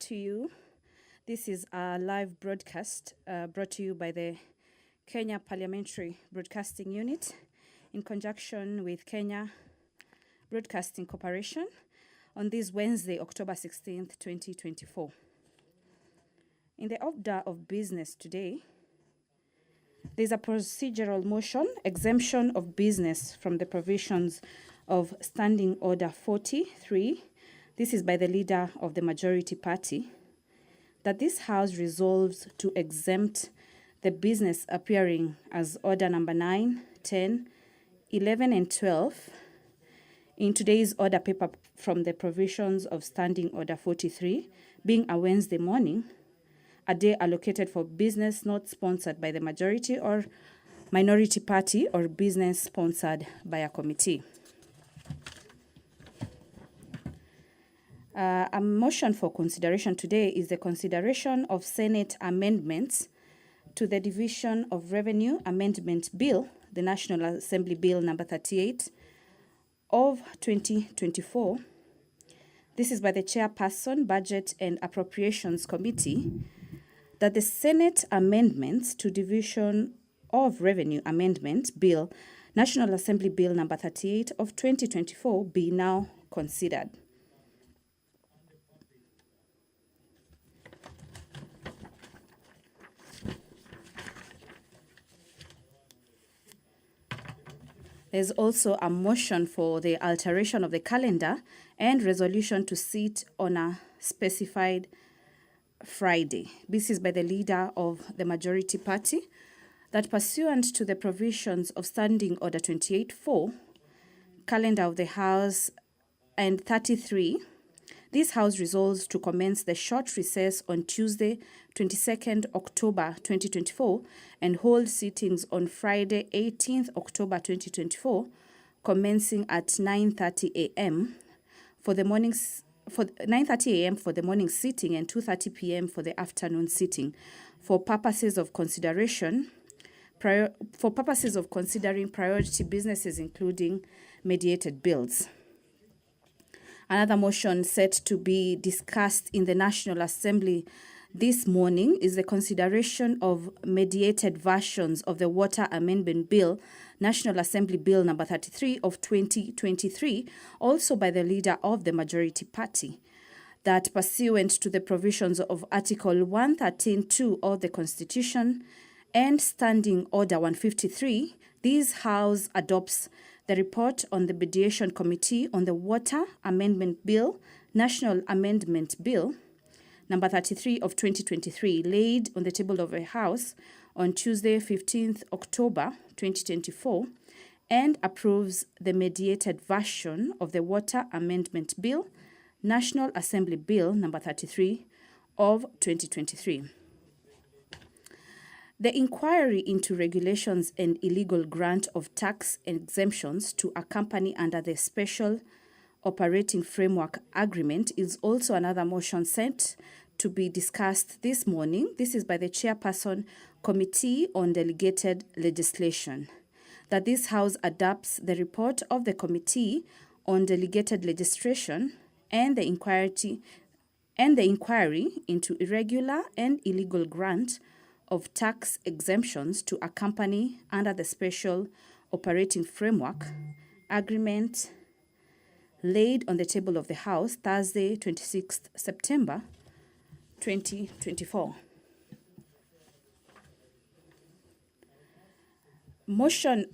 to you. This is a live broadcast brought to you by the Kenya Parliamentary Broadcasting Unit in conjunction with Kenya Broadcasting Corporation on this Wednesday, October 16th, 2024. In the order of business today, there's a procedural motion, exemption of business from the provisions of Standing Order 43. This is by the leader of the majority party, that this House resolves to exempt the business appearing as Order number 9, 10, 11, and 12 in today's order paper from the provisions of Standing Order 43, being a Wednesday morning, a day allocated for business not sponsored by the majority or minority party or business sponsored by a committee. A motion for consideration today is the consideration of Senate amendments to the Division of Revenue Amendment Bill, the National Assembly Bill number 38 of 2024. This is by the Chairperson, Budget and Appropriations Committee, that the Senate amendments to Division of Revenue Amendment Bill, National Assembly Bill number 38 of 2024 be now considered. There's also a motion for the alteration of the calendar and resolution to sit on a specified Friday. This is by the leader of the majority party, that pursuant to the provisions of Standing Order 28.4, calendar of the House, and 33, this House resolves to commence the short recess on Tuesday, 22nd October 2024, and hold sittings on Friday, 18th October 2024, commencing at 9:30 a.m. for the morning's 9:30 a.m. for the morning sitting and 2:30 p.m. for the afternoon sitting, for purposes of consideration, for purposes of considering priority businesses, including mediated bills. Another motion set to be discussed in the National Assembly this morning is the consideration of mediated versions of the Water Amendment Bill, National Assembly Bill number 33 of 2023, also by the leader of the majority party, that pursuant to the provisions of Article 113(2) of the Constitution and Standing Order 153, this House adopts the report on the Mediation Committee on the Water Amendment Bill, National Amendment Bill, number 33 of 2023, laid on the table of the House on Tuesday, 15th October 2024, and approves the mediated version of the Water Amendment Bill, National Assembly Bill, number 33 of 2023. The inquiry into regulations and illegal grant of tax exemptions to a company under the Special Operating Framework Agreement is also another motion sent to be discussed this morning. This is by the Chairperson, Committee on Delegated Legislation, that this House adopts the report of the Committee on Delegated Legislation and the inquiry into irregular and illegal grant of tax exemptions to a company under the Special Operating Framework Agreement, laid on the table of the House Thursday, 26th September 2024.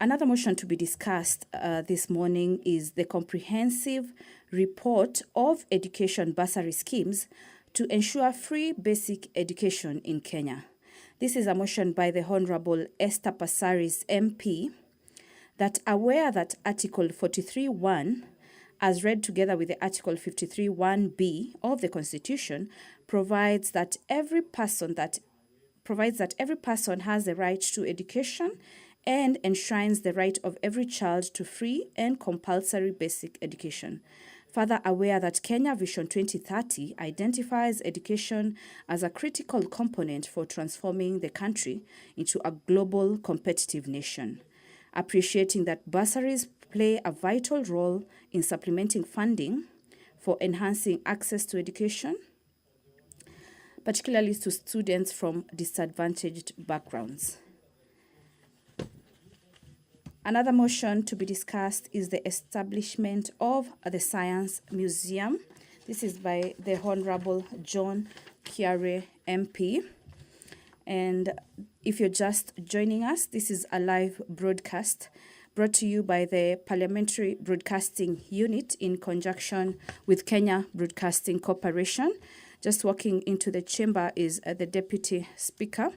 Another motion to be discussed this morning is the comprehensive report of education bursary schemes to ensure free basic education in Kenya. This is a motion by the Honorable Esther Passaris MP, that aware that Article 43(1), as read together with the Article 53(1)(b) of the Constitution, provides that every person has the right to education and enshrines the right of every child to free and compulsory basic education. Further aware that Kenya Vision 2030 identifies education as a critical component for transforming the country into a global competitive nation. Appreciating that bursaries play a vital role in supplementing funding for enhancing access to education, particularly to students from disadvantaged backgrounds. Another motion to be discussed is the establishment of the Science Museum. This is by the Honorable John Kiare MP. And if you're just joining us, this is a live broadcast brought to you by the Parliamentary Broadcasting Unit in conjunction with Kenya Broadcasting Corporation. Just walking into the chamber is the Deputy Speaker,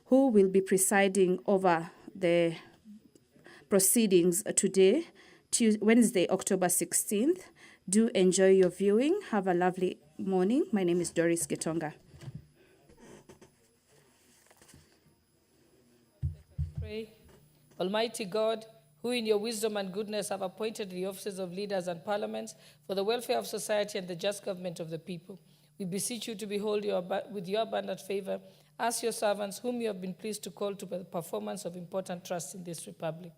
who will be presiding over the proceedings today, Wednesday, October 16th. Do enjoy your viewing. Have a lovely morning. My name is Doris Getonga. Pray. Almighty God, who in your wisdom and goodness have appointed the offices of leaders and parliaments for the welfare of society and the just government of the people, we beseech you to behold with your abundant favor as your servants whom you have been pleased to call to the performance of important trusts in this republic.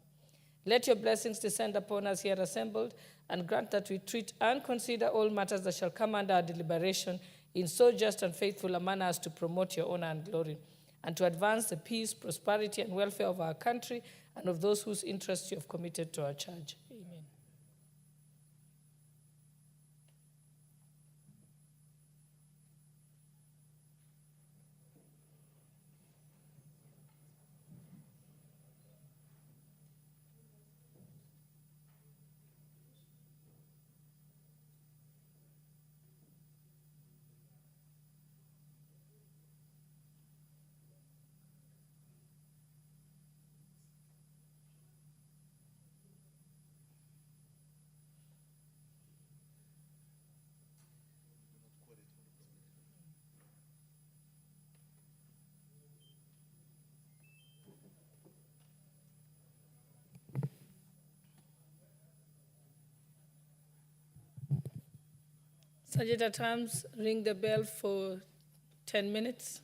Let your blessings descend upon us here assembled, and grant that we treat and consider all matters that shall come under our deliberation in so just and faithful a manner as to promote your honor and glory, and to advance the peace, prosperity, and welfare of our country and of those whose interests you have committed to our charge. Amen. Sergeant at Arms, ring the bell for 10 minutes.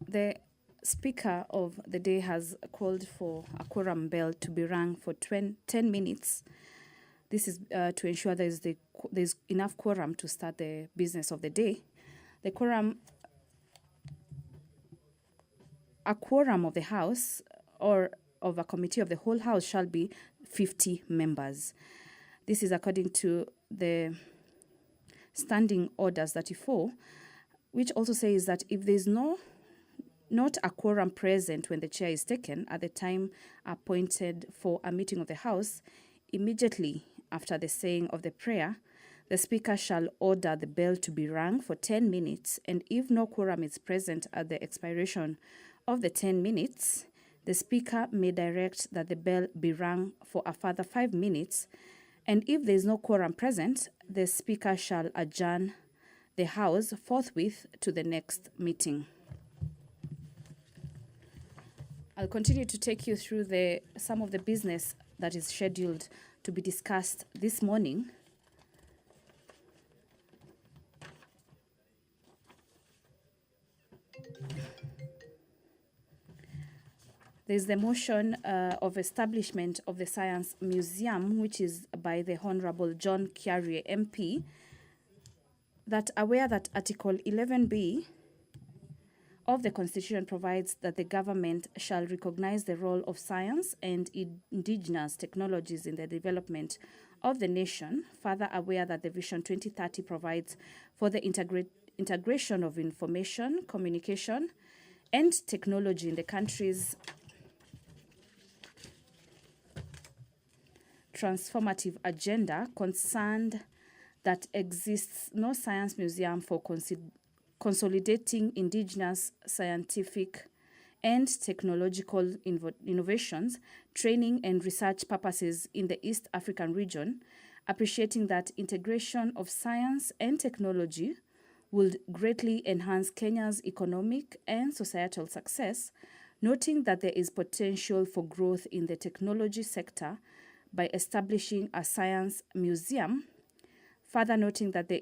The Speaker of the day has called for a quorum bell to be rung for 10 minutes. This is to ensure there's enough quorum to start the business of the day. A quorum of the House or of a committee of the whole House shall be 50 members. This is according to the Standing Orders 34, which also says that if there's not a quorum present when the chair is taken at the time appointed for a meeting of the House, immediately after the saying of the prayer, the Speaker shall order the bell to be rung for 10 minutes, and if no quorum is present at the expiration of the 10 minutes, the Speaker may direct that the bell be rung for a further 5 minutes, And if there is no quorum present, the Speaker shall adjourn the House forthwith to the next meeting. I'll continue to take you through some of the business that is scheduled to be discussed this morning. There's the motion of establishment of the Science Museum, which is by the Honorable John Kiarie MP, that aware that Article 11B of the Constitution provides that the government shall recognize the role of science and indigenous technologies in the development of the nation, further aware that the Vision 2030 provides for the integration of information, communication, and technology in the country's transformative agenda, concerned that exists no science museum for consolidating indigenous scientific and technological innovations, training and research purposes in the East African region, appreciating that integration of science and technology would greatly enhance Kenya's economic and societal success, noting that there is potential for growth in the technology sector by establishing a science museum, further noting that the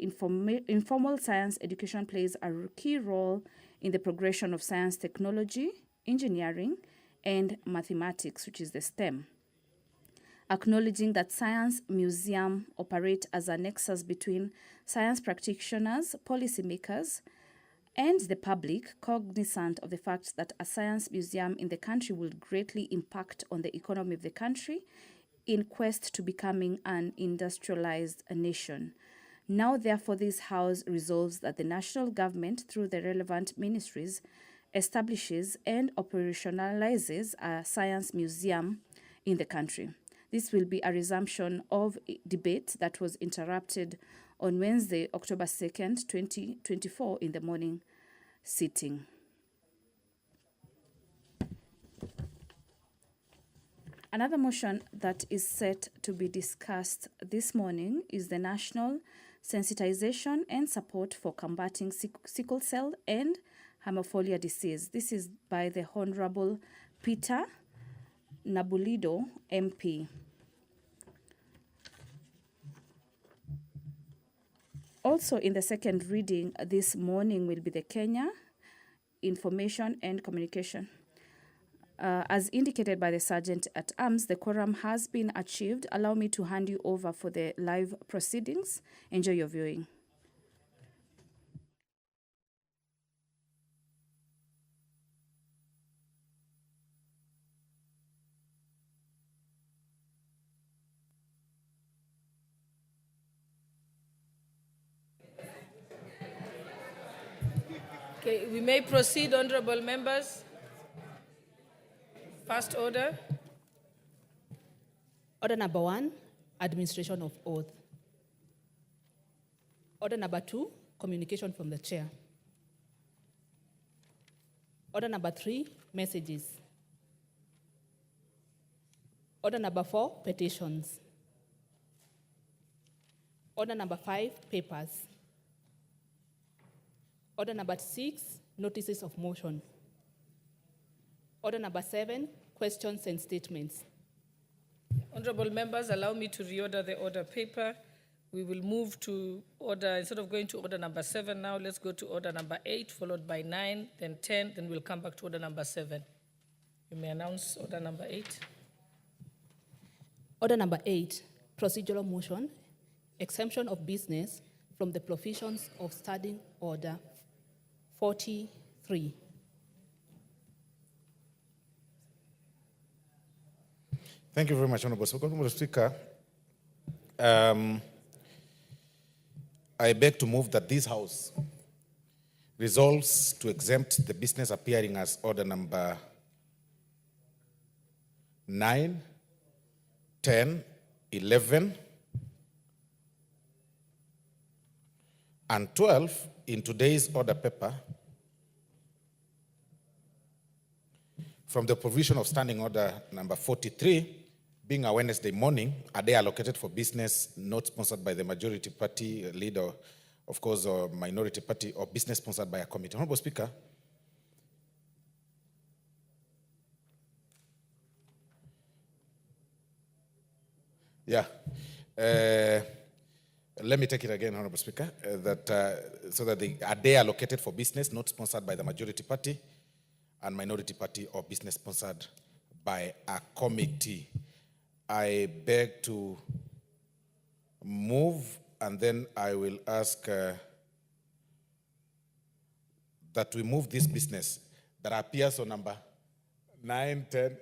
informal science education plays a key role in the progression of science, technology, engineering, and mathematics, which is the STEM. Acknowledging that science museum operate as a nexus between science practitioners, policymakers, and the public, cognizant of the fact that a science museum in the country will greatly impact on the economy of the country in quest to becoming an industrialized nation. Now, therefore, this House resolves that the national government, through the relevant ministries, establishes and operationalizes a science museum in the country. This will be a resumption of debate that was interrupted on Wednesday, October 2nd, 2024, in the morning sitting. Another motion that is set to be discussed this morning is the National Sensitization and Support for Combating Sickle Cell and Hemophilia Disease. This is by the Honorable Peter Nabulido, MP. Also in the second reading this morning will be the Kenya Information and Communication. As indicated by the Sergeant at Arms, the quorum has been achieved. Allow me to hand you over for the live proceedings. Enjoy your viewing. Okay, we may proceed, honorable members. First order. Order number 1, administration of oath. Order number 2, communication from the chair. Order number 3, messages. Order number 4, petitions. Order number 5, papers. Order number 6, notices of motion. Order number 7, questions and statements. Honorable members, allow me to reorder the order paper. We will move to order, instead of going to order number 7 now, let's go to order number 8, followed by 9, then 10, then we'll come back to order number 7. You may announce order number 8. Order number 8, procedural motion, exemption of business from the provisions of Standing Order 43. Thank you very much, Honorable Speaker. I beg to move that this House resolves to exempt the business appearing as order number 9, 10, 11, and 12 in today's order paper from the provision of Standing Order number 43 being a Wednesday morning, a day allocated for business, not sponsored by the majority party leader, of course, or minority party, or business sponsored by a committee. Honorable Speaker, yeah. Let me take it again, Honorable Speaker, so that a day allocated for business, not sponsored by the majority party and minority party, or business sponsored by a committee. I beg to move, and then I will ask that we move this business that appears on number 9, 10.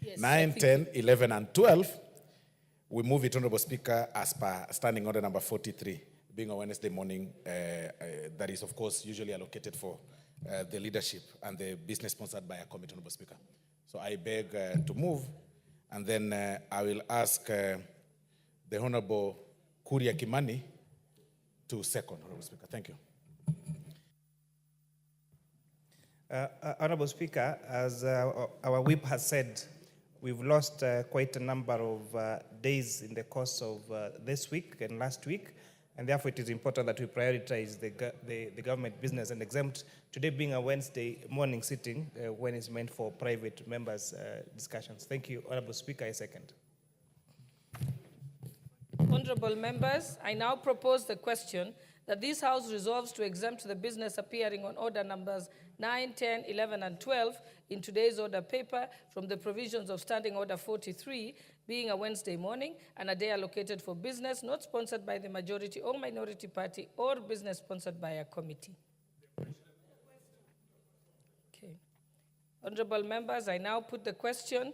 Yes, 9, 10, 11, and 12, we move it, Honorable Speaker, as per Standing Order number 43, being a Wednesday morning, that is, of course, usually allocated for the leadership and the business sponsored by a committee, Honorable Speaker. So I beg to move, and then I will ask the Honorable Kuria Kimani to second, Honorable Speaker. Thank you. Honorable Speaker, as our whip has said, we've lost quite a number of days in the course of this week and last week, and therefore it is important that we prioritize the government business and exempt today being a Wednesday morning sitting when it's meant for private members' discussions. Thank you, Honorable Speaker. I second. Honorable members, I now propose the question that this House resolves to exempt the business appearing on order numbers 9, 10, 11, and 12 in today's order paper from the provisions of Standing Order 43, being a Wednesday morning and a day allocated for business not sponsored by the majority or minority party or business sponsored by a committee. Okay. Honorable members, I now put the question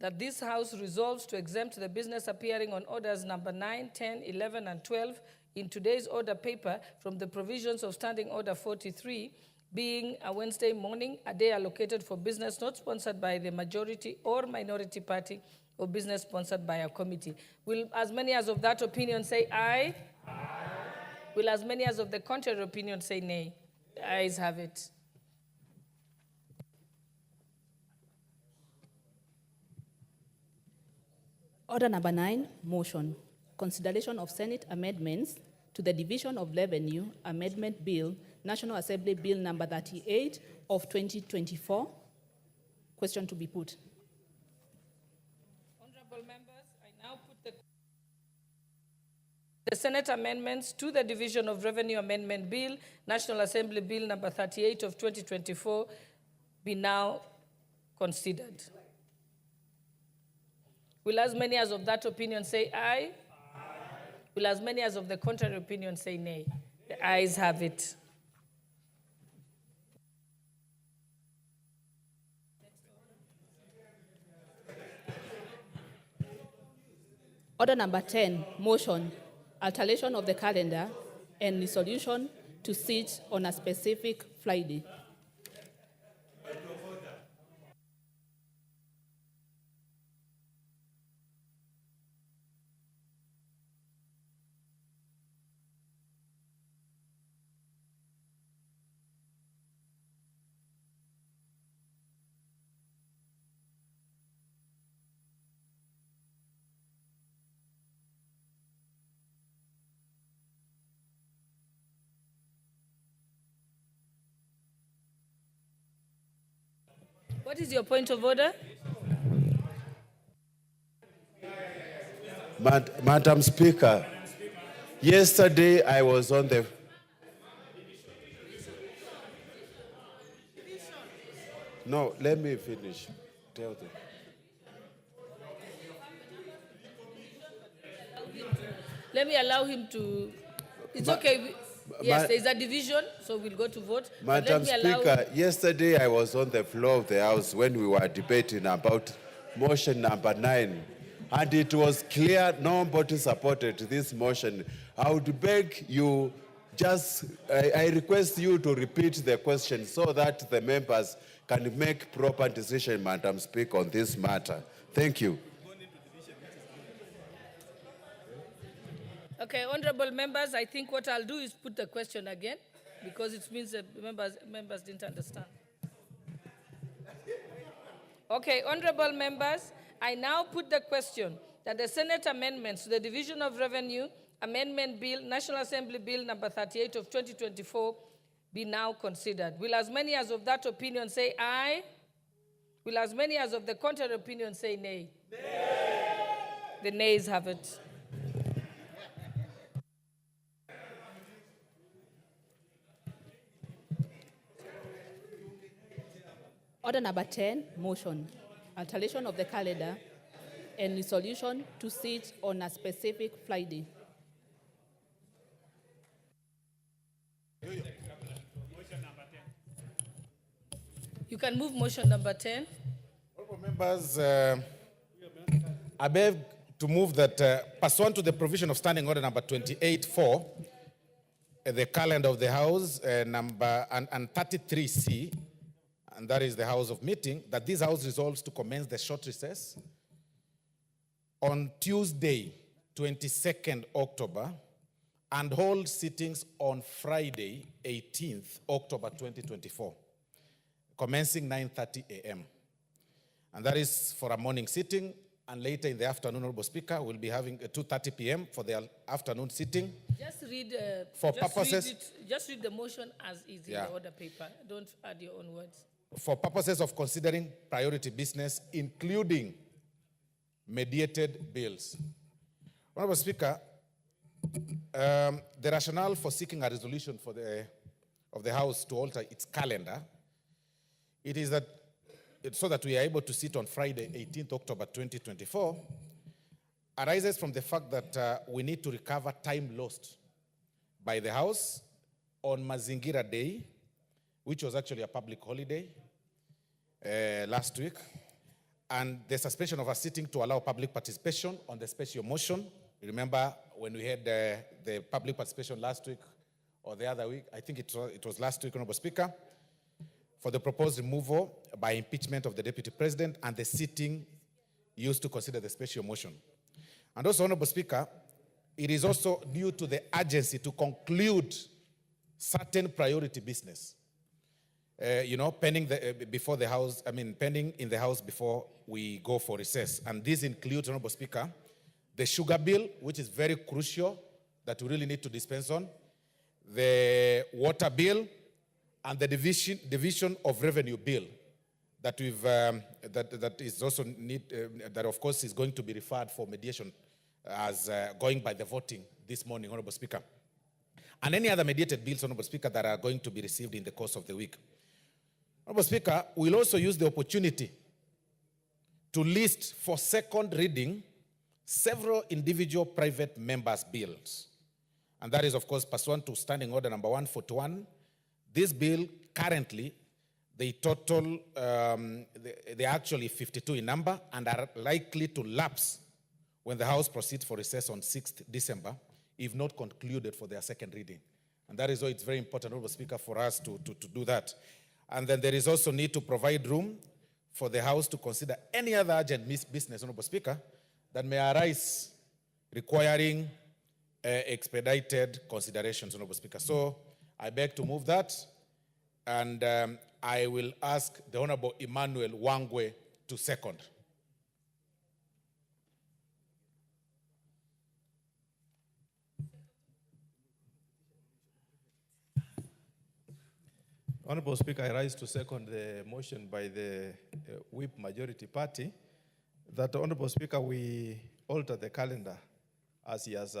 that this House resolves to exempt the business appearing on orders number 9, 10, 11, and 12 in today's order paper from the provisions of Standing Order 43, being a Wednesday morning, a day allocated for business not sponsored by the majority or minority party or business sponsored by a committee. Will as many as of that opinion say aye? Aye. Will as many as of the contrary opinion say nay? The ayes have it. Order number 9, motion. Consideration of Senate amendments to the Division of Revenue Amendment Bill, National Assembly Bill number 38 of 2024. Question to be put. Honorable members, I now put the Senate amendments to the Division of Revenue Amendment Bill, National Assembly Bill number 38 of 2024 be now considered. Will as many as of that opinion say aye? Aye. Will as many as of the contrary opinion say nay? The ayes have it. Order number 10, motion, alteration of the calendar and resolution to sit on a specific Friday. What is your point of order? Madam Speaker, yesterday I was on the... No, let me finish. Tell them. Let me allow him to... It's okay. Yes, there's a division, so we'll go to vote. Madam Speaker, yesterday I was on the floor of the House when we were debating about motion number 9, and it was clear nobody supported this motion. I would beg you, I request you to repeat the question so that the members can make proper decision, Madam Speaker, on this matter. Thank you. Okay, honorable members, I think what I'll do is put the question again because it means that members didn't understand. Okay, honorable members, I now put the question that the Senate amendments to the Division of Revenue Amendment Bill, National Assembly Bill number 38 of 2024 be now considered. Will as many as of that opinion say aye? Will as many as of the contrary opinion say nay? Nay. The nays have it. Order number 10, motion, alteration of the calendar and resolution to sit on a specific Friday. You can move motion number 10. Honorable members, I beg to move that pursuant to the provision of Standing Order number 28-4, the calendar of the House number and 33C, and that is the House of Meeting, that this House resolves to commence the short recess on Tuesday, 22nd October, and hold sittings on Friday, 18th October 2024, commencing 9:30 a.m. And that is for a morning sitting, and later in the afternoon, Honorable Speaker, we'll be having a 2:30 p.m. for the afternoon sitting. Just read, just read the motion as is in the order paper. Don't add your own words. For purposes of considering priority business, including mediated bills. Honorable Speaker, the rationale for seeking a resolution of the House to alter its calendar, it is that so that we are able to sit on Friday, 18th October 2024, arises from the fact that we need to recover time lost by the House on Mazingira Day, which was actually a public holiday last week, and the suspension of a sitting to allow public participation on the special motion. Remember when we had the public participation last week or the other week, I think it was last week, Honorable Speaker, for the proposed removal by impeachment of the Deputy President and the sitting used to consider the special motion. And also, Honorable Speaker, it is also due to the urgency to conclude certain priority business, pending before the House, pending in the House before we go for recess. And this includes, Honorable Speaker, the sugar bill, which is very crucial that we really need to dispense on, the water bill, and the division of revenue bill that we've that is also that of course is going to be referred for mediation as going by the voting this morning, Honorable Speaker, and any other mediated bills, Honorable Speaker, that are going to be received in the course of the week. Honorable Speaker, we'll also use the opportunity to list for second reading several individual private members' bills, and that is of course pursuant to Standing Order number 141. This bill currently, they total, they're actually 52 in number and are likely to lapse when the House proceeds for recess on 6th December, if not concluded for their second reading. And that is why it's very important, Honorable Speaker, for us to do that. And then there is also need to provide room for the House to consider any other urgent business, Honorable Speaker, that may arise requiring expedited considerations, Honorable Speaker. So I beg to move that, and I will ask the Honorable Emmanuel Wangwe to second. Honorable Speaker, I rise to second the motion by the whip majority party that, Honorable Speaker, we alter the calendar as he has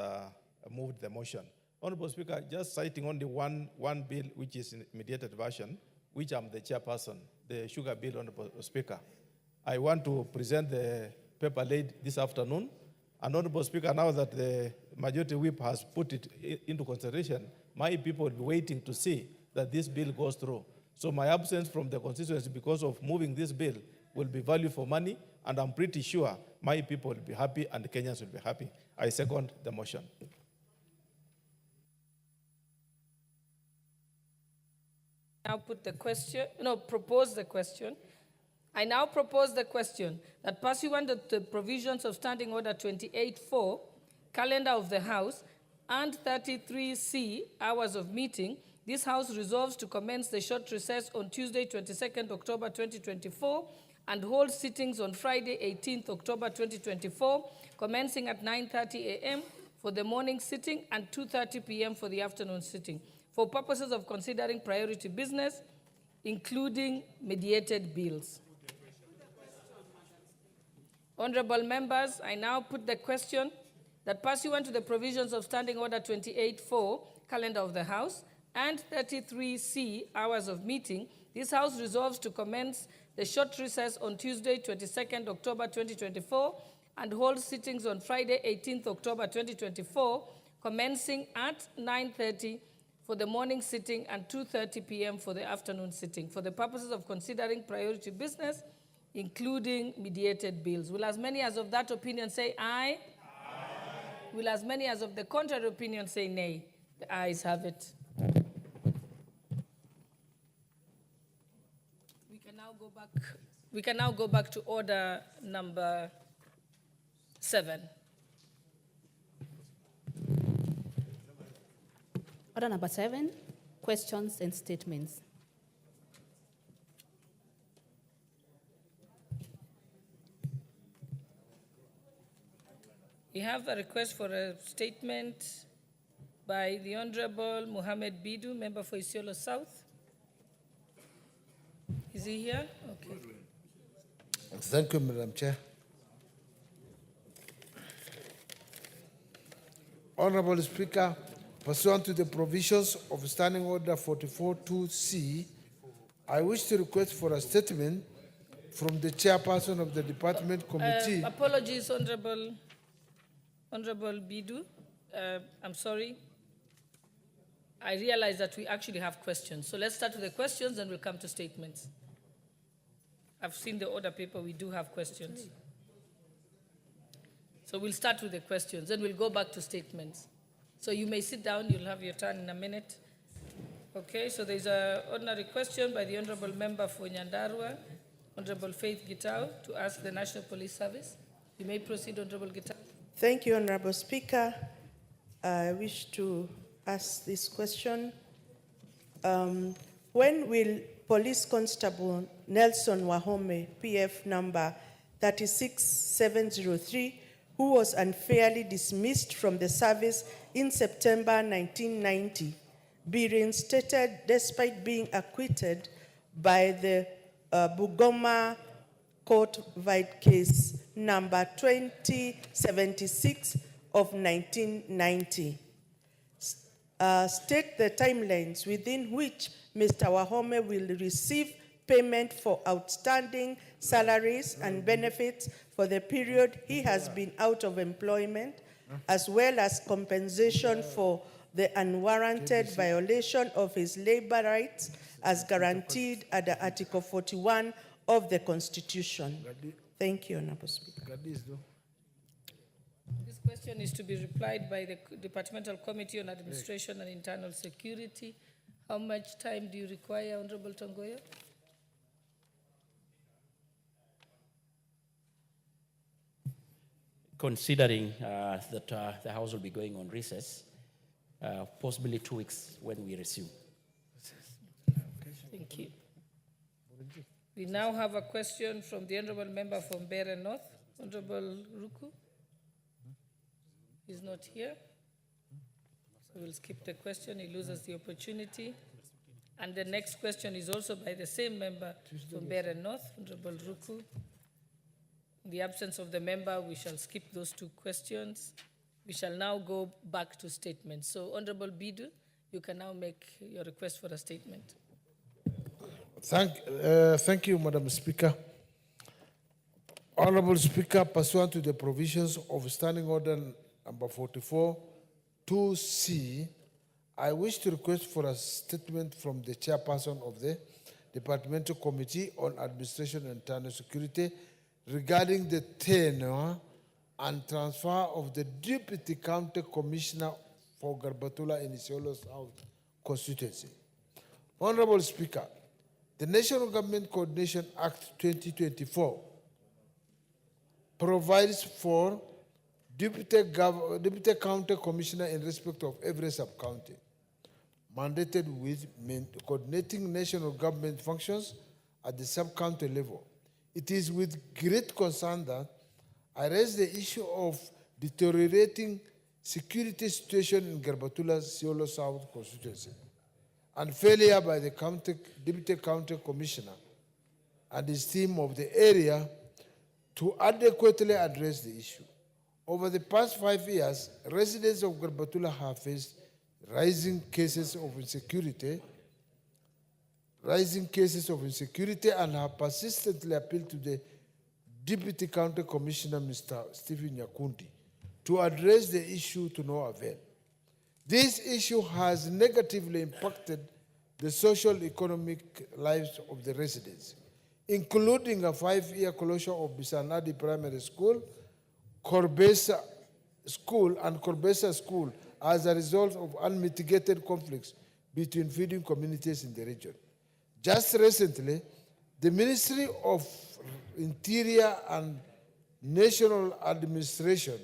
moved the motion. Honorable Speaker, just citing only one bill, which is in mediated version, which I'm the chairperson, the sugar bill, Honorable Speaker. I want to present the paper laid this afternoon. And Honorable Speaker, now that the majority whip has put it into consideration, my people will be waiting to see that this bill goes through. So my absence from the constituency because of moving this bill will be value for money, and I'm pretty sure my people will be happy and Kenyans will be happy. I second the motion. Now propose the question. I now propose the question that pursuant to the provisions of Standing Order 28-4, calendar of the House, and 33C, hours of meeting, this House resolves to commence the short recess on Tuesday, 22nd October 2024, and hold sittings on Friday, 18th October 2024, commencing at 9:30 a.m. for the morning sitting and 2:30 p.m. for the afternoon sitting, for purposes of considering priority business, including mediated bills. Honorable members, I now put the question that pursuant to the provisions of Standing Order 28.4, Calendar of the House, and 33C, Hours of Meeting, this House resolves to commence the short recess on Tuesday, 22nd October 2024, and hold sittings on Friday, 18th October 2024, commencing at 9:30 for the morning sitting and 2:30 p.m. for the afternoon sitting, for the purposes of considering priority business, including mediated bills. Will as many as of that opinion say aye? Aye. Will as many as of the contrary opinion say nay? The ayes have it. We can now go back to order number 7. Order number 7, questions and statements. We have a request for a statement by the Honorable Mohammed Bidu, member for Isiolo South. Is he here? Okay. Thank you, Madam Chair. Honorable Speaker, pursuant to the provisions of Standing Order 44.2c, I wish to request for a statement from the chairperson of the Department Committee. Apologies, Honorable Bidu. I'm sorry. I realize that we actually have questions. So let's start with the questions and we'll come to statements. I've seen the order paper. We do have questions. So we'll start with the questions, then we'll go back to statements. So you may sit down. You'll have your turn in a minute. Okay, so there's an ordinary question by the Honorable Member for Nyandarua, Honorable Faith Gitau, to ask the National Police Service. You may proceed, Honorable Gitau. Thank you, Honorable Speaker. I wish to ask this question. When will Police Constable Nelson Wahome, PF number 36703, who was unfairly dismissed from the service in September 1990, be reinstated despite being acquitted by the Bugoma Court Vide case number 2076 of 1990? State the timelines within which Mr. Wahome will receive payment for outstanding salaries and benefits for the period he has been out of employment, as well as compensation for the unwarranted violation of his labor rights as guaranteed under Article 41 of the Constitution. Thank you, Honorable Speaker. This question is to be replied by the Departmental Committee on Administration and Internal Security. How much time do you require, Honorable Tongoyo? Considering that the House will be going on recess, possibly 2 weeks when we resume. Thank you. We now have a question from the Honorable Member from Mbeere North, Honorable Ruku. He's not here. So we'll skip the question. He loses the opportunity. And the next question is also by the same member from Mbeere North, Honorable Ruku. In the absence of the member, we shall skip those 2 questions. We shall now go back to statements. So, Honorable Bidu, you can now make your request for a statement. Thank you, Madam Speaker. Honorable Speaker, pursuant to the provisions of Standing Order number 44.2c, I wish to request for a statement from the chairperson of the Departmental Committee on Administration and Internal Security regarding the tenure and transfer of the Deputy County Commissioner for Garbatula in Isiolo South constituency. Honorable Speaker, the National Government Coordination Act 2024 provides for Deputy County Commissioner in respect of every sub-county, mandated with coordinating national government functions at the sub-county level, it is with great concern that I raise the issue of deteriorating security situation in Garbatula's Siolo South constituency and failure by the Deputy County Commissioner and his team of the area to adequately address the issue. Over the past 5 years, residents of Garbatula have faced rising cases of insecurity and have persistently appealed to the Deputy County Commissioner, Mr. Stephen Nyakundi, to address the issue to no avail. This issue has negatively impacted the social economic lives of the residents, including a 5-year closure of Bisanadi Primary School, Corbesa School, and Corbesa School as a result of unmitigated conflicts between feeding communities in the region. Just recently, the Ministry of Interior and National Administration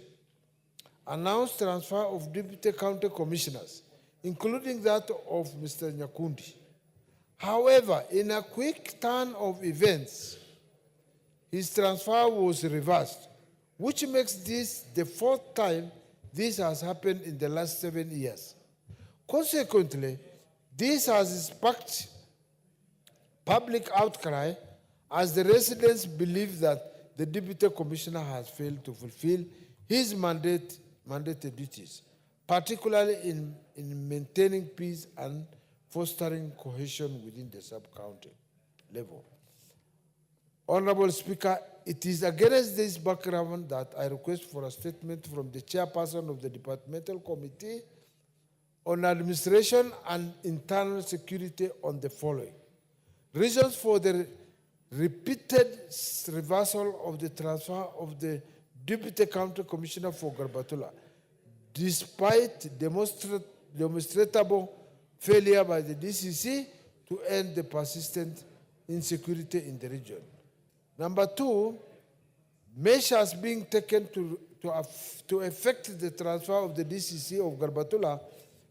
announced transfer of deputy county commissioners, including that of Mr. Nyakundi. However, in a quick turn of events, his transfer was reversed, which makes this the 4th time this has happened in the last 7 years. Consequently, this has sparked public outcry as the residents believe that the deputy commissioner has failed to fulfill his mandated duties, particularly in maintaining peace and fostering cohesion within the sub-county level. Honorable Speaker, it is against this background that I request for a statement from the chairperson of the Departmental Committee on Administration and Internal Security on the following. Reasons for the repeated reversal of the transfer of the Deputy County Commissioner for Garbatula, despite demonstrable failure by the DCC to end the persistent insecurity in the region. Number 2, measures being taken to effect the transfer of the DCC of Garbatula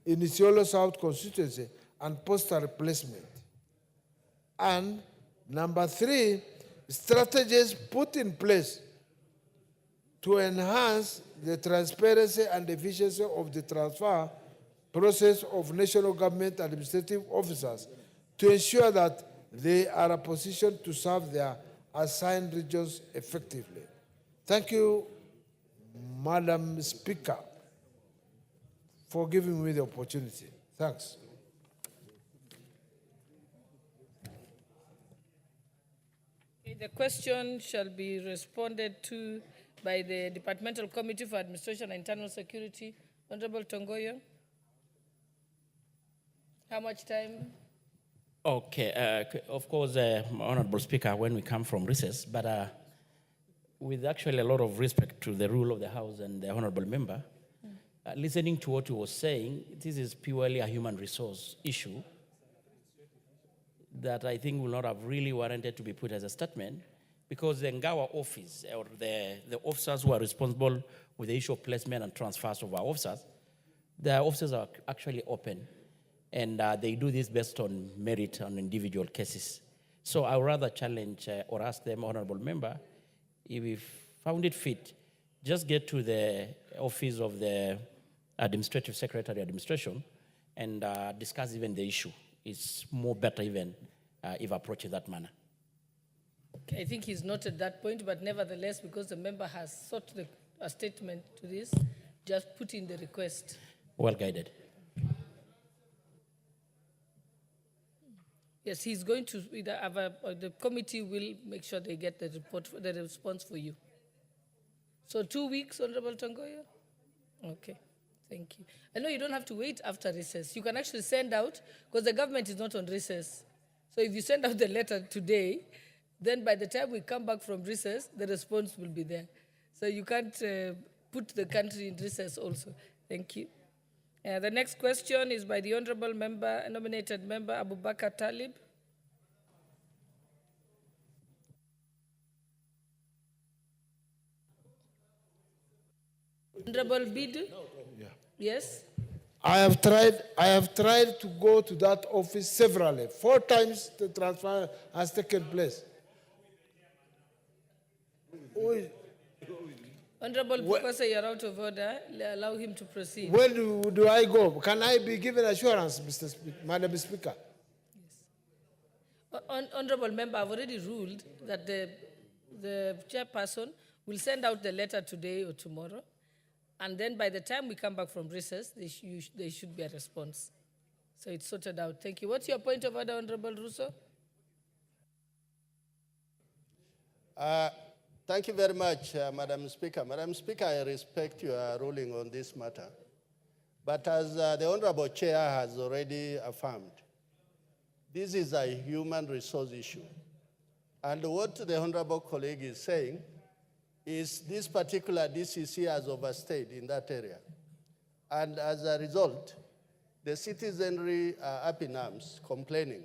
in Isiolo South constituency and post-a replacement. And number 3, strategies put in place to enhance the transparency and efficiency of the transfer process of national government administrative officers to ensure that they are in a position to serve their assigned regions effectively. Thank you, Madam Speaker, for giving me the opportunity. Thanks. The question shall be responded to by the Departmental Committee for Administration and Internal Security. Honorable Tongoyo. How much time? Okay, of course, Honorable Speaker, when we come from recess, but with actually a lot of respect to the rule of the House and the Honorable Member, listening to what he was saying, this is purely a human resource issue that I think will not have really warranted to be put as a statement, because the Ngawa office, or the officers who are responsible with the issue of placement and transfers of our officers, their offices are actually open, and they do this based on merit on individual cases. So I would rather challenge or ask them, Honorable Member, if we found it fit, just get to the office of the Administrative Secretary Administration and discuss even the issue. It's more better even if approached in that manner. Okay, I think he's noted that point, but nevertheless, because the member has sought a statement to this, just put in the request. Well guided. Yes, he's going to either have the committee will make sure they get the report, the response for you. So 2 weeks, Honorable Tongoyo? Okay, thank you. I know you don't have to wait after recess. You can actually send out, because the government is not on recess. So if you send out the letter today, then by the time we come back from recess, the response will be there. So you can't put the country in recess also. Thank you. The next question is by the Honorable Member, nominated Member Abubakar Talib. Honorable Bidu? Yeah. Yes? I have tried to go to that office severally. 4 times the transfer has taken place. Honorable Professor, you're out of order. Allow him to proceed. Where do I go? Can I be given assurance, Madam Speaker? Honorable member, I've already ruled that the chairperson will send out the letter today or tomorrow, and then by the time we come back from recess, there should be a response. So it's sorted out. Thank you. What's your point of order, Honorable Russo? Thank you very much, Madam Speaker. Madam Speaker, I respect your ruling on this matter. But as the Honorable Chair has already affirmed, this is a human resource issue. And what the Honorable colleague is saying is this particular DCC has overstayed in that area. And as a result, the citizenry are up in arms, complaining.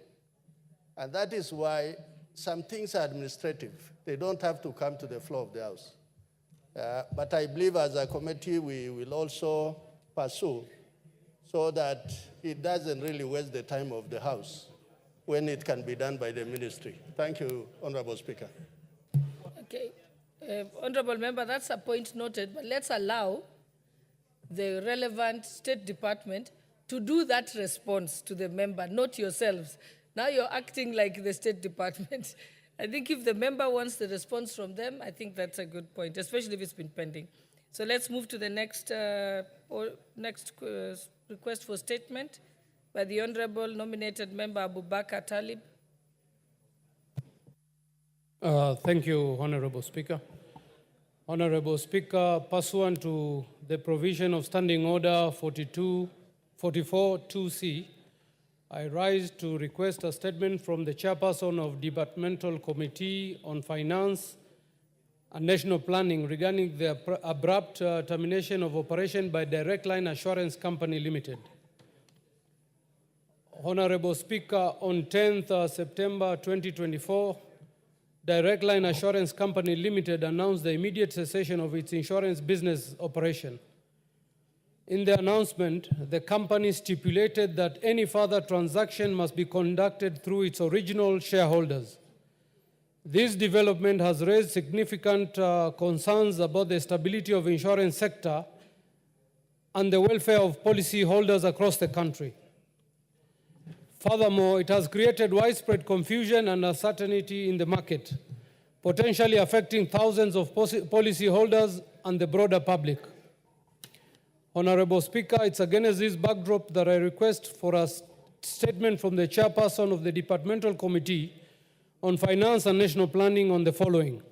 And that is why some things are administrative. They don't have to come to the floor of the House. But I believe as a committee, we will also pursue so that it doesn't really waste the time of the House when it can be done by the ministry. Thank you, Honorable Speaker. Okay. Honorable member, that's a point noted, but let's allow the relevant State Department to do that response to the member, not yourselves. Now you're acting like the State Department. I think if the member wants the response from them, I think that's a good point, especially if it's been pending. So let's move to the next request for statement by the Honorable nominated member Abubakar Talib. Thank you, Honorable Speaker. Honorable Speaker, pursuant to the provision of Standing Order 44-2C, I rise to request a statement from the Chairperson of Departmental Committee on Finance and National Planning regarding the abrupt termination of operation by Direct Line Assurance Company Limited. Honorable Speaker, on 10th September 2024, Direct Line Assurance Company Limited announced the immediate cessation of its insurance business operation. In the announcement, the company stipulated that any further transaction must be conducted through its original shareholders. This development has raised significant concerns about the stability of the insurance sector and the welfare of policyholders across the country. Furthermore, it has created widespread confusion and uncertainty in the market, potentially affecting thousands of policyholders and the broader public. Honorable Speaker, it's against this backdrop that I request for a statement from the Chairperson of the Departmental Committee on Finance and National Planning on the following.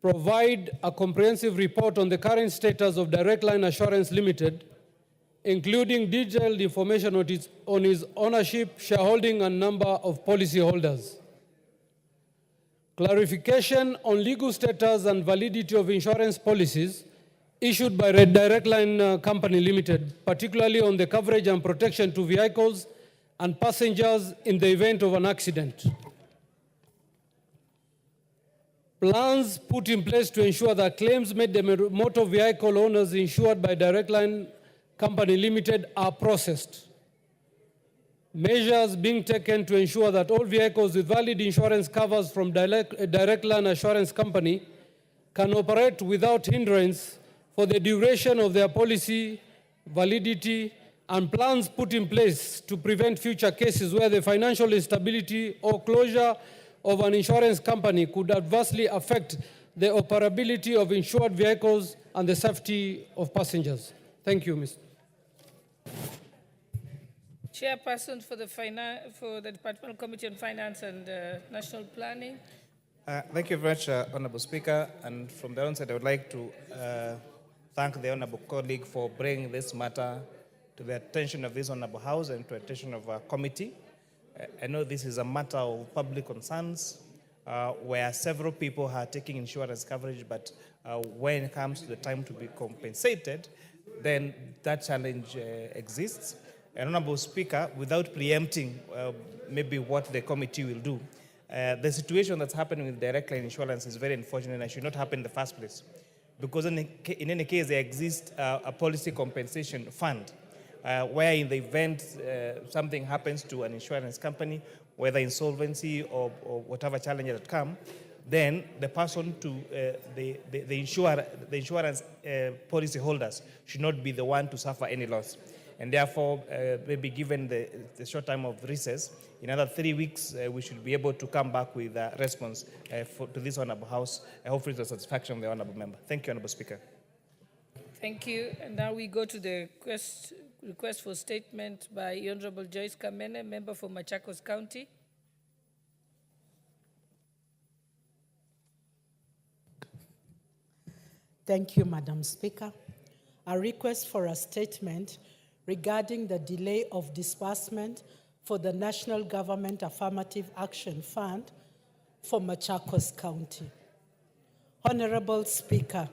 Provide a comprehensive report on the current status of Direct Line Assurance Limited, including detailed information on its ownership, shareholding, and number of policyholders. Clarification on legal status and validity of insurance policies issued by Direct Line Company Limited, particularly on the coverage and protection to vehicles and passengers in the event of an accident. Plans put in place to ensure that claims made by motor vehicle owners insured by Direct Line Company Limited are processed. Measures being taken to ensure that all vehicles with valid insurance covers from Direct Line Assurance Company can operate without hindrance for the duration of their policy validity, and plans put in place to prevent future cases where the financial instability or closure of an insurance company could adversely affect the operability of insured vehicles and the safety of passengers. Thank you, Mr. Chairperson for the Departmental Committee on Finance and National Planning. Thank you very much, Honorable Speaker. And from the onset, I would like to thank the Honorable colleague for bringing this matter to the attention of this Honorable House and to the attention of our committee. I know this is a matter of public concerns where several people are taking insurance coverage, but when it comes to the time to be compensated, then that challenge exists. And Honorable Speaker, without preempting maybe what the committee will do, the situation that's happening with Direct Line Insurance is very unfortunate and should not happen in the first place. Because in any case, there exists a policy compensation fund where in the event something happens to an insurance company, whether insolvency or whatever challenge that come, then the person to the insurance policy holders should not be the one to suffer any loss. And therefore, maybe given the short time of recess, in another 3 weeks, we should be able to come back with a response to this Honorable House, hopefully to the satisfaction of the Honorable Member. Thank you, Honorable Speaker. Thank you. And now we go to the request for statement by Honorable Joyce Kamene, member for Machakos County. Thank you, Madam Speaker. A request for a statement regarding the delay of disbursement for the National Government Affirmative Action Fund for Machakos County. Honorable Speaker,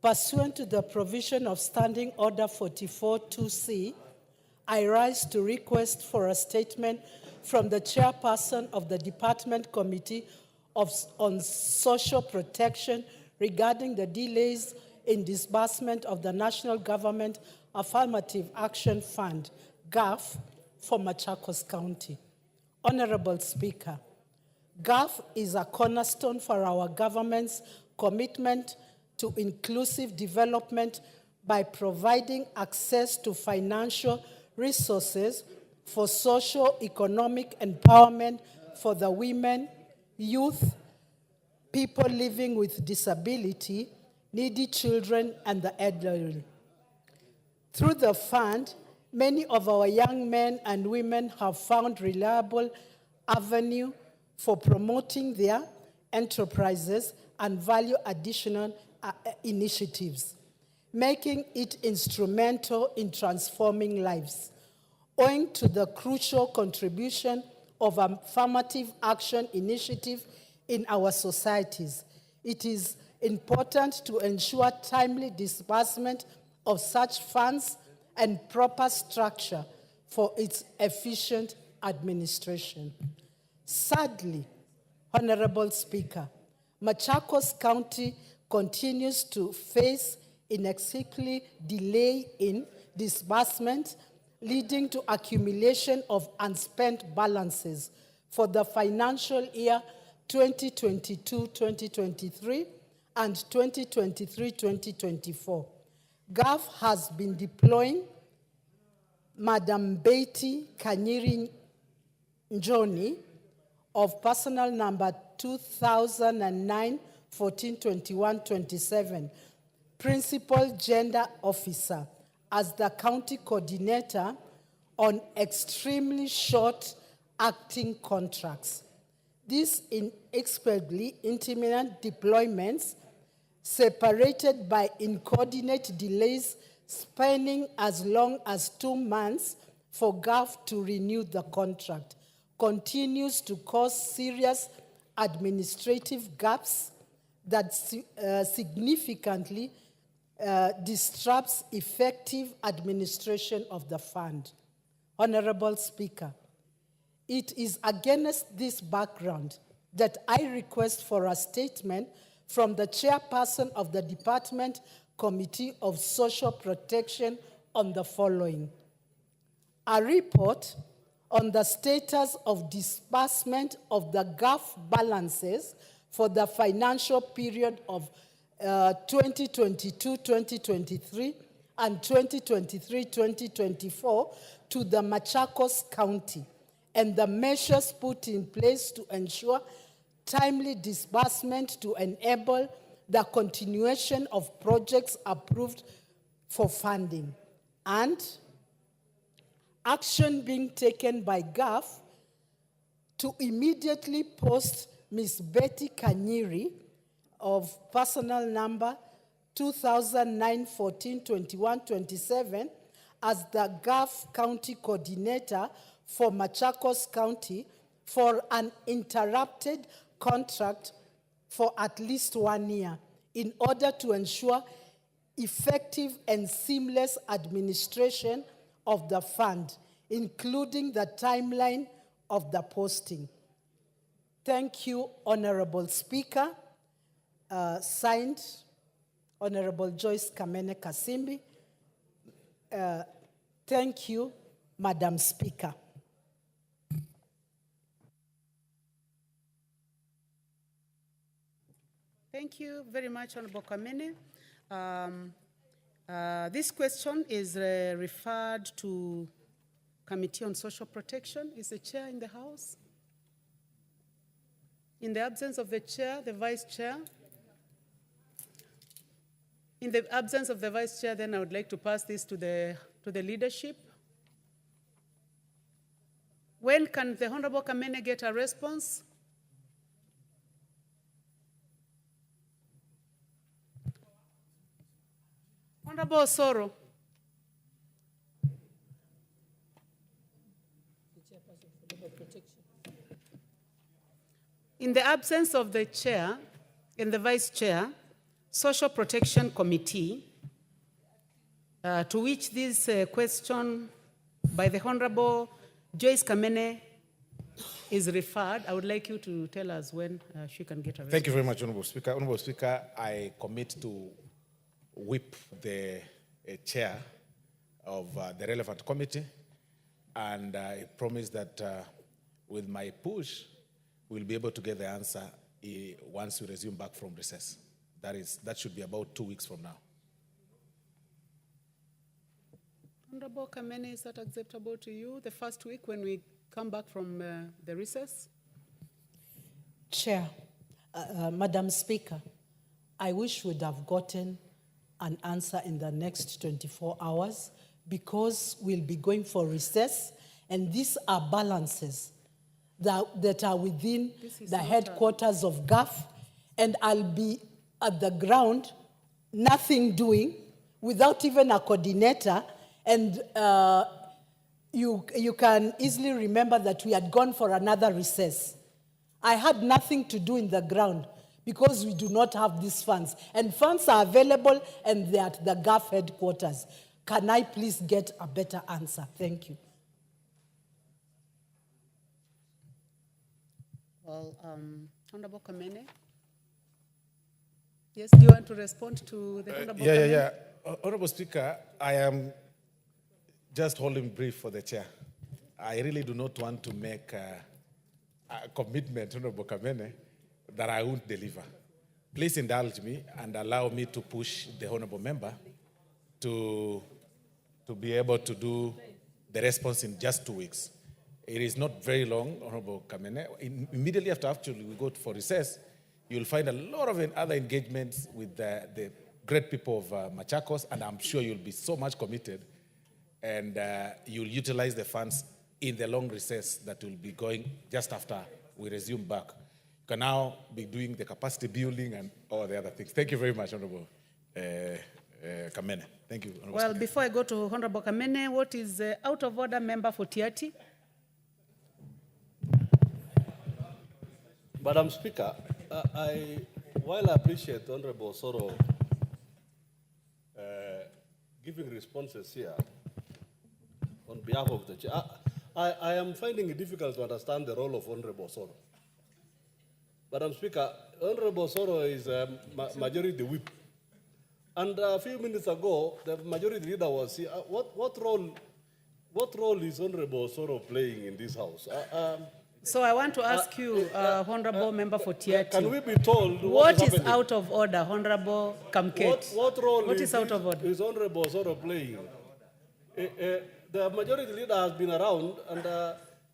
pursuant to the provision of Standing Order 44-2C, I rise to request for a statement from the chairperson of the Department Committee on Social Protection regarding the delays in disbursement of the National Government Affirmative Action Fund, GAF, for Machakos County. Honorable Speaker, GAF is a cornerstone for our government's commitment to inclusive development by providing access to financial resources for socio-economic empowerment for the women, youth, people living with disability, needy children, and the elderly. Through the fund, many of our young men and women have found reliable avenue for promoting their enterprises and value additional initiatives, making it instrumental in transforming lives. Owing to the crucial contribution of affirmative action initiative in our societies, it is important to ensure timely disbursement of such funds and proper structure for its efficient administration. Sadly, Honorable Speaker, Machakos County continues to face inexplicably delay in disbursement, leading to accumulation of unspent balances for the financial year 2022-2023 and 2023-2024. GAF has been deploying Madam Betty Kanyiri Njoni of personal number 2009-1421-27, Principal Gender Officer, as the county coordinator on extremely short acting contracts. These inexplicably intermittent deployments, separated by incoordinate delays spanning as long as 2 months for GAF to renew the contract, continues to cause serious administrative gaps that significantly disrupts effective administration of the fund. Honorable Speaker, it is against this background that I request for a statement from the chairperson of the Department Committee of Social Protection on the following. A report on the status of disbursement of the GAF balances for the financial period of 2022-2023 and 2023-2024 to the Machakos County, and the measures put in place to ensure timely disbursement to enable the continuation of projects approved for funding, and action being taken by GAF to immediately post Ms. Betty Kanyiri of personal number 2009-1421-27 as the GAF County Coordinator for Machakos County for an interrupted contract for at least 1 year in order to ensure effective and seamless administration of the fund, including the timeline of the posting. Thank you, Honorable Speaker. Signed, Honorable Joyce Kamene Kasimbi. Thank you, Madam Speaker. Thank you very much, Honorable Kamene. This question is referred to Committee on Social Protection. Is the chair in the House? In the absence of the chair, the vice chair? In the absence of the vice chair, then I would like to pass this to the leadership. When can the Honorable Kamene get a response? Honorable Osoro. In the absence of the chair and the vice chair, Social Protection Committee, to which this question by the Honorable Joyce Kamene is referred, I would like you to tell us when she can get a response. Thank you very much, Honorable Speaker. Honorable Speaker, I commit to whip the chair of the relevant committee, and I promise that with my push, we'll be able to get the answer once we resume back from recess. That should be about 2 weeks from now. Honorable Kamene, is that acceptable to you, the first week when we come back from the recess? Chair, Madam Speaker, I wish we'd have gotten an answer in the next 24 hours because we'll be going for recess, and these are balances that are within the headquarters of GAF, and I'll be at the ground, nothing doing, without even a coordinator, and you can easily remember that we had gone for another recess. I had nothing to do in the ground because we do not have these funds. And funds are available and they're at the GAF headquarters. Can I please get a better answer? Thank you. Well, Honorable Kamene? Yes, do you want to respond to the Honorable Kamene? Yeah. Honorable Speaker, I am just holding brief for the chair. I really do not want to make a commitment, Honorable Kamene, that I won't deliver. Please indulge me and allow me to push the Honorable Member to be able to do the response in just 2 weeks. It is not very long, Honorable Kamene. Immediately after we go for recess, you'll find a lot of other engagements with the great people of Machakos, and I'm sure you'll be so much committed, and you'll utilize the funds in the long recess that will be going just after we resume back. You can now be doing the capacity building and all the other things. Thank you very much, Honorable Kamene. Thank you, Honorable Well, Speaker. before I go to Honorable Kamene, what is out of order member for Tiati? Madam Speaker, while I appreciate Honorable Soro giving responses here on behalf of the chair, I am finding it difficult to understand the role of Honorable Soro. Madam Speaker, Honorable Soro is a majority whip. And a few minutes ago, the majority leader was here. What role is Honorable Soro playing in this House? So I want to ask you, Honorable Member for Tiati. Can we be told what is out of order, Honorable Kamket? What role is out of order? Is Honorable Soro playing? The majority leader has been around, and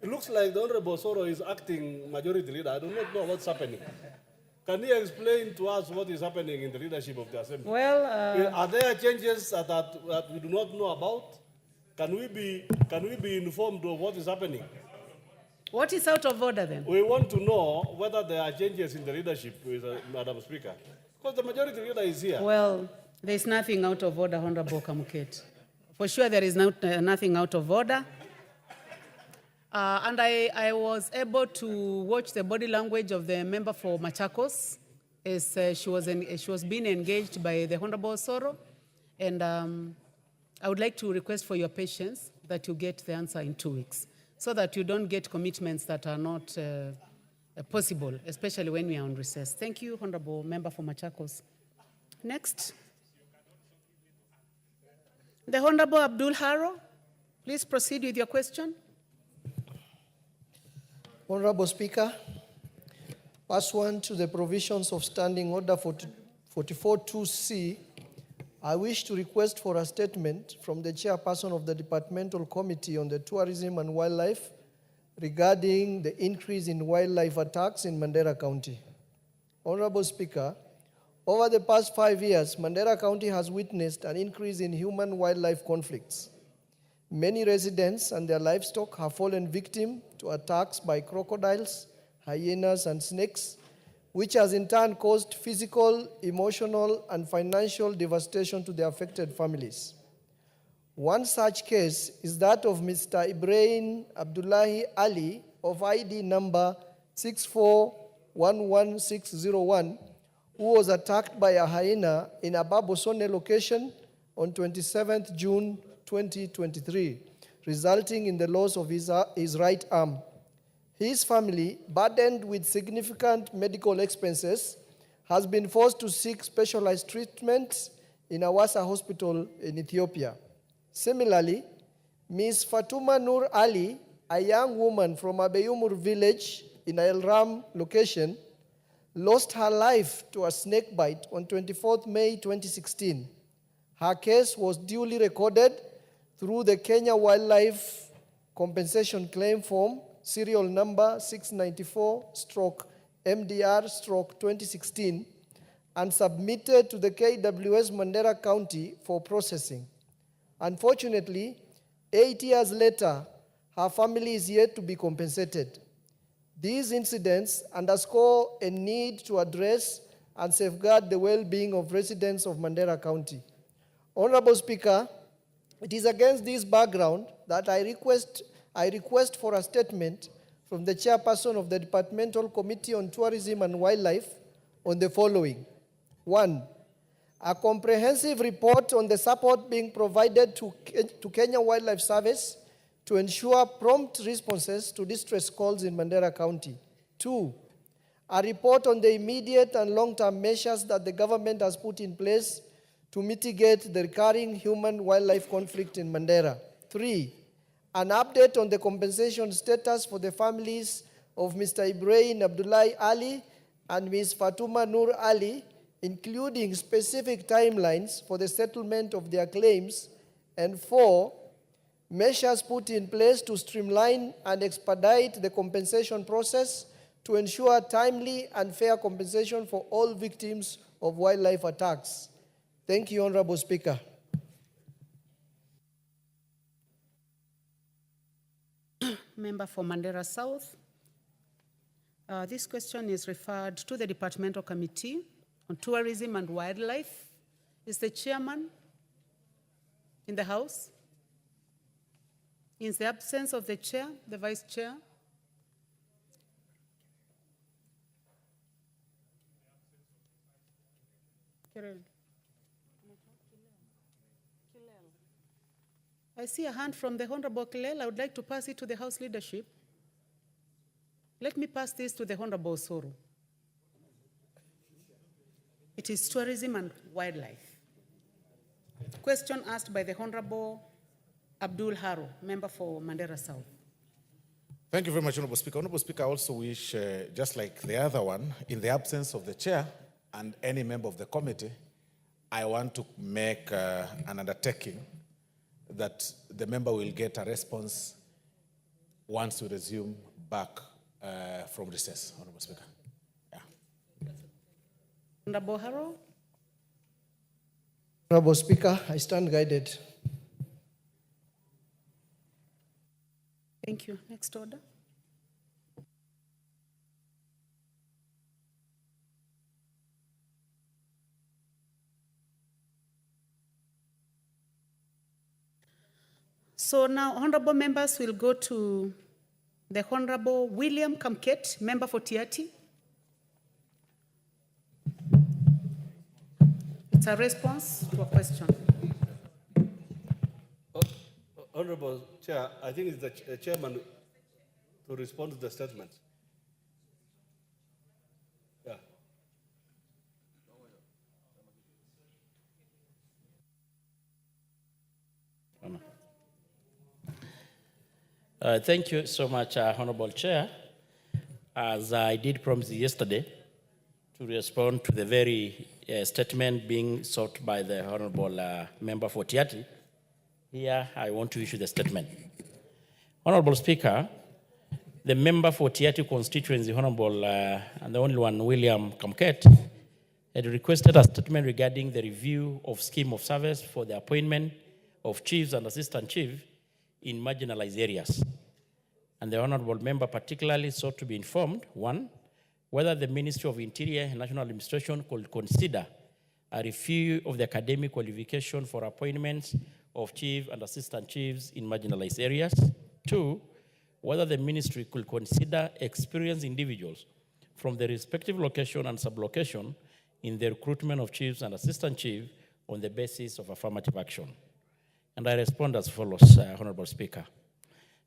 it looks like the Honorable Soro is acting majority leader. I do not know what's happening. Can he explain to us what is happening in the leadership of the Assembly? Well, are there changes that we do not know about? Can we be informed of what is happening? What is out of order then? We want to know whether there are changes in the leadership, Madam Speaker, because the majority leader is here. Well, there is nothing out of order, Honorable Kamuket. For sure, there is nothing out of order. And I was able to watch the body language of the member for Machakos as she was being engaged by the Honorable Soro. And I would like to request for your patience that you get the answer in 2 weeks, so that you don't get commitments that are not possible, especially when we are on recess. Thank you, Honorable Member for Machakos. Next. The Honorable Abdul Haro, please proceed with your question. Honorable Speaker, Pursuant to the provisions of Standing Order 44.2c, I wish to request for a statement from the chairperson of the Departmental Committee on the Tourism and Wildlife regarding the increase in wildlife attacks in Mandera County. Honorable Speaker, over the past 5 years, Mandera County has witnessed an increase in human-wildlife conflicts. Many residents and their livestock have fallen victim to attacks by crocodiles, hyenas, and snakes, which has in turn caused physical, emotional, and financial devastation to the affected families. One such case is that of Mr. Ibrahim Abdullahi Ali of ID number 6411601, who was attacked by a hyena in a Babosone location on 27th June 2023, resulting in the loss of his right arm. His family, burdened with significant medical expenses, has been forced to seek specialized treatment in Awasa Hospital in Ethiopia. Similarly, Ms. Fatuma Nur Ali, a young woman from Abeyumur village in El Ram location, lost her life to a snake bite on 24th May 2016. Her case was duly recorded through the Kenya Wildlife Compensation Claim Form, serial number 694/MDR/2016, and submitted to the KWS Mandera County for processing. Unfortunately, 8 years later, her family is yet to be compensated. These incidents underscore a need to address and safeguard the well-being of residents of Mandera County. Honorable Speaker, it is against this background that I request for a statement from the chairperson of the Departmental Committee on Tourism and Wildlife on the following. 1. A comprehensive report on the support being provided to Kenya Wildlife Service to ensure prompt responses to distress calls in Mandera County. 2. A report on the immediate and long-term measures that the government has put in place to mitigate the recurring human-wildlife conflict in Mandera. 3. An update on the compensation status for the families of Mr. Ibrahim Abdullahi Ali and Ms. Fatuma Nur Ali, including specific timelines for the settlement of their claims. And 4, measures put in place to streamline and expedite the compensation process to ensure timely and fair compensation for all victims of wildlife attacks. Thank you, Honorable Speaker. Member for Mandera South. This question is referred to the Departmental Committee on Tourism and Wildlife. Is the chairman in the House? In the absence of the chair, the vice chair? I see a hand from the Honorable Kilel. I would like to pass it to the House leadership. Let me pass this to the Honorable Soro. It is tourism and wildlife. Question asked by the Honorable Abdul Haro, member for Mandera South. Thank you very much, Honorable Speaker. Honorable Speaker, I also wish, just like the other one, in the absence of the chair and any member of the committee, I want to make an undertaking that the member will get a response once we resume back from recess, Honorable Speaker. Yeah. Honorable Haro. Honorable Speaker, I stand guided. Thank you. Next order. So now, honorable members will go to the Honorable William Kamket, member for Tiati. It's a response to a question. Honorable Chair, I think it's the chairman to respond to the statement. Yeah. Thank you so much, Honorable Chair. as I did promise yesterday, to respond to the very statement being sought by the Honorable Member for Tiati. Here, I want to issue the statement. Honorable Speaker, the member for Tiati constituency, Honorable and the only one, William Kamket, had requested a statement regarding the review of scheme of service for the appointment of chiefs and assistant chiefs in marginalized areas. And the honorable member particularly sought to be informed, one, whether the Ministry of Interior and National Administration could consider a review of the academic qualification for appointments of chief and assistant chiefs in marginalized areas. Two, whether the ministry could consider experienced individuals from the respective location and sublocation in the recruitment of chiefs and assistant chiefs on the basis of affirmative action. And I respond as follows, Honorable Speaker.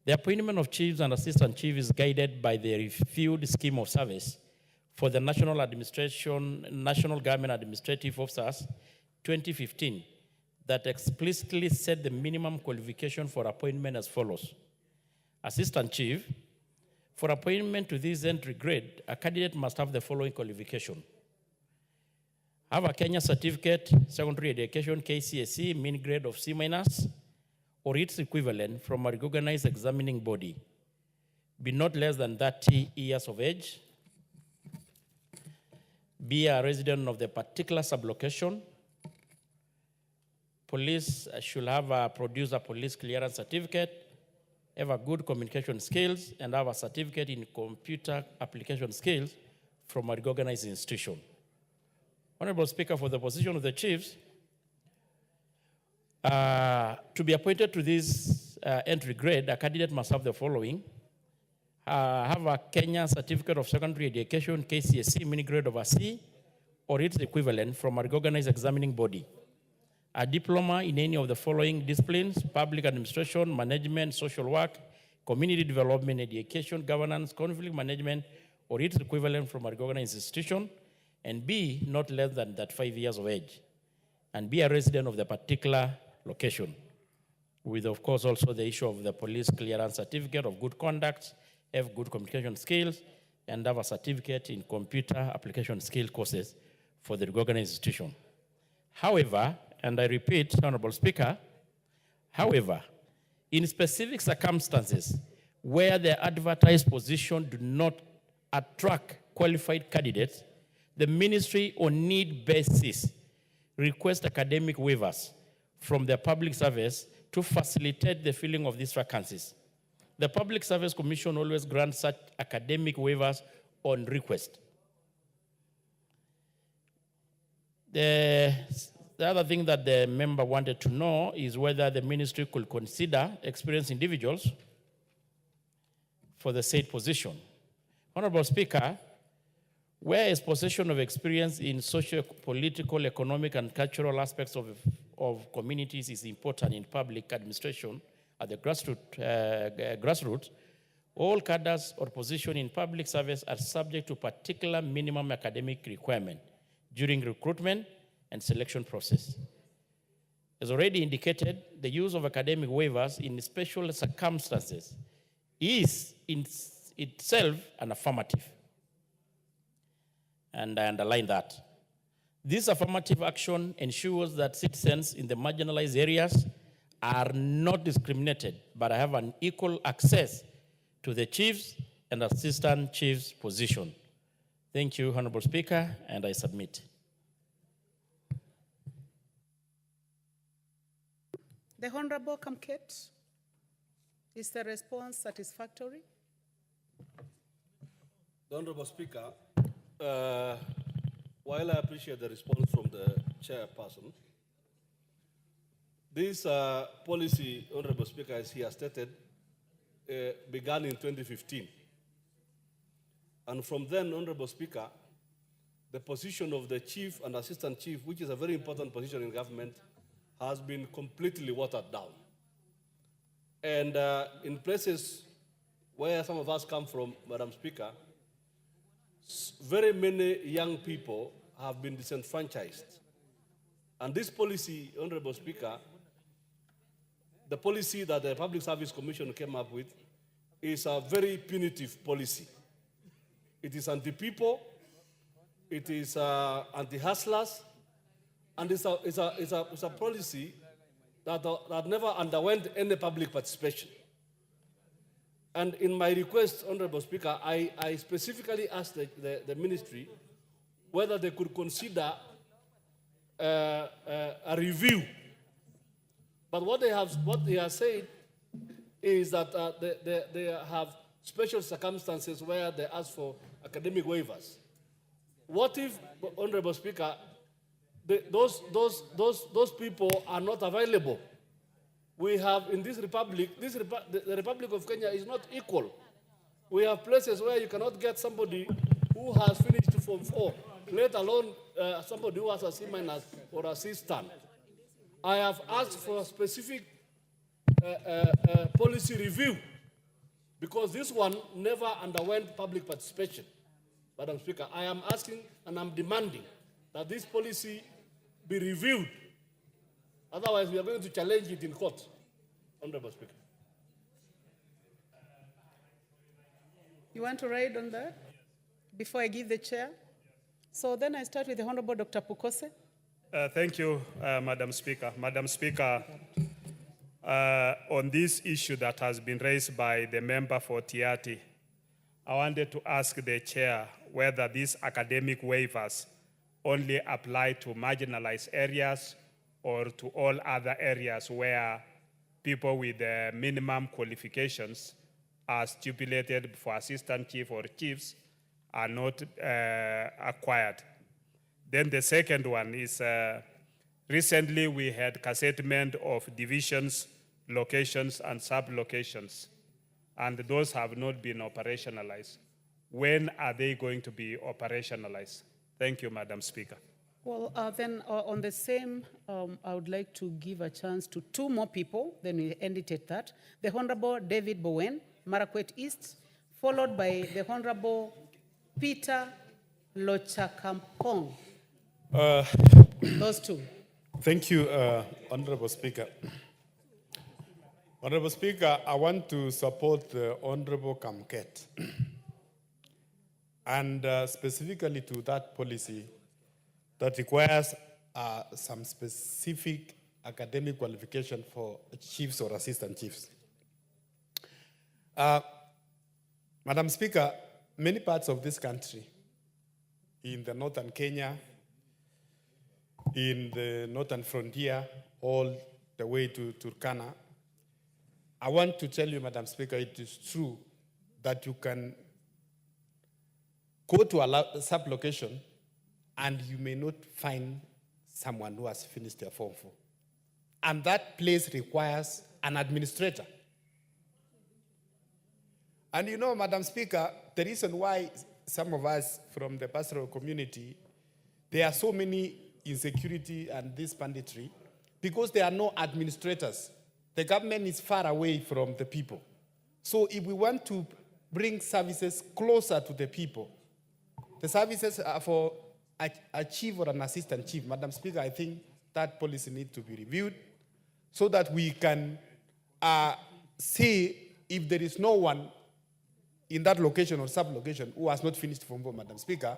The appointment of chiefs and assistant chiefs is guided by the reviewed scheme of service for the National Government Administrative Officers 2015 that explicitly set the minimum qualification for appointment as follows. Assistant chief, for appointment to this entry grade, a candidate must have the following qualification. Have a Kenya certificate, secondary education, KCSE, mean grade of C-, or its equivalent from a recognized examining body. Be not less than 30 years of age. Be a resident of the particular sublocation. Police should have produced a police clearance certificate, have a good communication skills, and have a certificate in computer application skills from a recognized institution. Honorable Speaker, for the position of the chiefs, to be appointed to this entry grade, a candidate must have the following. Have a Kenya certificate of secondary education, KCSE, mini grade of a C, or its equivalent from a recognized examining body. A diploma in any of the following disciplines: public administration, management, social work, community development, education, governance, conflict management, or its equivalent from a recognized institution, and be not less than 5 years of age, and be a resident of the particular location, with, of course, also the issue of the police clearance certificate of good conduct, have good communication skills, and have a certificate in computer application skill courses for the recognized institution. However, and I repeat, Honorable Speaker, however, in specific circumstances where the advertised position do not attract qualified candidates, the ministry on need basis request academic waivers from the public service to facilitate the filling of these vacancies. The Public Service Commission always grants such academic waivers on request. The other thing that the member wanted to know is whether the ministry could consider experienced individuals for the said position. Honorable Speaker, whereas possession of experience in social, political, economic, and cultural aspects of communities is important in public administration at the grassroots, all cadres or positions in public service are subject to particular minimum academic requirement during recruitment and selection process. As already indicated, the use of academic waivers in special circumstances is in itself an affirmative. And I underline that. This affirmative action ensures that citizens in the marginalized areas are not discriminated, but have an equal access to the chiefs and assistant chiefs position. Thank you, Honorable Speaker, and I submit. The Honorable Kamket, is the response satisfactory? The Honorable Speaker, while I appreciate the response from the chairperson, this policy, Honorable Speaker, as he has stated, began in 2015. And from then, Honorable Speaker, the position of the chief and assistant chief, which is a very important position in government, has been completely watered down. And in places where some of us come from, Madam Speaker, very many young people have been disenfranchised. And this policy, Honorable Speaker, the policy that the Public Service Commission came up with is a very punitive policy. It is anti-people, it is anti-hustlers, and it's a policy that never underwent any public participation. And in my request, Honorable Speaker, I specifically asked the ministry whether they could consider a review. But what they have said is that they have special circumstances where they ask for academic waivers. What if, Honorable Speaker, those people are not available? We have in this republic, the Republic of Kenya is not equal. We have places where you cannot get somebody who has finished Form 4, let alone somebody who has a C- or a C star. I have asked for a specific policy review because this one never underwent public participation. Madam Speaker, I am asking and I'm demanding that this policy be reviewed. Otherwise, we are going to challenge it in court. Honorable Speaker. You want to ride on that before I give the chair? So then I start with the Honorable Dr. Pukose. Thank you, Madam Speaker. Madam Speaker, on this issue that has been raised by the member for Tiati, I wanted to ask the chair whether these academic waivers only apply to marginalized areas or to all other areas where people with minimum qualifications as stipulated for assistant chief or chiefs are not acquired. Then the second one is recently we had cassettement of divisions, locations, and sub-locations, and those have not been operationalized. When are they going to be operationalized? Thank you, Madam Speaker. Well, then on the same, I would like to give a chance to two more people, then we end it at that. The Honorable David Bowen, Marakwet East, followed by the Honorable Peter Lochakampong. Those two. Thank you, Honorable Speaker. Honorable Speaker, I want to support the Honorable Kamket. And specifically to that policy that requires some specific academic qualification for chiefs or assistant chiefs. Madam Speaker, many parts of this country, in the northern Kenya, in the northern frontier, all the way to Turkana, I want to tell you, Madam Speaker, it is true that you can go to a sub-location and you may not find someone who has finished their Form 4. And that place requires an administrator. And you know, Madam Speaker, the reason why some of us from the pastoral community, there are so many insecurity and this banditry, because there are no administrators. The government is far away from the people. So if we want to bring services closer to the people, the services are for a chief or an assistant chief. Madam Speaker, I think that policy needs to be reviewed so that we can see if there is no one in that location or sub-location who has not finished Form 4, Madam Speaker,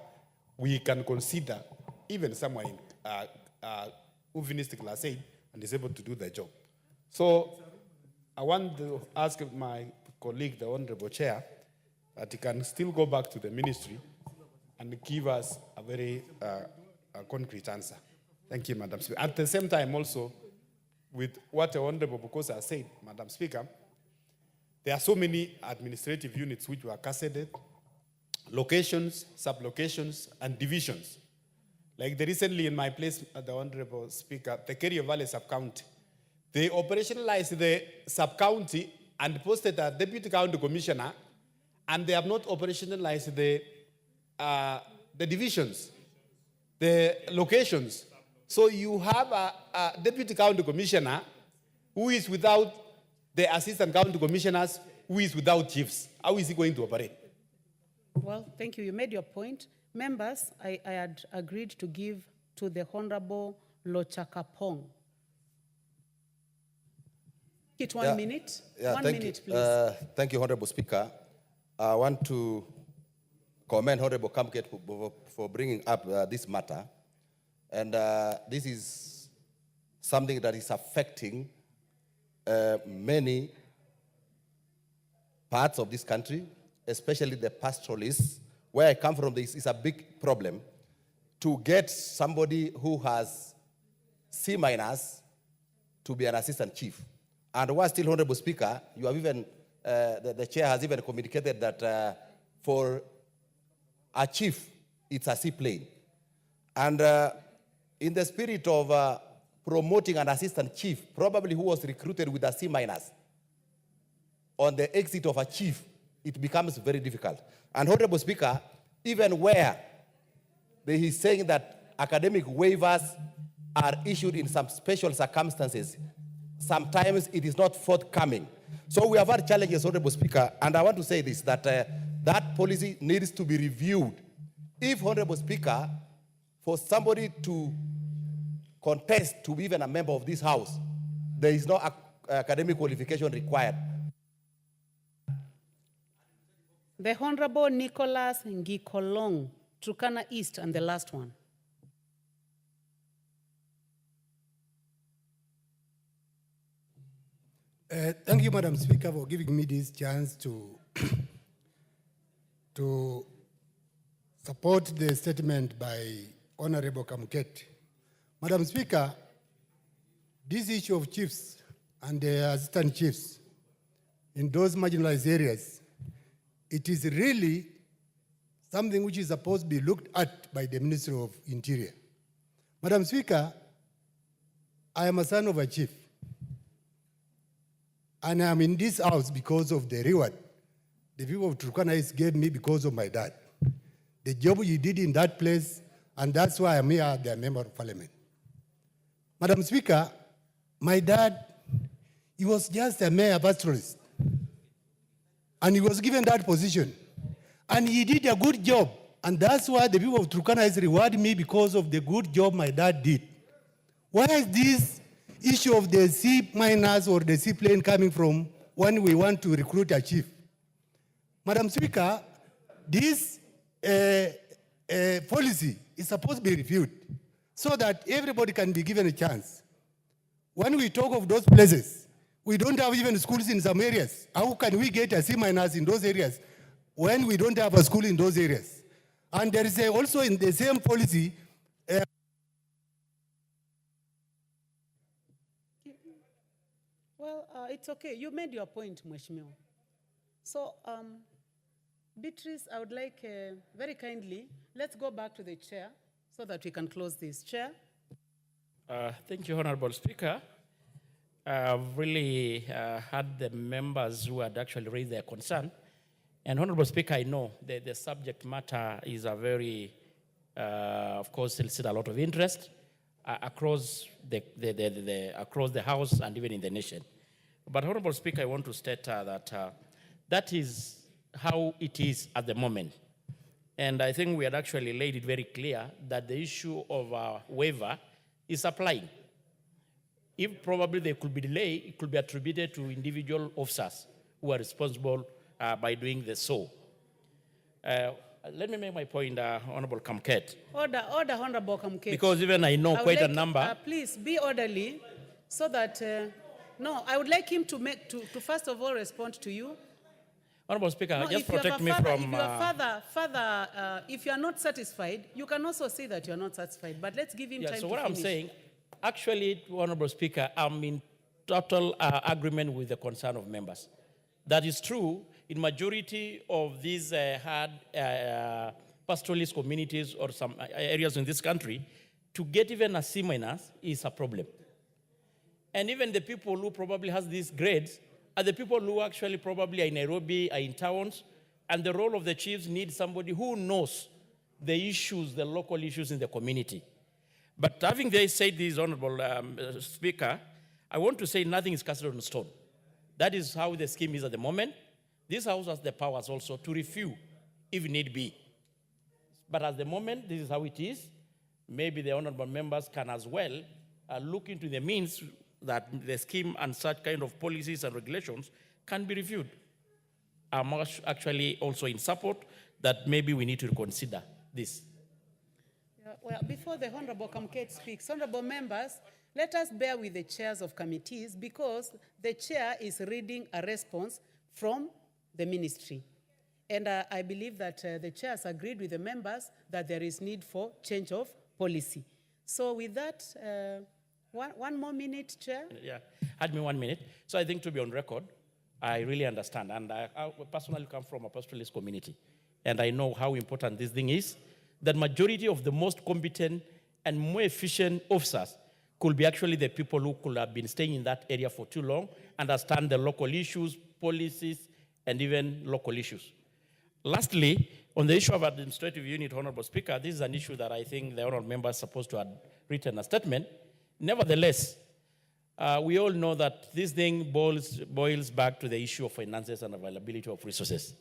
we can consider even someone who finished Class 8 and is able to do the job. So I want to ask my colleague, the Honorable Chair, that he can still go back to the ministry and give us a very concrete answer. Thank you, Madam Speaker. At the same time also, with what the Honorable Bukosa said, Madam Speaker, there are so many administrative units which were cascaded, locations, sub-locations, and divisions. Like recently in my place, the Honorable Speaker, the Kerio Valley sub-county, they operationalized the sub-county and posted a deputy county commissioner, and they have not operationalized the divisions, the locations. So you have a deputy county commissioner who is without the assistant county commissioners, who is without chiefs. How is he going to operate? Well, thank you. You made your point. Members, I had agreed to give to the Honorable Lochakapong. It 1 minute. Yeah, 1 minute, please. Thank you, Honorable Speaker. I want to commend Honorable Kamket for bringing up this matter. And this is something that is affecting many parts of this country, especially the pastoralists. Where I come from, this is a big problem. To get somebody who has C- to be an assistant chief. And while still, Honorable Speaker, you have even, the chair has even communicated that for a chief, it's a seaplane. And in the spirit of promoting an assistant chief, probably who was recruited with a C-, on the exit of a chief, it becomes very difficult. And Honorable Speaker, even where he's saying that academic waivers are issued in some special circumstances, sometimes it is not forthcoming. So we have had challenges, Honorable Speaker, and I want to say this, that that policy needs to be reviewed. If, Honorable Speaker, for somebody to contest to be even a member of this House, there is no academic qualification required. The Honorable Nicholas Ngikolong, Turkana East, and the last one. Thank you, Madam Speaker, for giving me this chance to support the statement by Honorable Kamket. Madam Speaker, this issue of chiefs and the assistant chiefs in those marginalized areas, it is really something which is supposed to be looked at by the Ministry of Interior. Madam Speaker, I am a son of a chief. And I'm in this house because of the reward the people of Turkana gave me because of my dad. The job you did in that place, and that's why I'm here, the member of parliament. Madam Speaker, my dad, he was just a mayor pastoralist. And he was given that position. And he did a good job. And that's why the people of Turkana reward me because of the good job my dad did. Why is this issue of the C- or the seaplane coming from when we want to recruit a chief? Madam Speaker, this policy is supposed to be reviewed so that everybody can be given a chance. When we talk of those places, we don't have even schools in some areas. How can we get a C- in those areas when we don't have a school in those areas? And there is also in the same policy, Well, it's okay. You made your point, Mheshimiwa. So, Beatrice, I would like very kindly, let's go back to the chair so that we can close this. Chair? Thank you, Honorable Speaker. I've really had the members who had actually raised their concern. And Honorable Speaker, I know the subject matter is a very, of course, elicited a lot of interest across across the House and even in the nation. But Honorable Speaker, I want to state that that is how it is at the moment. And I think we had actually laid it very clear that the issue of waiver is applying. If probably there could be delay, it could be attributed to individual officers who are responsible by doing the so. Let me make my point, Honorable Kamket. Order, Honorable Kamket. Because even I know quite a number. Please be orderly so that, no, I would like him to first of all respond to you. Honorable Speaker, No, just protect me from... If you are not satisfied, you can also say that you are not satisfied, but let's give him time to finish. So what I'm saying, actually, Honorable Speaker, I'm in total agreement with the concern of members. That is true in majority of these hard pastoralist communities or some areas in this country. To get even a C- is a problem. And even the people who probably has these grades are the people who actually probably are in Nairobi, are in towns, and the role of the chiefs needs somebody who knows the issues, the local issues in the community. But having said this, Honorable Speaker, I want to say nothing is cast on stone. That is how the scheme is at the moment. This House has the powers also to review if need be. But at the moment, this is how it is. Maybe the honorable members can as well look into the means that the scheme and such kind of policies and regulations can be reviewed. I'm actually also in support that maybe we need to reconsider this. Well, before the Honorable Kamket speaks, Honorable members, let us bear with the chairs of committees because the chair is reading a response from the ministry. And I believe that the chair has agreed with the members that there is need for change of policy. So with that, one more minute, Chair. Yeah, had me 1 minute. So I think to be on record, I really understand. And I personally come from a pastoralist community. And I know how important this thing is, that majority of the most competent and more efficient officers could be actually the people who could have been staying in that area for too long, understand the local issues, policies, and even local issues. Lastly, on the issue of administrative unit, Honorable Speaker, this is an issue that I think the honorable member is supposed to have written a statement. Nevertheless, we all know that this thing boils back to the issue of finances and availability of resources.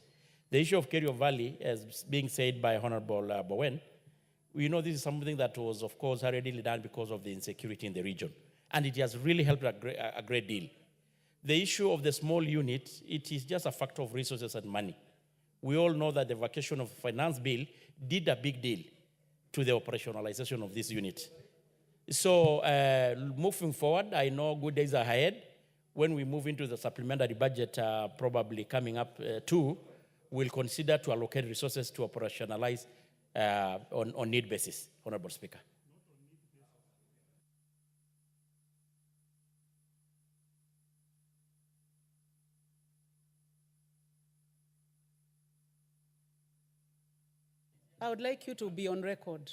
The issue of Kerio Valley, as being said by Honorable Bowen, we know this is something that was, of course, already done because of the insecurity in the region. And it has really helped a great deal. The issue of the small unit, it is just a factor of resources and money. We all know that the vacation of finance bill did a big deal to the operationalization of this unit. So moving forward, I know good days are ahead. When we move into the supplementary budget, probably coming up too, we'll consider to allocate resources to operationalize on need basis, Honorable Speaker. I would like you to be on record.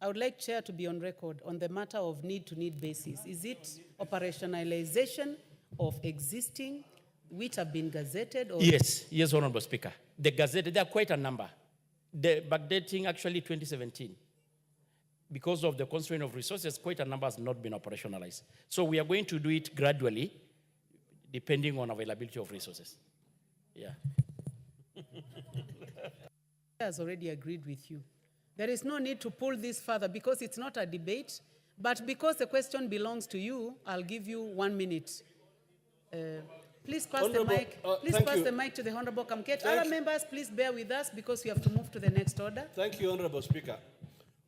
I would like Chair to be on record on the matter of need-to-need basis. Is it operationalization of existing which have been gazetted? Or Yes, Honorable Speaker. The gazette, there are quite a number. The backdating actually 2017. Because of the constraint of resources, quite a number has not been operationalized. So we are going to do it gradually, depending on availability of resources. Yeah. has already agreed with you. There is no need to pull this further because it's not a debate, but because the question belongs to you, I'll give you 1 minute. Please pass the mic. Please pass the mic to the Honorable Kamket. Other members, please bear with us because we have to move to the next order. Thank you, Honorable Speaker.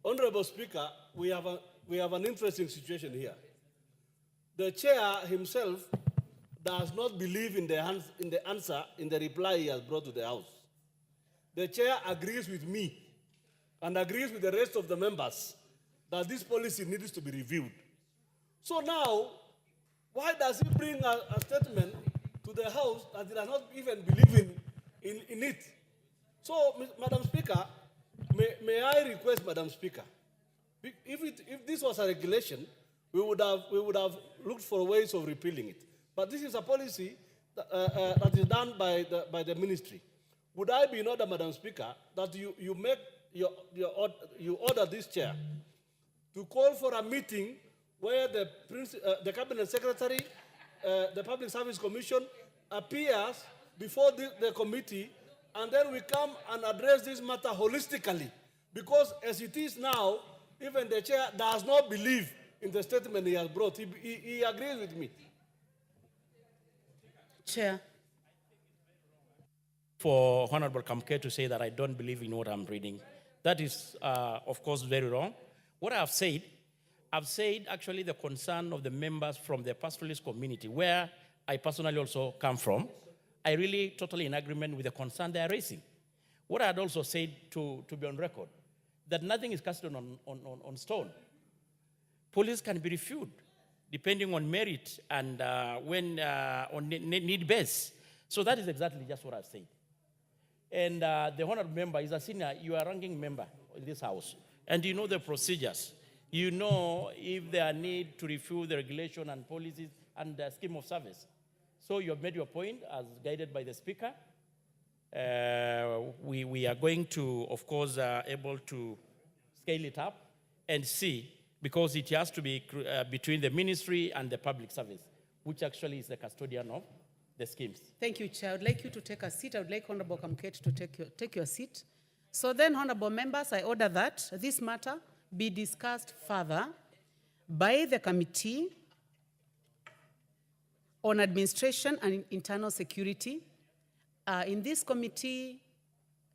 Honorable Speaker, we have an interesting situation here. The chair himself does not believe in the answer, in the reply he has brought to the House. The chair agrees with me and agrees with the rest of the members that this policy needs to be reviewed. So now, why does he bring a statement to the House that he does not even believe in it? So, Madam Speaker, may I request, Madam Speaker, if this was a regulation, we would have looked for ways of repealing it. But this is a policy that is done by the ministry. Would I be in order, Madam Speaker, that you order this chair to call for a meeting where the Cabinet Secretary, the Public Service Commission appears before the committee, and then we come and address this matter holistically. Because as it is now, even the chair does not believe in the statement he has brought. He agrees with me. Chair. For Honorable Kamke to say that I don't believe in what I'm reading, that is, of course, very wrong. What I've said actually the concern of the members from the pastoralist community, where I personally also come from. I really totally in agreement with the concern they are raising. What I had also said, to be on record, that nothing is cast on stone. Police can be reviewed depending on merit and when on need base. So that is exactly just what I've said. And the honorable member is a senior, you are a ranking member in this House, and you know the procedures. You know if there are need to review the regulation and policies and the scheme of service. So you have made your point as guided by the Speaker. We are going to, of course, able to scale it up and see, because it has to be between the ministry and the public service, which actually is the custodian of the schemes. Thank you, Chair. I would like you to take a seat. I would like Honorable Kamket to take your seat. So then, Honorable members, I order that this matter be discussed further by the Committee on Administration and Internal Security. In this committee,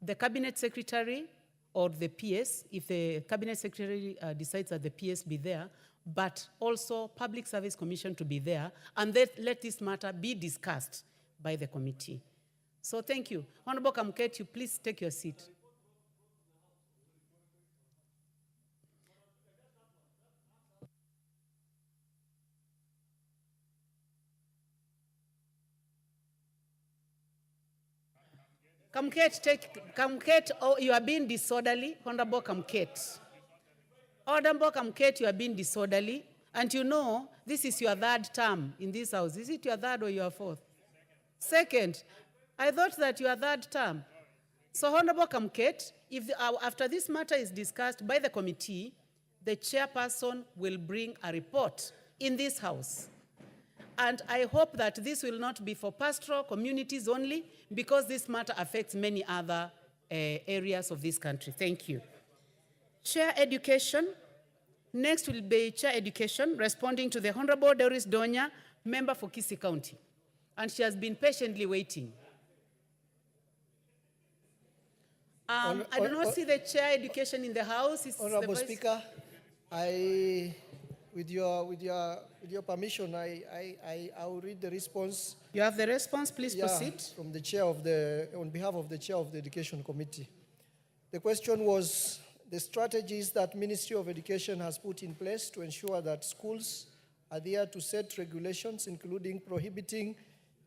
the cabinet secretary or the PS, if the cabinet secretary decides that the PS be there, but also Public Service Commission to be there, and let this matter be discussed by the committee. So thank you. Honorable Kamket, you please take your seat. Kamket, oh, you are being disorderly, Honorable Kamket. Honorable Kamket, you are being disorderly, and you know this is your third term in this house. Is it your third or your fourth? Second, I thought that your third term. So, Honorable Kamket, if after this matter is discussed by the committee, the chairperson will bring a report in this house. And I hope that this will not be for pastoral communities only, because this matter affects many other areas of this country. Thank you. Chair Education. Next will be Chair Education, responding to the Honorable Doris Donya, member for Kisii County. And she has been patiently waiting. I do not see the Chair Education in the House. Honorable Speaker, with your permission, I will read the response. You have the response, please proceed. From the chair of on behalf of the Chair of the Education Committee. The question was the strategies that Ministry of Education has put in place to ensure that schools adhere to set regulations, including prohibiting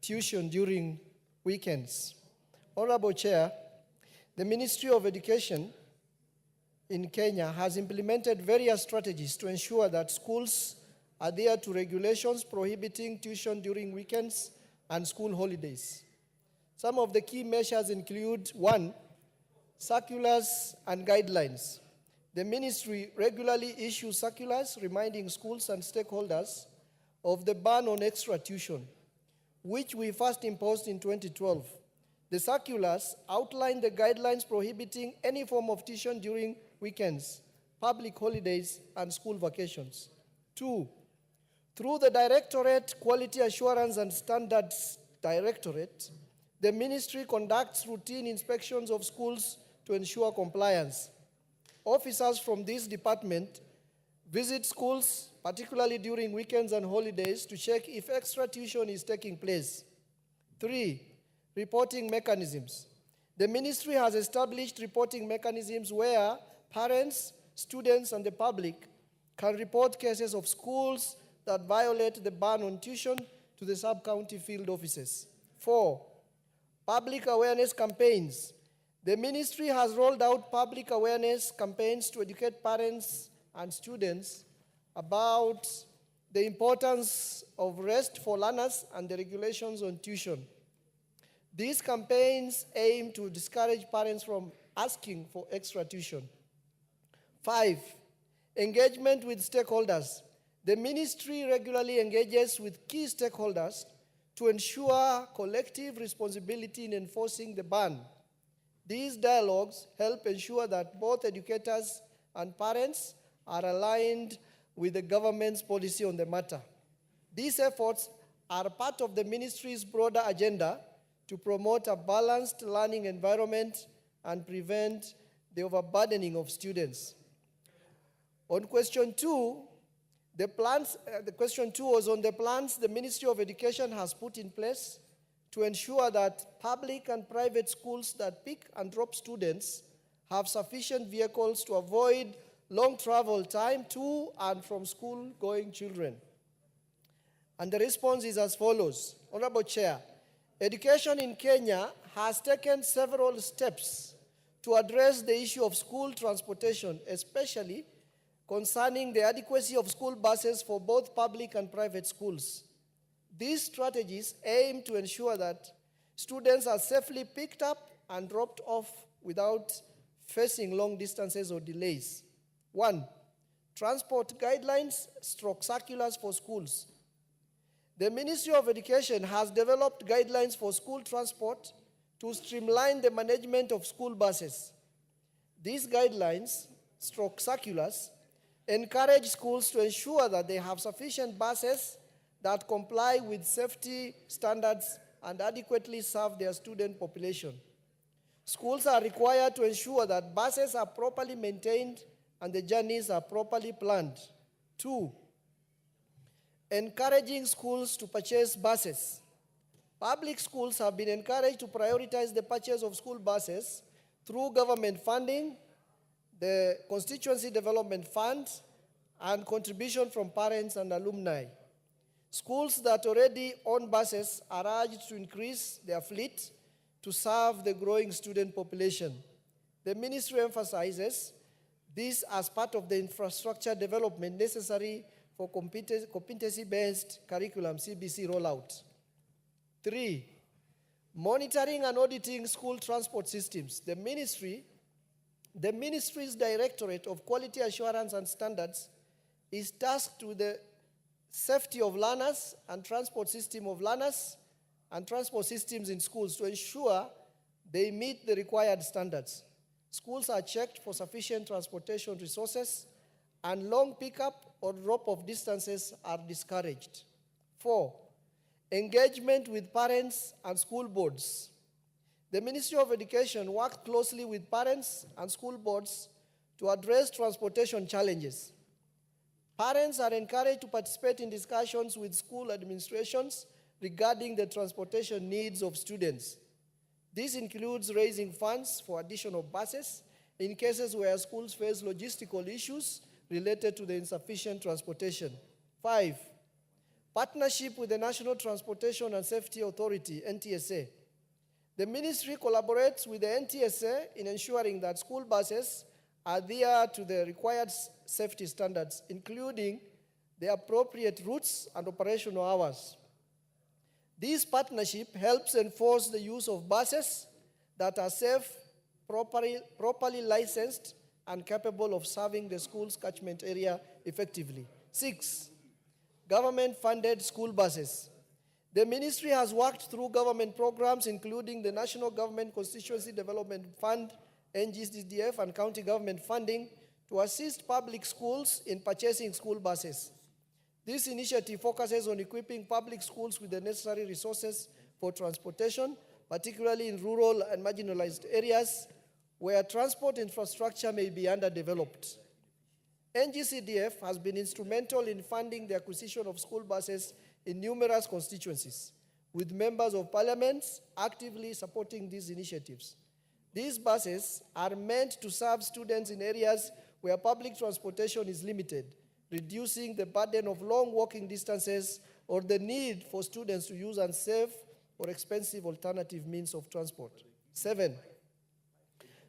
tuition during weekends. Honorable Chair, the Ministry of Education in Kenya has implemented various strategies to ensure that schools adhere to regulations prohibiting tuition during weekends and school holidays. Some of the key measures include: 1, circulars and guidelines. The ministry regularly issues circulars reminding schools and stakeholders of the ban on extra tuition, which we first imposed in 2012. The circulars outline the guidelines prohibiting any form of tuition during weekends, public holidays, and school vacations. 2, through the Directorate Quality Assurance and Standards Directorate, the ministry conducts routine inspections of schools to ensure compliance. Officers from this department visit schools, particularly during weekends and holidays, to check if extra tuition is taking place. 3, reporting mechanisms. The ministry has established reporting mechanisms where parents, students, and the public can report cases of schools that violate the ban on tuition to the sub-county field offices. 4, public awareness campaigns. The ministry has rolled out public awareness campaigns to educate parents and students about the importance of rest for learners and the regulations on tuition. These campaigns aim to discourage parents from asking for extra tuition. 5, engagement with stakeholders. The ministry regularly engages with key stakeholders to ensure collective responsibility in enforcing the ban. These dialogues help ensure that both educators and parents are aligned with the government's policy on the matter. These efforts are part of the ministry's broader agenda to promote a balanced learning environment and prevent the overburdening of students. On question 2, the question 2 was on the plans the Ministry of Education has put in place to ensure that public and private schools that pick and drop students have sufficient vehicles to avoid long travel time to and from school-going children. And the response is as follows. Honorable Chair, education in Kenya has taken several steps to address the issue of school transportation, especially concerning the adequacy of school buses for both public and private schools. These strategies aim to ensure that students are safely picked up and dropped off without facing long distances or delays. 1, transport guidelines / circulars for schools. The Ministry of Education has developed guidelines for school transport to streamline the management of school buses. These guidelines / circulars encourage schools to ensure that they have sufficient buses that comply with safety standards and adequately serve their student population. Schools are required to ensure that buses are properly maintained and the journeys are properly planned. 2, encouraging schools to purchase buses. Public schools have been encouraged to prioritize the purchase of school buses through government funding, the Constituency Development Fund, and contribution from parents and alumni. Schools that already own buses are urged to increase their fleet to serve the growing student population. The ministry emphasizes this as part of the infrastructure development necessary for competency-based curriculum CBC rollout. 3, monitoring and auditing school transport systems. The ministry's Directorate of Quality Assurance and Standards is tasked with the safety of learners and transport system of learners and transport systems in schools to ensure they meet the required standards. Schools are checked for sufficient transportation resources, and long pickup or drop-off distances are discouraged. 4, engagement with parents and school boards. The Ministry of Education worked closely with parents and school boards to address transportation challenges. Parents are encouraged to participate in discussions with school administrations regarding the transportation needs of students. This includes raising funds for additional buses in cases where schools face logistical issues related to the insufficient transportation. 5, partnership with the National Transportation and Safety Authority, NTSA. The ministry collaborates with the NTSA in ensuring that school buses adhere to the required safety standards, including the appropriate routes and operational hours. This partnership helps enforce the use of buses that are safe, properly licensed, and capable of serving the school's catchment area effectively. 6, government-funded school buses. The ministry has worked through government programs, including the National Government Constituency Development Fund, NGCDF, and county government funding to assist public schools in purchasing school buses. This initiative focuses on equipping public schools with the necessary resources for transportation, particularly in rural and marginalized areas where transport infrastructure may be underdeveloped. NGCDF has been instrumental in funding the acquisition of school buses in numerous constituencies, with members of parliament actively supporting these initiatives. These buses are meant to serve students in areas where public transportation is limited, reducing the burden of long walking distances or the need for students to use unsafe or expensive alternative means of transport. 7,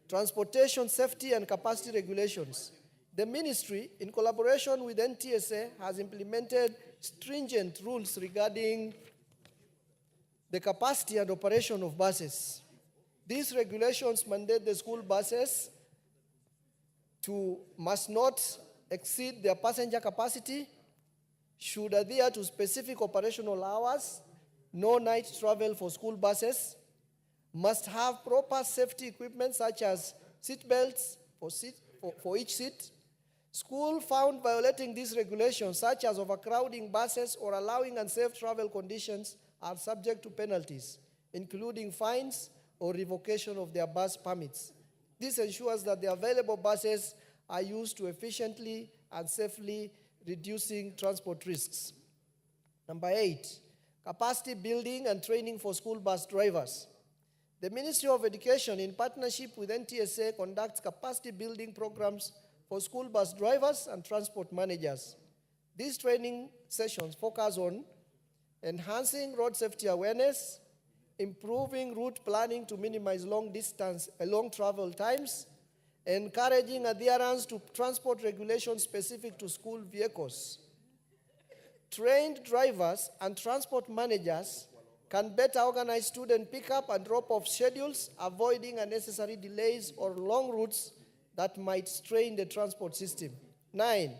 transportation safety and capacity regulations. The ministry, in collaboration with NTSA, has implemented stringent rules regarding the capacity and operation of buses. These regulations mandate the school buses must not exceed their passenger capacity, should adhere to specific operational hours, no night travel for school buses, must have proper safety equipment such as seat belts for each seat. School found violating these regulations, such as overcrowding buses or allowing unsafe travel conditions, are subject to penalties, including fines or revocation of their bus permits. This ensures that the available buses are used to efficiently and safely reducing transport risks. Number 8, capacity building and training for school bus drivers. The Ministry of Education, in partnership with NTSA, conducts capacity building programs for school bus drivers and transport managers. These training sessions focus on enhancing road safety awareness, improving route planning to minimize long travel times, encouraging adherence to transport regulations specific to school vehicles. Trained drivers and transport managers can better organize student pickup and drop-off schedules, avoiding unnecessary delays or long routes that might strain the transport system. 9,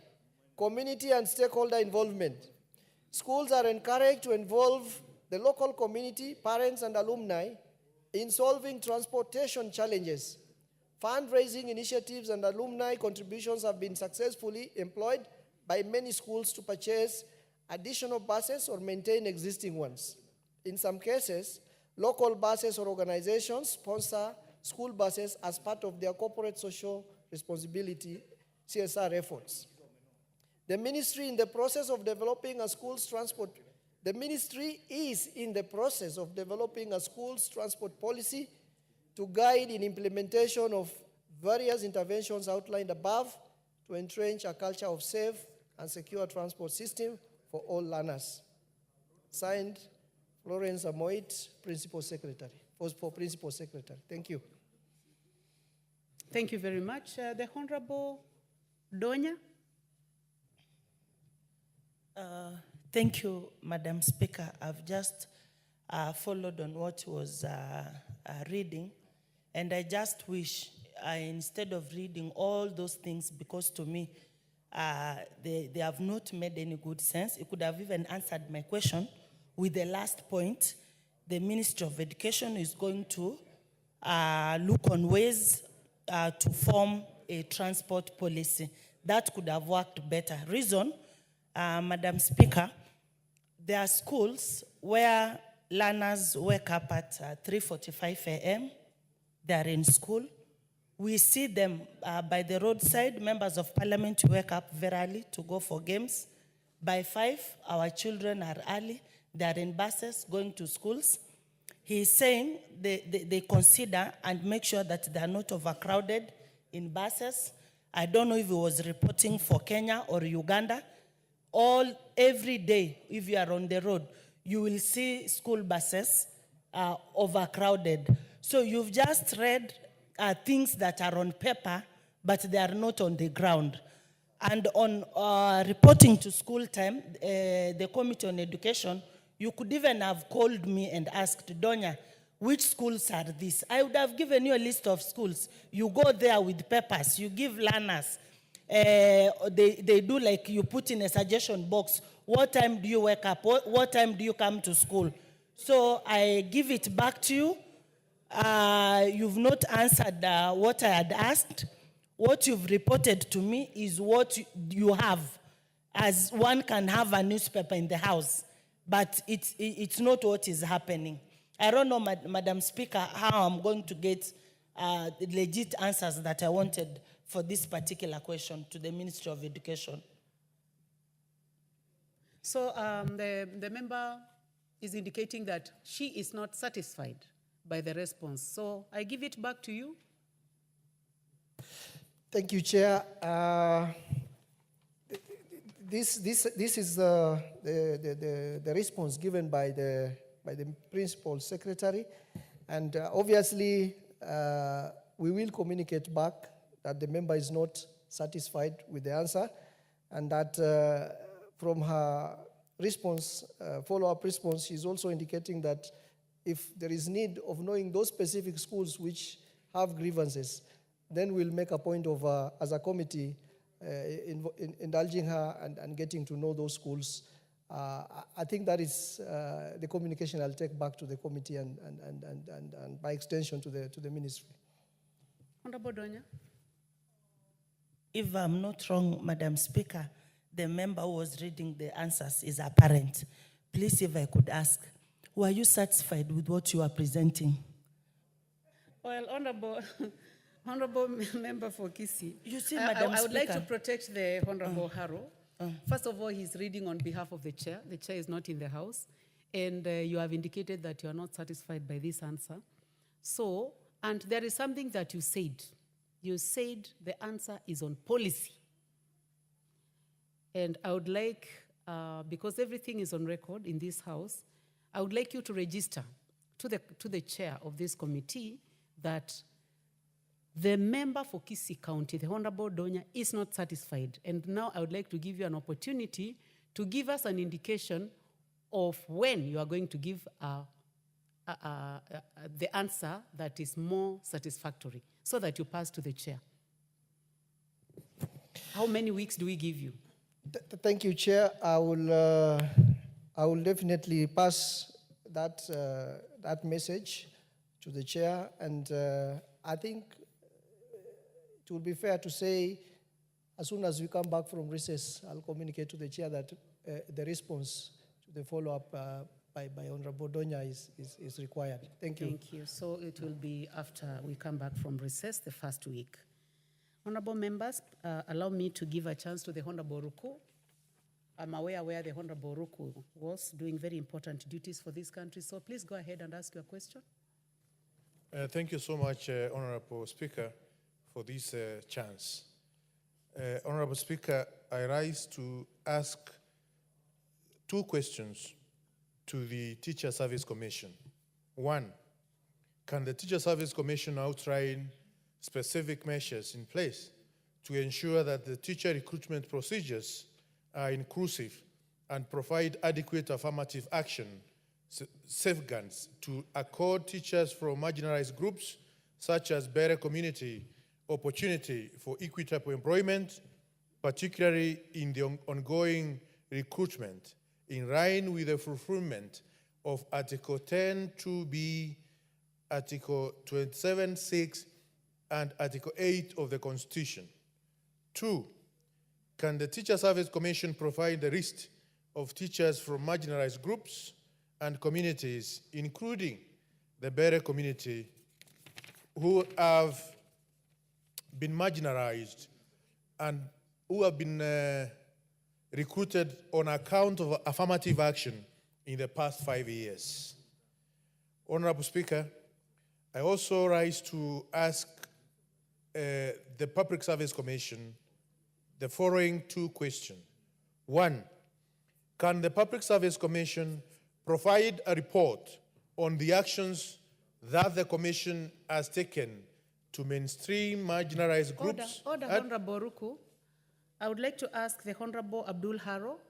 community and stakeholder involvement. Schools are encouraged to involve the local community, parents, and alumni in solving transportation challenges. Fundraising initiatives and alumni contributions have been successfully employed by many schools to purchase additional buses or maintain existing ones. In some cases, local buses or organizations sponsor school buses as part of their corporate social responsibility CSR efforts. The ministry is in the process of developing a schools transport policy to guide in implementation of various interventions outlined above to entrench a culture of safe and secure transport system for all learners. Signed, Florence Amoit, Principal Secretary, for Principal Secretary. Thank you. Thank you very much. The Honorable Donya. Thank you, Madam Speaker. I've just followed on what was reading, and I just wish, instead of reading all those things, because to me, they have not made any good sense. It could have even answered my question with the last point. The Ministry of Education is going to look on ways to form a transport policy. That could have worked better. Reason, Madam Speaker, there are schools where learners wake up at 3:45 a.m. They are in school. We see them by the roadside. Members of Parliament wake up very early to go for games. By 5, our children are early. They are in buses going to schools. He is saying they consider and make sure that they are not overcrowded in buses. I don't know if he was reporting for Kenya or Uganda. Every day, if you are on the road, you will see school buses overcrowded. So you've just read things that are on paper, but they are not on the ground. And on reporting to school time, the Committee on Education, you could even have called me and asked, Donya, which schools are these? I would have given you a list of schools. You go there with papers, you give learners. They do like you put in a suggestion box. What time do you wake up? What time do you come to school? So I give it back to you. You've not answered what I had asked. What you've reported to me is what you have, as one can have a newspaper in the house, but it's not what is happening. I don't know, Madam Speaker, how I'm going to get legit answers that I wanted for this particular question to the Ministry of Education. So the member is indicating that she is not satisfied by the response. So I give it back to you. Thank you, Chair. This is the response given by the Principal Secretary, and obviously we will communicate back that the member is not satisfied with the answer, and that from her response, follow-up response, she's also indicating that if there is need of knowing those specific schools which have grievances, then we'll make a point of, as a committee, indulging her and getting to know those schools. I think that is the communication I'll take back to the committee and by extension to the ministry. Honorable Donya. If I'm not wrong, Madam Speaker, the member who was reading the answers is a parent. Please, if I could ask, were you satisfied with what you are presenting? Well, Honorable Member for Kisii, you see, Madam I would like Speaker, to protect the Honorable Harrow. First of all, he's reading on behalf of the chair. The chair is not in the house. And you have indicated that you are not satisfied by this answer. So, and there is something that you said. You said the answer is on policy. And I would like, because everything is on record in this house, I would like you to register to the chair of this committee that the member for Kisii County, the Honorable Donya, is not satisfied. And now I would like to give you an opportunity to give us an indication of when you are going to give the answer that is more satisfactory, so that you pass to the chair. How many weeks do we give you? Thank you, Chair. I will definitely pass that message to the chair, and I think it would be fair to say, as soon as we come back from recess, I'll communicate to the chair that the response to the follow-up by Honorable Donya is required. Thank you. Thank you. So it will be after we come back from recess, the first week. Honorable members, allow me to give a chance to the Honorable Ruku. I'm aware where the Honorable Ruku was doing very important duties for this country. So please go ahead and ask your question. Thank you so much, Honorable Speaker, for this chance. Honorable Speaker, I rise to ask two questions to the Teacher Service Commission. One, can the Teacher Service Commission outline specific measures in place to ensure that the teacher recruitment procedures are inclusive and provide adequate affirmative action safeguards to accord teachers from marginalized groups such as better community opportunity for equitable employment, particularly in the ongoing recruitment, in line with the fulfillment of Article 10(2)(b), Article 27(6), and Article 8 of the Constitution. 2, can the Teacher Service Commission provide a list of teachers from marginalized groups and communities, including the better community, who have been marginalized and who have been recruited on account of affirmative action in the past 5 years? Honorable Speaker, I also rise to ask the Public Service Commission the following two questions. One, can the Public Service Commission provide a report on the actions that the Commission has taken to mainstream marginalized groups? Order, Honorable Ruku. I would like to ask the Honorable Abdul Haro.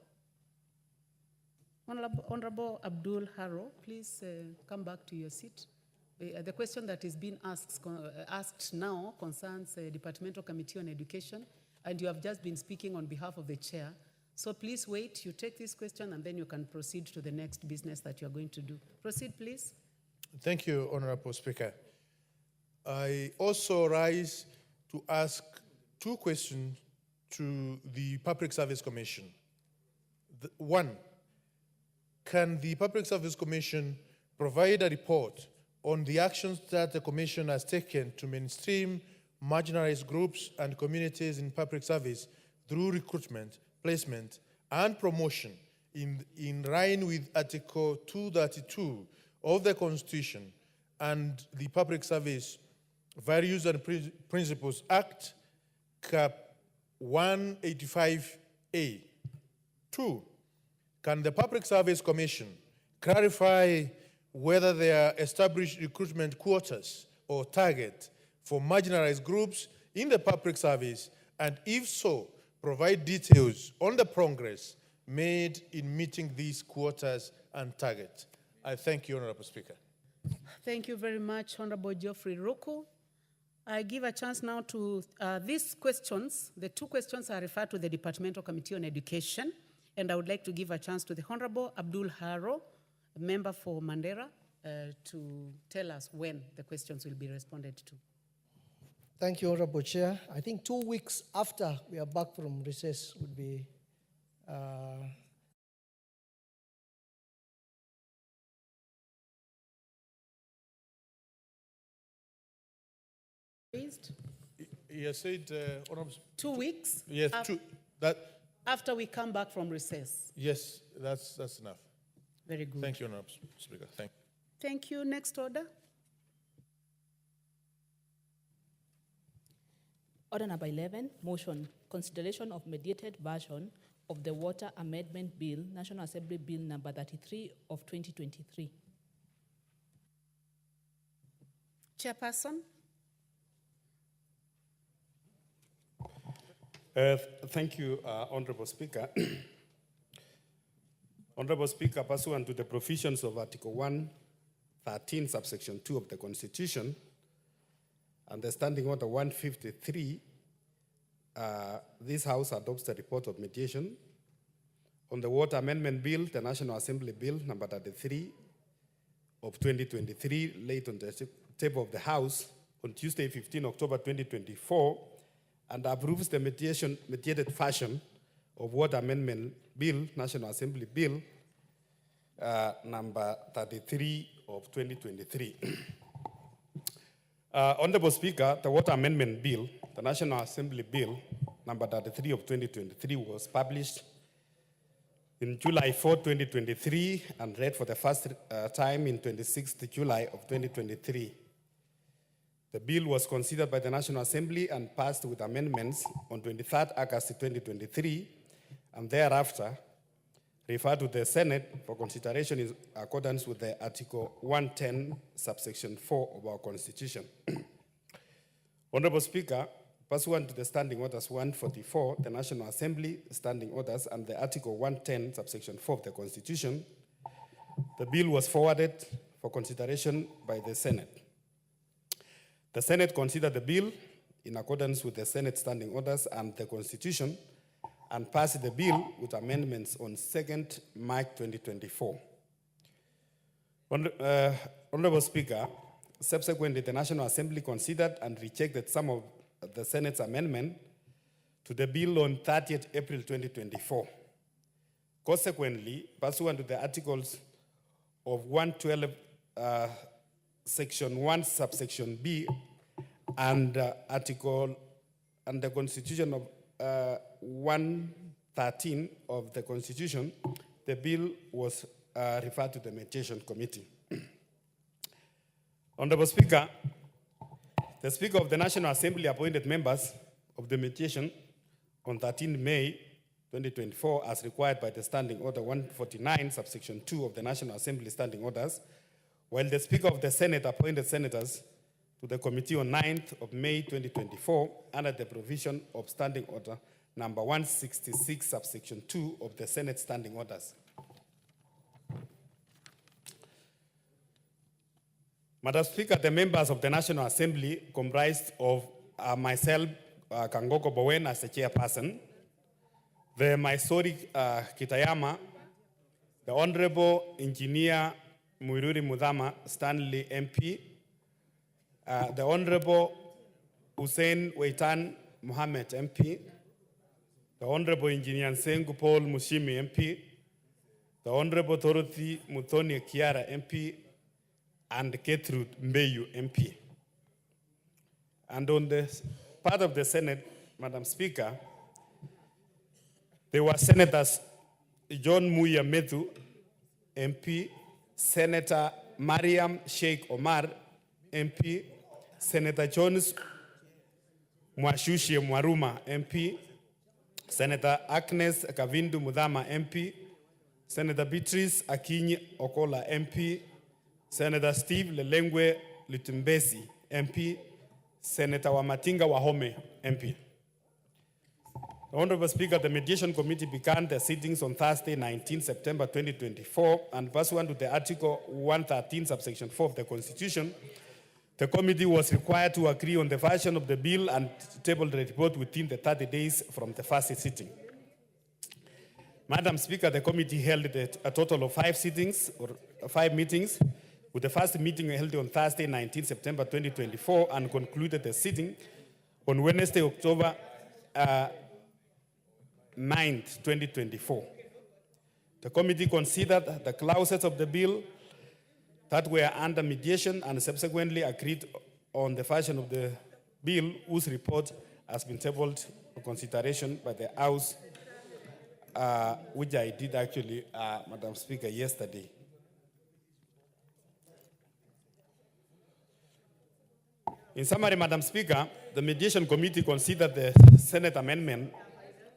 Honorable Abdul Haro, please come back to your seat. The question that is being asked now concerns the Departmental Committee on Education, and you have just been speaking on behalf of the chair. So please wait, you take this question, and then you can proceed to the next business that you are going to do. Proceed, please. Thank you, Honorable Speaker. I also rise to ask two questions to the Public Service Commission. One, can the Public Service Commission provide a report on the actions that the Commission has taken to mainstream marginalized groups and communities in public service through recruitment, placement, and promotion in line with Article 232 of the Constitution and the Public Service Values and Principles Act, Cap 185A. 2, can the Public Service Commission clarify whether there are established recruitment quotas or target for marginalized groups in the public service, and if so, provide details on the progress made in meeting these quotas and targets? I thank you, Honorable Speaker. Thank you very much, Honorable Geoffrey Ruku. I give a chance now to these questions. The two questions are referred to the Departmental Committee on Education, and I would like to give a chance to the Honorable Abdul Haro, a member for Mandera, to tell us when the questions will be responded to. Thank you, Honorable Chair. I think 2 weeks after we are back from recess would be raised. He has said, Honorable. 2 weeks? Yes, after we come back from recess. Yes, that's enough. Very good. Thank you, Honorable Speaker. Thank you. Thank you. Next order. Order number 11, motion, consideration of mediated version of the Water Amendment Bill, National Assembly Bill number 33 of 2023. Chairperson. Thank you, Honorable Speaker. Honorable Speaker, pursuant to the provisions of Article 113, subsection 2 of the Constitution, and the Standing Order 153, this House adopts the report of mediation on the Water Amendment Bill, the National Assembly Bill number 33 of 2023, laid on the table of the House on Tuesday, 15 October 2024, and approves the mediated version of Water Amendment Bill, National Assembly Bill number 33 of 2023. Honorable Speaker, the Water Amendment Bill, the National Assembly Bill, number 33 of 2023, was published in July 4, 2023, and read for the first time in 26th July of 2023. The bill was considered by the National Assembly and passed with amendments on 23rd August 2023, and thereafter referred to the Senate for consideration in accordance with the Article 110, subsection 4 of our Constitution. Honorable Speaker, pursuant to the Standing Orders 144, the National Assembly Standing Orders, and the Article 110, subsection 4 of the Constitution, the bill was forwarded for consideration by the Senate. The Senate considered the bill in accordance with the Senate Standing Orders and the Constitution, and passed the bill with amendments on 2nd March 2024. Honorable Speaker, subsequently the National Assembly considered and rejected some of the Senate's amendment to the bill on 30th April 2024. Consequently, pursuant to the articles of 112, Section 1, subsection B, and Article and the Constitution of 113 of the Constitution, the bill was referred to the Mediation Committee. Honorable Speaker, the Speaker of the National Assembly appointed members of the mediation on 13 May 2024 as required by the Standing Order 149, subsection 2 of the National Assembly Standing Orders, while the Speaker of the Senate appointed senators to the committee on 9th of May 2024 under the provision of Standing Order number 166, subsection 2 of the Senate Standing Orders. Madam Speaker, the members of the National Assembly comprised of myself, Kangoko Bowen, as the chairperson, the Maisori Kitayama, the Honorable Engineer Muiruri Mudhama, Stanley MP, the Honorable Hussein Weitan Mohammed MP, the Honorable Engineer Nsengu Paul Mushimi MP, the Honorable Dorothy Muthoni Kiara MP, and Gertrude Mbeyu MP. And on the part of the Senate, Madam Speaker, there were Senators John Muya Methu, MP, Senator Mariam Sheikh Omar, MP, Senator Jones Mwashushi Mwaruma, MP, Senator Agnes Kavindu Mudhama, MP, Senator Beatrice Akinyi Okola, MP, Senator Steve Lelengwe Litumbesi, MP, Senator Wamatinga Wahome, MP. Honorable Speaker, the Mediation Committee began their sittings on Thursday, 19 September 2024, and pursuant to the Article 113, subsection 4 of the Constitution, the committee was required to agree on the version of the bill and table the report within the 30 days from the first sitting. Madam Speaker, the committee held a total of 5 sittings, or 5 meetings, with the first meeting held on Thursday, 19 September 2024, and concluded the sitting on Wednesday, October 9th, 2024. The committee considered the clauses of the bill that were under mediation and subsequently agreed on the version of the bill whose report has been tabled for consideration by the House, which I did actually, Madam Speaker, yesterday. In summary, Madam Speaker, the Mediation Committee considered the Senate amendment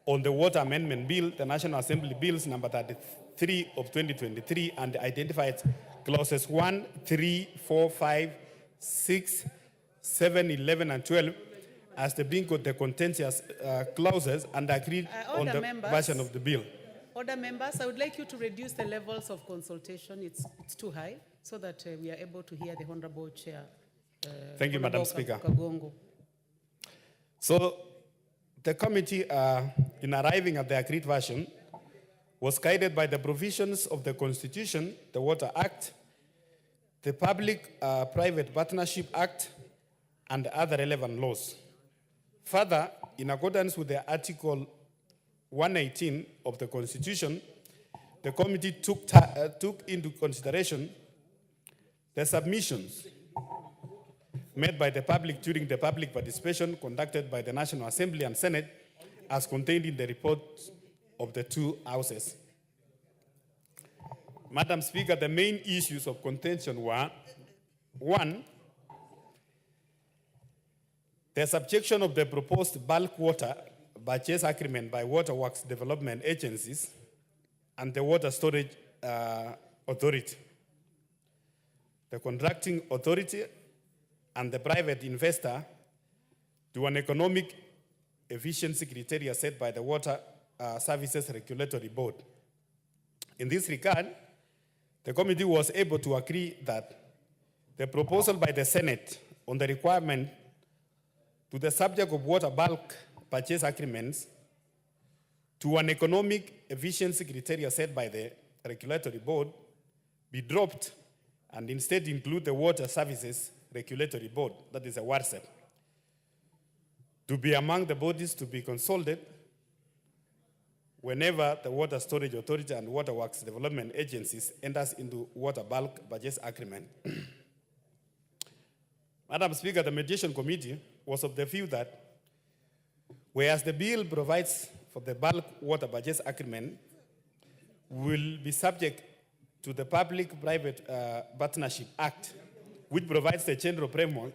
on the Water Amendment Bill, the National Assembly Bills number 33 of 2023, and identified clauses 1, 3, 4, 5, 6, 7, 11, and 12 as the being the contentious clauses and agreed on the version of the bill. Order members, I would like you to reduce the levels of consultation. It's too high, so that we are able to hear the Honorable Chair. Thank you, Honorable Madam Speaker. Kagongo. So the committee, in arriving at the agreed version, was guided by the provisions of the Constitution, the Water Act, the Public-Private Partnership Act, and other relevant laws. Further, in accordance with the Article 118 of the Constitution, the committee took into consideration the submissions made by the public during the public participation conducted by the National Assembly and Senate as contained in the reports of the two houses. Madam Speaker, the main issues of contention were: one, the subjection of the proposed bulk water purchase agreement by waterworks development agencies and the water storage authority, the contracting authority and the private investor to an economic efficiency criteria set by the Water Services Regulatory Board. In this regard, the committee was able to agree that the proposal by the Senate on the requirement to the subject of water bulk purchase agreements to an economic efficiency criteria set by the Regulatory Board be dropped and instead include the Water Services Regulatory Board, that is a WARSEP, to be among the bodies to be consulted whenever the Water Storage Authority and Waterworks Development Agencies enters into water bulk purchase agreement. Madam Speaker, the Mediation Committee was of the view that whereas the bill provides for the bulk water purchase agreement will be subject to the Public-Private Partnership Act, which provides the general framework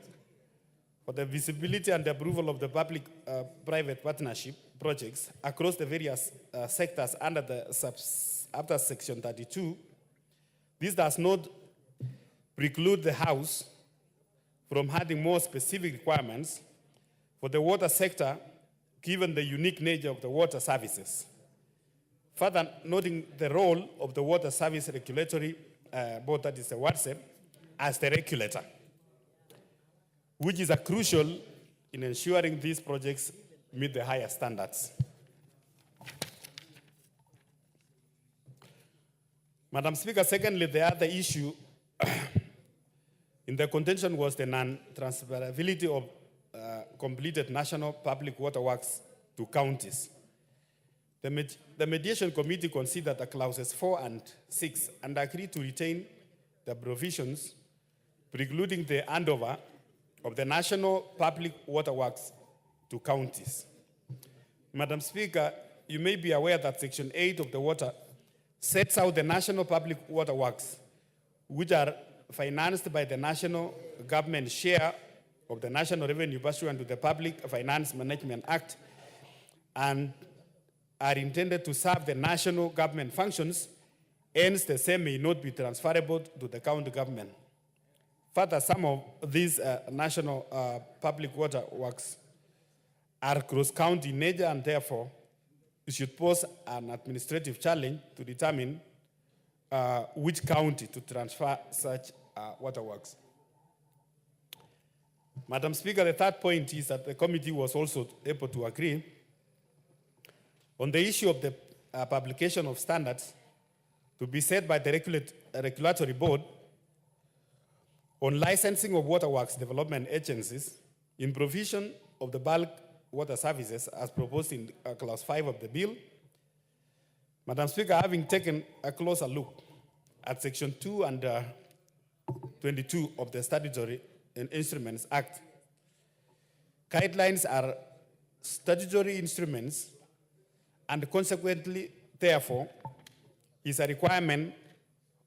for the visibility and the approval of the public-private partnership projects across the various sectors under after Section 32. This does not preclude the House from having more specific requirements for the water sector, given the unique nature of the water services. Further, noting the role of the Water Service Regulatory Board, that is the WARSEP, as the regulator, which is crucial in ensuring these projects meet the higher standards. Madam Speaker, secondly, the other issue in the contention was the non-transferability of completed national public waterworks to counties. The Mediation Committee considered the clauses 4 and 6 and agreed to retain the provisions precluding the handover of the national public waterworks to counties. Madam Speaker, you may be aware that Section 8 of the Water sets out the national public waterworks, which are financed by the national government share of the national revenue pursuant to the Public Finance Management Act and are intended to serve the national government functions, hence the same may not be transferable to the county government. Further, some of these national public water works are cross-county in nature and therefore it should pose an administrative challenge to determine which county to transfer such waterworks. Madam Speaker, the third point is that the committee was also able to agree on the issue of the publication of standards to be set by the Regulatory Board on licensing of waterworks development agencies in provision of the bulk water services as proposed in Clause 5 of the bill. Madam Speaker, having taken a closer look at Section 2 and 22 of the Statutory Instruments Act, guidelines are statutory instruments and consequently, therefore, is a requirement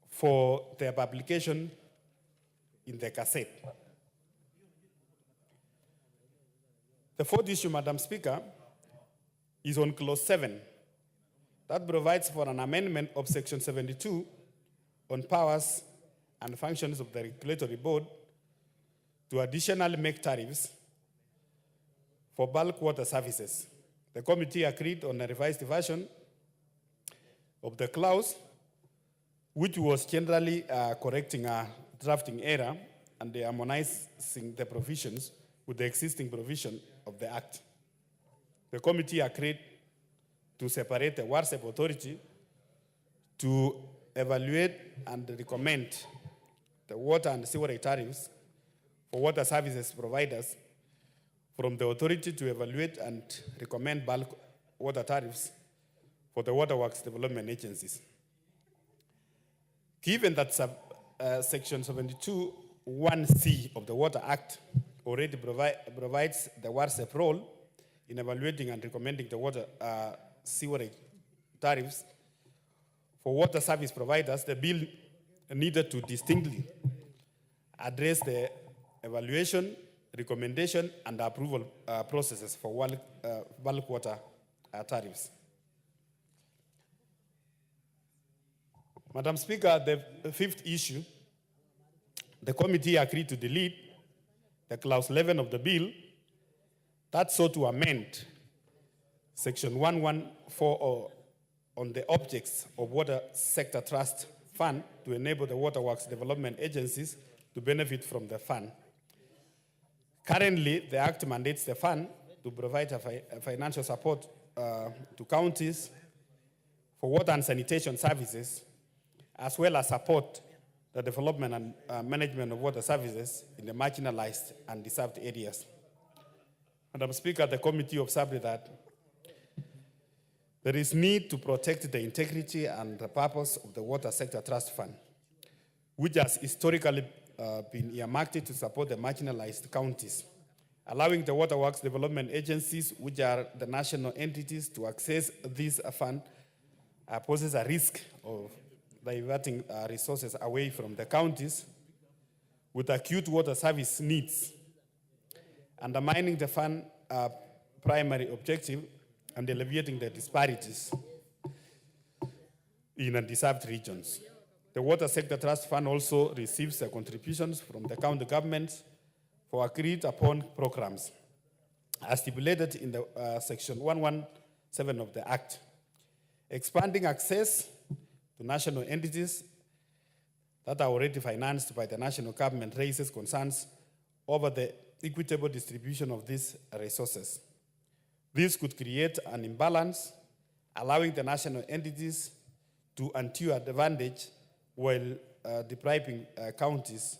for their publication in the Gazette. The fourth issue, Madam Speaker, is on Clause 7, that provides for an amendment of Section 72 on powers and functions of the Regulatory Board to additionally make tariffs for bulk water services. The committee agreed on a revised version of the clause, which was generally correcting a drafting error and harmonizing the provisions with the existing provision of the Act. The committee agreed to separate the WARSEP authority to evaluate and recommend the water and sewerage tariffs for water services providers from the authority to evaluate and recommend bulk water tariffs for the waterworks development agencies. Given that Section 72(1)(c) of the Water Act already provides the WARSEP role in evaluating and recommending the water sewerage tariffs for water service providers, the bill needed to distinctly address the evaluation, recommendation, and approval processes for bulk water tariffs. Madam Speaker, the fifth issue, the committee agreed to delete the clause 11 of the bill that sought to amend Section 114 on the objects of Water Sector Trust Fund to enable the waterworks development agencies to benefit from the fund. Currently, the Act mandates the fund to provide financial support to counties for water and sanitation services, as well as support the development and management of water services in the marginalized and deserved areas. Madam Speaker, the committee observed that there is need to protect the integrity and the purpose of the Water Sector Trust Fund, which has historically been earmarked to support the marginalized counties. Allowing the waterworks development agencies, which are the national entities, to access this fund poses a risk of diverting resources away from the counties with acute water service needs, undermining the fund primary objective and alleviating the disparities in undeserved regions. The Water Sector Trust Fund also receives contributions from the county governments for agreed upon programs, as stipulated in the Section 117 of the Act. Expanding access to national entities that are already financed by the national government raises concerns over the equitable distribution of these resources. This could create an imbalance, allowing the national entities to undue advantage while depriving counties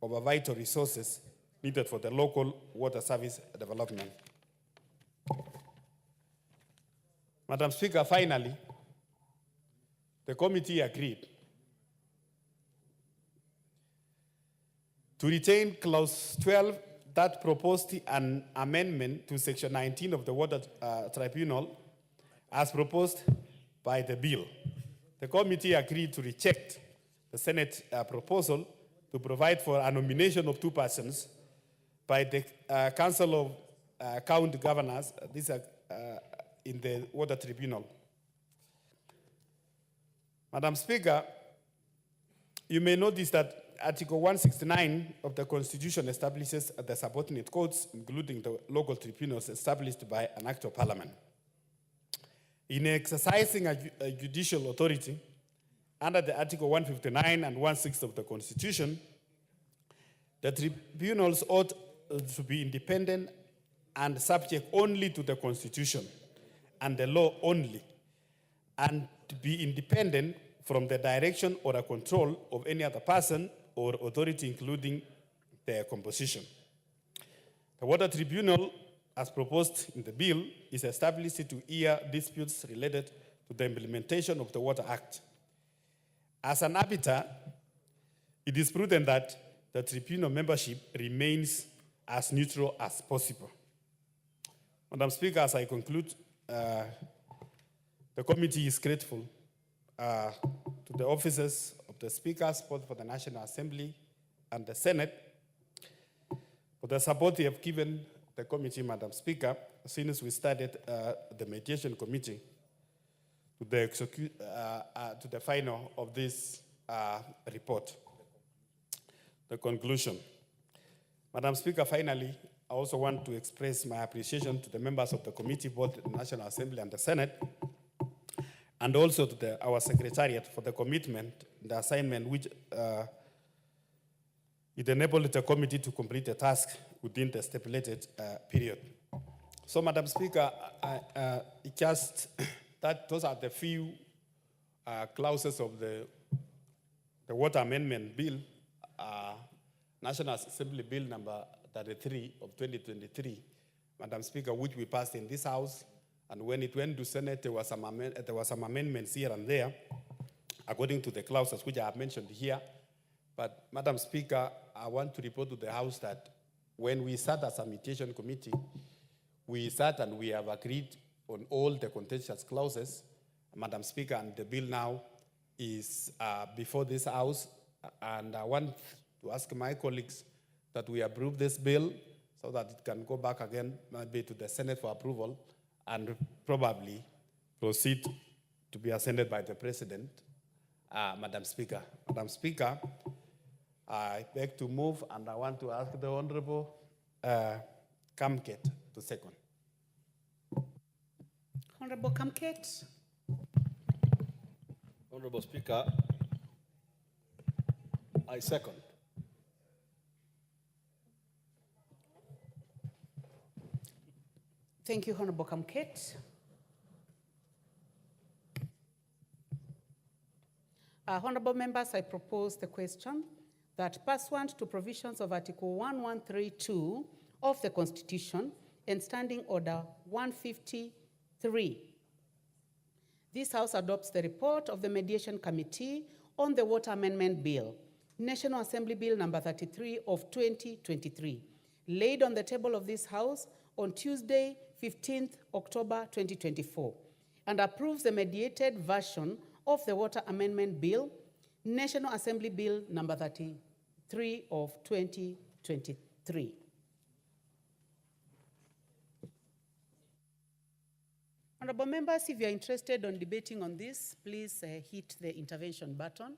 of vital resources needed for the local water service development. Madam Speaker, finally, the committee agreed to retain clause 12 that proposed an amendment to Section 19 of the Water Tribunal as proposed by the bill. The committee agreed to reject the Senate proposal to provide for a nomination of 2 persons by the Council of County Governors in the Water Tribunal. Madam Speaker, you may notice that Article 169 of the Constitution establishes the subordinate courts, including the local tribunals established by an Act of Parliament. In exercising a judicial authority under the Article 159 and 160 of the Constitution, the tribunals ought to be independent and subject only to the Constitution and the law only, and to be independent from the direction or the control of any other person or authority, including their composition. The Water Tribunal, as proposed in the bill, is established to hear disputes related to the implementation of the Water Act. As an arbiter, it is prudent that the tribunal membership remains as neutral as possible. Madam Speaker, as I conclude, the committee is grateful to the officers of the speakers, both for the National Assembly and the Senate, for the support they have given the committee, Madam Speaker, since we started the mediation committee to the final of this report. The conclusion. Madam Speaker, finally, I also want to express my appreciation to the members of the committee, both the National Assembly and the Senate, and also to our Secretariat for the commitment, the assignment which it enabled the committee to complete the task within the stipulated period. So, Madam Speaker, those are the few clauses of the Water Amendment Bill, National Assembly Bill number 33 of 2023, Madam Speaker, which we passed in this House. And when it went to Senate, there was some amendments here and there. according to the clauses which I have mentioned here. But Madam Speaker, I want to report to the House that when we sat as a mediation committee, we sat and we have agreed on all the contentious clauses, Madam Speaker, and the bill now is before this House, and I want to ask my colleagues that we approve this bill so that it can go back again, maybe to the Senate for approval, and probably proceed to be ascended by the President, Madam Speaker. Madam Speaker, I beg to move, and I want to ask the Honorable Kamket to second. Honorable Kamket. Honorable Speaker, I second. Thank you, Honorable Kamket. Honorable members, I propose the question that pursuant to provisions of Article 1132 of the Constitution and Standing Order 153, this House adopts the report of the Mediation Committee on the Water Amendment Bill, National Assembly Bill number 33 of 2023, laid on the table of this House on Tuesday, 15th October 2024, and approves the mediated version of the Water Amendment Bill, National Assembly Bill number 33 of 2023. Honorable members, if you are interested in debating on this, please hit the intervention button.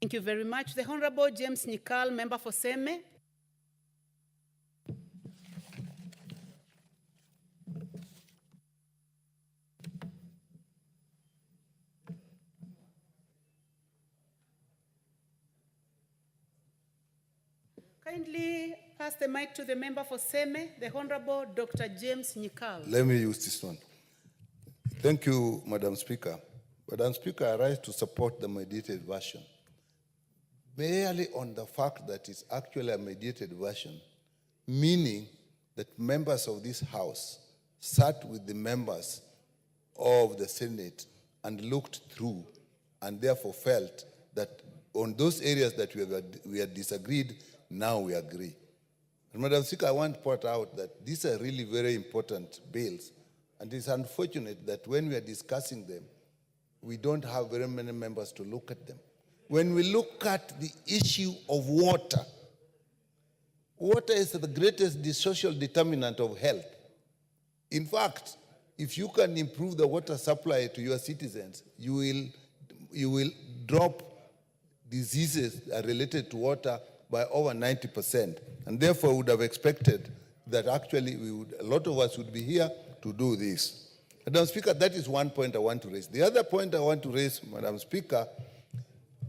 Thank you very much. The Honorable James Nyikal, member for Seme. Kindly pass the mic to the member for Seme, the Honorable Dr. James Nyikal. Let me use this one. Thank you, Madam Speaker. Madam Speaker, I rise to support the mediated version, merely on the fact that it's actually a mediated version, meaning that members of this House sat with the members of the Senate and looked through, and therefore felt that on those areas that we had disagreed, now we agree. And Madam Speaker, I want to point out that these are really very important bills, and it's unfortunate that when we are discussing them, we don't have very many members to look at them. When we look at the issue of water, water is the greatest social determinant of health. In fact, if you can improve the water supply to your citizens, you will drop diseases related to water by over 90%. And therefore, we would have expected that actually a lot of us would be here to do this. Madam Speaker, that is one point I want to raise. The other point I want to raise, Madam Speaker,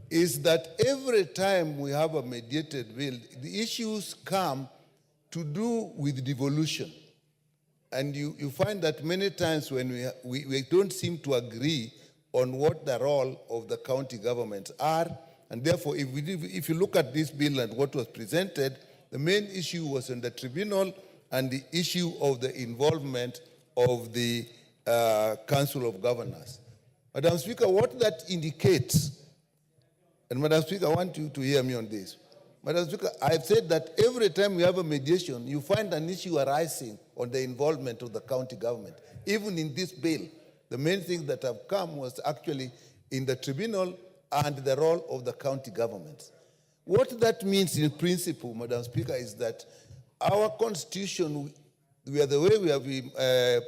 is that every time we have a mediated bill, the issues come to do with devolution. And you find that many times when we don't seem to agree on what the role of the county governments are, and therefore if you look at this bill and what was presented, the main issue was in the tribunal and the issue of the involvement of the Council of Governors. Madam Speaker, what that indicates, and Madam Speaker, I want you to hear me on this. Madam Speaker, I've said that every time we have a mediation, you find an issue arising on the involvement of the county government. Even in this bill, the main thing that have come was actually in the tribunal and the role of the county governments. What that means in principle, Madam Speaker, is that our constitution, the way we have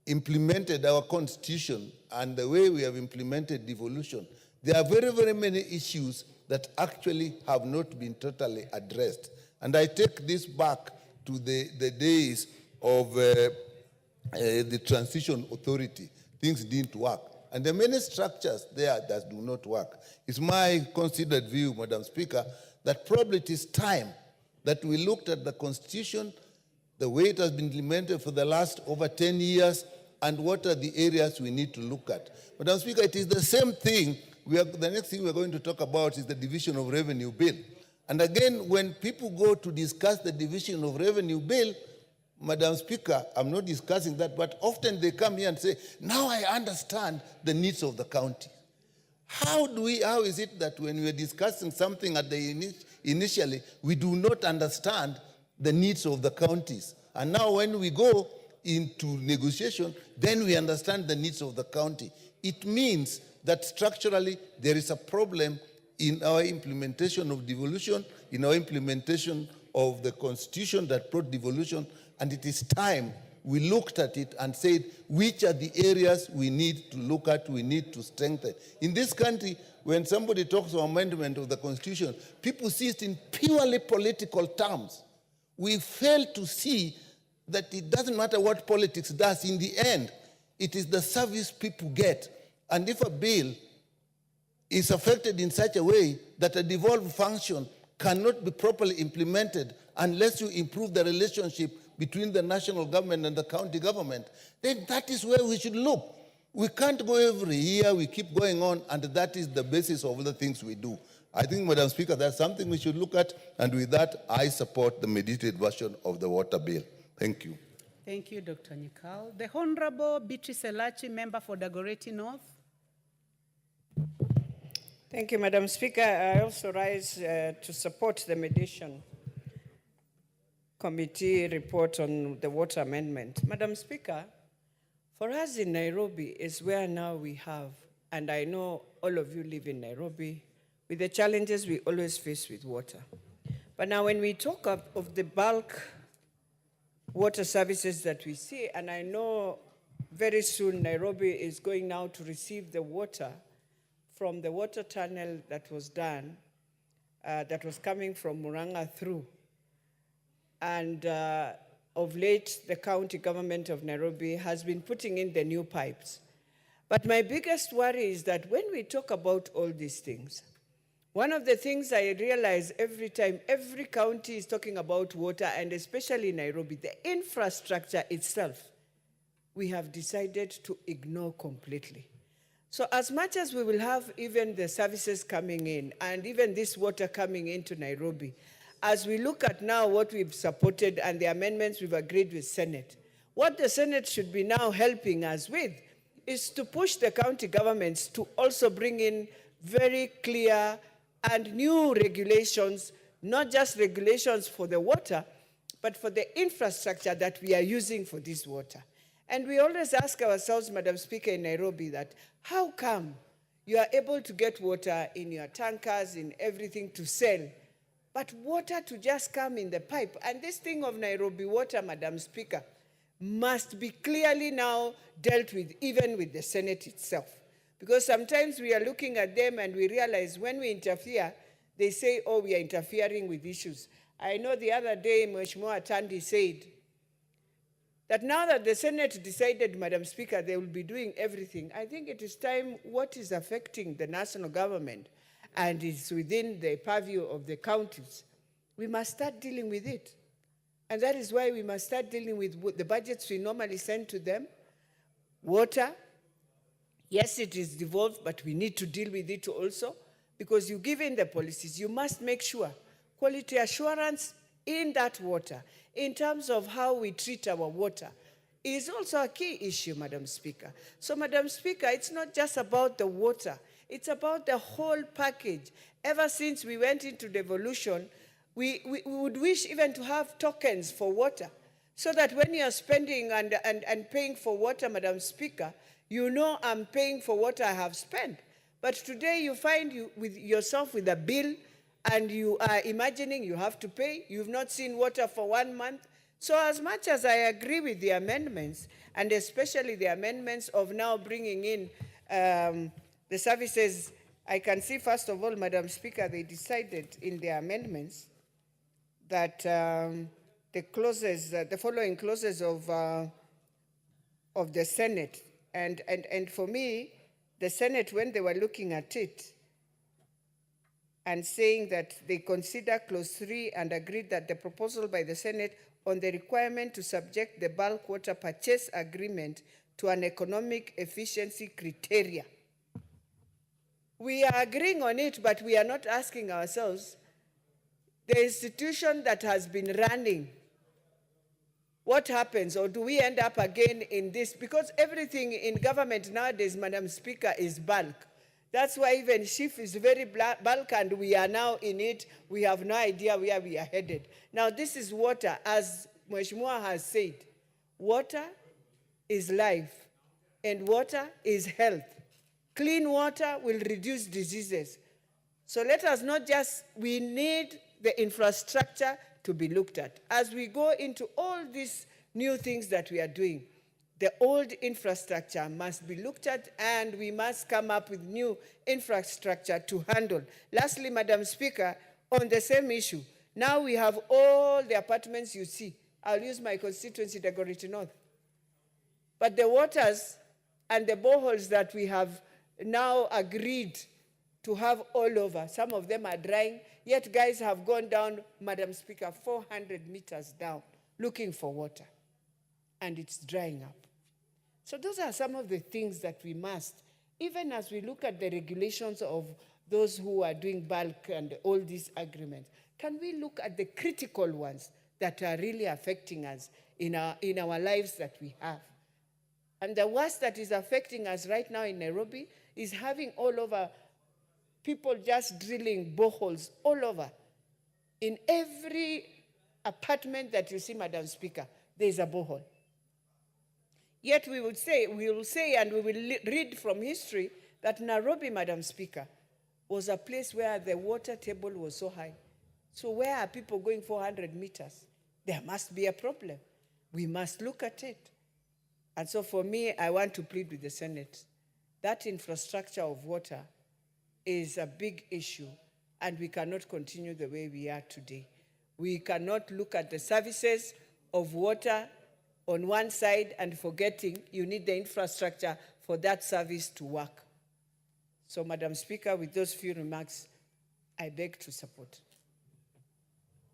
implemented our constitution and the way we have implemented devolution, there are very, very many issues that actually have not been totally addressed. And I take this back to the days of the transition authority. Things didn't work. And there are many structures there that do not work. It's my considered view, Madam Speaker, that probably it is time that we looked at the Constitution, the way it has been implemented for the last over 10 years, and what are the areas we need to look at. Madam Speaker, it is the same thing. The next thing we're going to talk about is the division of revenue bill. And again, when people go to discuss the division of revenue bill, Madam Speaker, I'm not discussing that, but often they come here and say, now I understand the needs of the county. How is it that when we are discussing something at the initially, we do not understand the needs of the counties? And now when we go into negotiation, then we understand the needs of the county. It means that structurally there is a problem in our implementation of devolution, in our implementation of the constitution that brought devolution, and it is time we looked at it and said, which are the areas we need to look at, we need to strengthen. In this country, when somebody talks of amendment of the constitution, people see it in purely political terms. We fail to see that it doesn't matter what politics does. In the end, it is the service people get. And if a bill is affected in such a way that a devolved function cannot be properly implemented unless you improve the relationship between the national government and the county government, then that is where we should look. We can't go every year, we keep going on, and that is the basis of all the things we do. I think, Madam Speaker, that's something we should look at, and with that, I support the mediated version of the water bill. Thank you. Thank you, Dr. Nyikal. The Honorable Beatrice Elachi, member for Dagoretti North. Thank you, Madam Speaker. I also rise to support the mediation committee report on the water amendment. Madam Speaker, for us in Nairobi is where now we have, and I know all of you live in Nairobi, with the challenges we always face with water. But now when we talk of the bulk water services that we see, and I know very soon Nairobi is going now to receive the water from the water tunnel that was done, that was coming from Murang'a through. And of late, the county government of Nairobi has been putting in the new pipes. But my biggest worry is that when we talk about all these things, one of the things I realize every time, every county is talking about water, and especially Nairobi, the infrastructure itself, we have decided to ignore completely. So as much as we will have even the services coming in, and even this water coming into Nairobi, as we look at now what we've supported and the amendments we've agreed with Senate, what the Senate should be now helping us with is to push the county governments to also bring in very clear and new regulations, not just regulations for the water, but for the infrastructure that we are using for this water. And we always ask ourselves, Madam Speaker, in Nairobi, that how come you are able to get water in your tankers, in everything to sell, but water to just come in the pipe? And this thing of Nairobi water, Madam Speaker, must be clearly now dealt with, even with the Senate itself. Because sometimes we are looking at them and we realize when we interfere, they say, oh, we are interfering with issues. I know the other day, Mheshimiwa Tandi said that now that the Senate decided, Madam Speaker, they will be doing everything, I think it is time what is affecting the national government and is within the purview of the counties, we must start dealing with it. And that is why we must start dealing with the budgets we normally send to them. Water, yes, it is devolved, but we need to deal with it also, because you give in the policies, you must make sure quality assurance in that water, in terms of how we treat our water, is also a key issue, Madam Speaker. So, Madam Speaker, it's not just about the water, it's about the whole package. Ever since we went into devolution, we would wish even to have tokens for water, so that when you are spending and paying for water, Madam Speaker, you know I'm paying for what I have spent. But today you find yourself with a bill and you are imagining you have to pay. You've not seen water for 1 month. So as much as I agree with the amendments, and especially the amendments of now bringing in the services, I can see, first of all, Madam Speaker, they decided in their amendments that the clauses, the following clauses of the Senate, and for me, the Senate, when they were looking at it and saying that they consider clause 3 and agreed that the proposal by the Senate on the requirement to subject the bulk water purchase agreement to an economic efficiency criteria. We are agreeing on it, but we are not asking ourselves, the institution that has been running, what happens, or do we end up again in this? Because everything in government nowadays, Madam Speaker, is bulk. That's why even chief is very bulk, and we are now in it. We have no idea where we are headed. Now, this is water, as Mheshimiwa has said. Water is life, and water is health. Clean water will reduce diseases. So let us not just, we need the infrastructure to be looked at. As we go into all these new things that we are doing, the old infrastructure must be looked at, and we must come up with new infrastructure to handle. Lastly, Madam Speaker, on the same issue, now we have all the apartments you see. I'll use my constituency, Dagoretti North. But the waters and the boreholes that we have now agreed to have all over, some of them are drying, yet guys have gone down, Madam Speaker, 400 meters down, looking for water, and it's drying up. So those are some of the things that we must, even as we look at the regulations of those who are doing bulk and all these agreements, can we look at the critical ones that are really affecting us in our lives that we have? And the worst that is affecting us right now in Nairobi is having all over people just drilling boreholes all over. In every apartment that you see, Madam Speaker, there is a borehole. Yet we will say, and we will read from history that Nairobi, Madam Speaker, was a place where the water table was so high. So where are people going 400 meters? There must be a problem. We must look at it. And so for me, I want to plead with the Senate. That infrastructure of water is a big issue, and we cannot continue the way we are today. We cannot look at the services of water on one side and forgetting you need the infrastructure for that service to work. So, Madam Speaker, with those few remarks, I beg to support.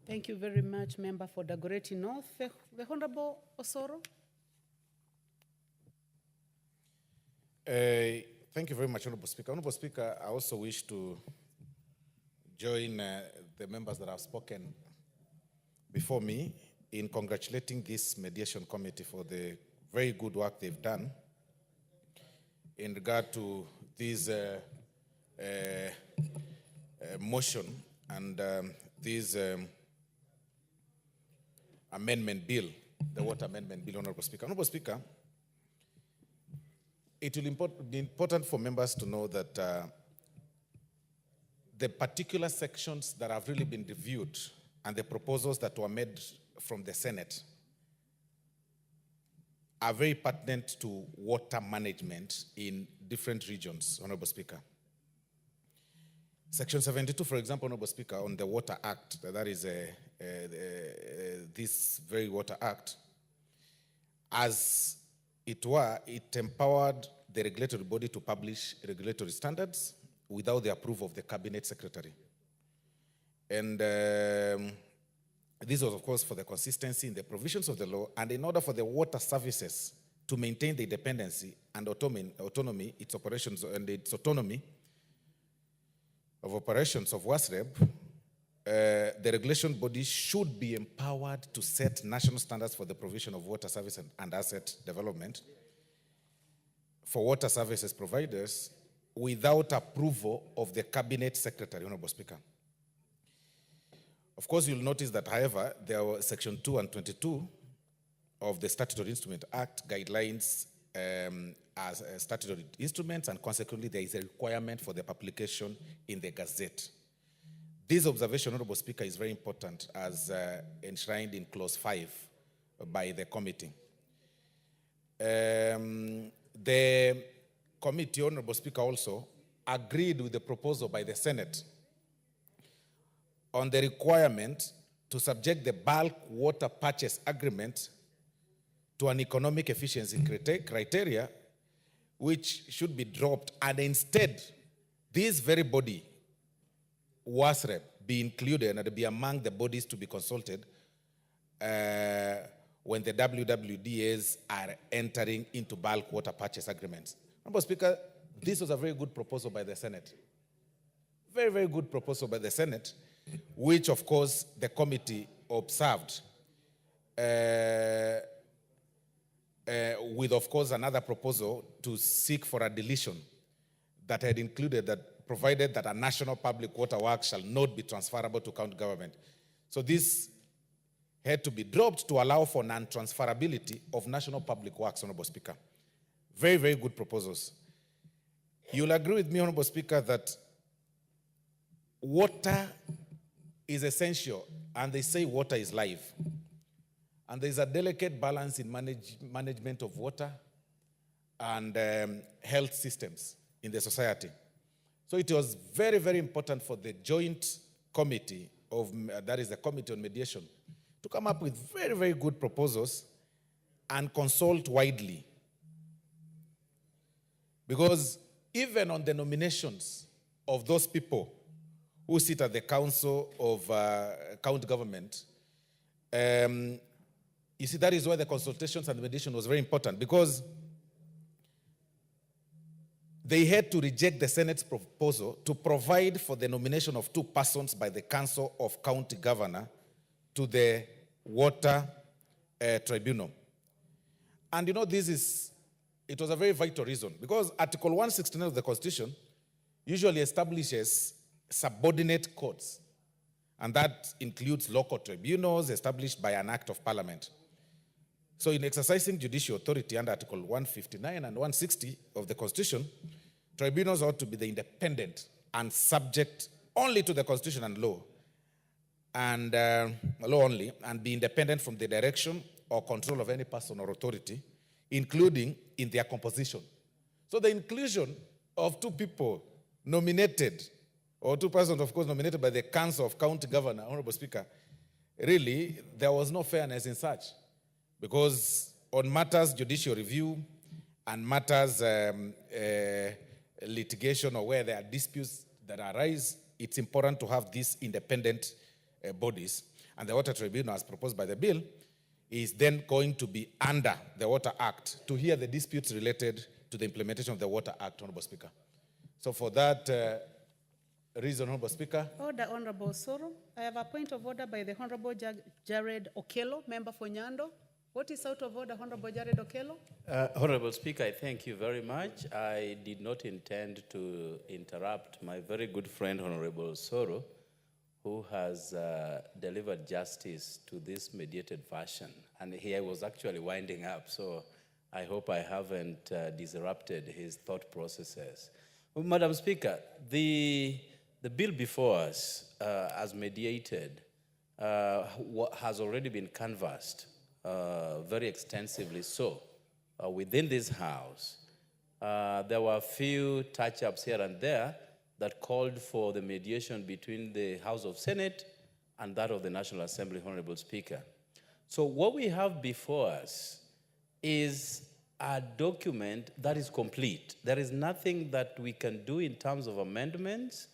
Thank you very much, Member for Dagoretti North. The Honorable Osoro. Thank you very much, Honorable Speaker. Honorable Speaker, I also wish to join the members that have spoken before me in congratulating this mediation committee for the very good work they've done in regard to this motion and this amendment bill, the water amendment bill, Honorable Speaker. Honorable Speaker, it will be important for members to know that the particular sections that have really been reviewed and the proposals that were made from the Senate are very pertinent to water management in different regions, Honorable Speaker. Section 72, for example, Honorable Speaker, on the Water Act, that is this very Water Act, as it were, it empowered the regulatory body to publish regulatory standards without the approval of the Cabinet Secretary. And this was, of course, for the consistency in the provisions of the law and in order for the water services to maintain the independency and autonomy, its operations and its autonomy of operations of WASREB, the regulation body should be empowered to set national standards for the provision of water service and asset development for water services providers without approval of the Cabinet Secretary, Honorable Speaker. Of course, you'll notice that, however, there were Section 2 and 22 of the Statutory Instrument Act guidelines as statutory instruments, and consequently, there is a requirement for the publication in the Gazette. This observation, Honorable Speaker, is very important as enshrined in Clause 5 by the committee. The committee, Honorable Speaker, also agreed with the proposal by the Senate on the requirement to subject the bulk water purchase agreement to an economic efficiency criteria, which should be dropped, and instead, this very body, WASREB, be included and be among the bodies to be consulted when the WWDAs are entering into bulk water purchase agreements. Honorable Speaker, this was a very good proposal by the Senate. Very, very good proposal by the Senate, which, of course, the committee observed with, of course, another proposal to seek for a deletion that had included that provided that a national public water work shall not be transferable to county government. So this had to be dropped to allow for non-transferability of national public works, Honorable Speaker. Very, very good proposals. You'll agree with me, Honorable Speaker, that water is essential, and they say water is life. And there's a delicate balance in management of water and health systems in the society. So it was very, very important for the joint committee of, that is the Committee on Mediation, to come up with very, very good proposals and consult widely. Because even on the nominations of those people who sit at the Council of County Government, you see, that is why the consultations and mediation was very important, because they had to reject the Senate's proposal to provide for the nomination of 2 persons by the Council of County Governor to the Water Tribunal. And you know, it was a very vital reason, because Article 169 of the Constitution usually establishes subordinate courts, and that includes local tribunals established by an act of parliament. So in exercising judicial authority under Article 159 and 160 of the Constitution, tribunals ought to be the independent and subject only to the Constitution and law, and law only, and be independent from the direction or control of any person or authority, including in their composition. So the inclusion of 2 people nominated, or 2 persons, of course, nominated by the Council of County Governor, Honorable Speaker, really, there was no fairness in such. Because on matters judicial review and matters litigation, or where there are disputes that arise, it's important to have these independent bodies. And the Water Tribunal, as proposed by the bill, is then going to be under the Water Act to hear the disputes related to the implementation of the Water Act, Honorable Speaker. So for that reason, Honorable Speaker. Order, Honorable Soro. I have a point of order by the Honorable Jared Okello, member for Nyando. What is out of order, Honorable Jared Okello? Honorable Speaker, I thank you very much. I did not intend to interrupt my very good friend, Honorable Soro, who has delivered justice to this mediated version. And he was actually winding up, so I hope I haven't disrupted his thought processes. Well, Madam Speaker, the bill before us, as mediated, has already been canvassed very extensively so within this House. There were a few touch-ups here and there that called for the mediation between the House of Senate and that of the National Assembly, Honorable Speaker. So what we have before us is a document that is complete. There is nothing that we can do in terms of amendments.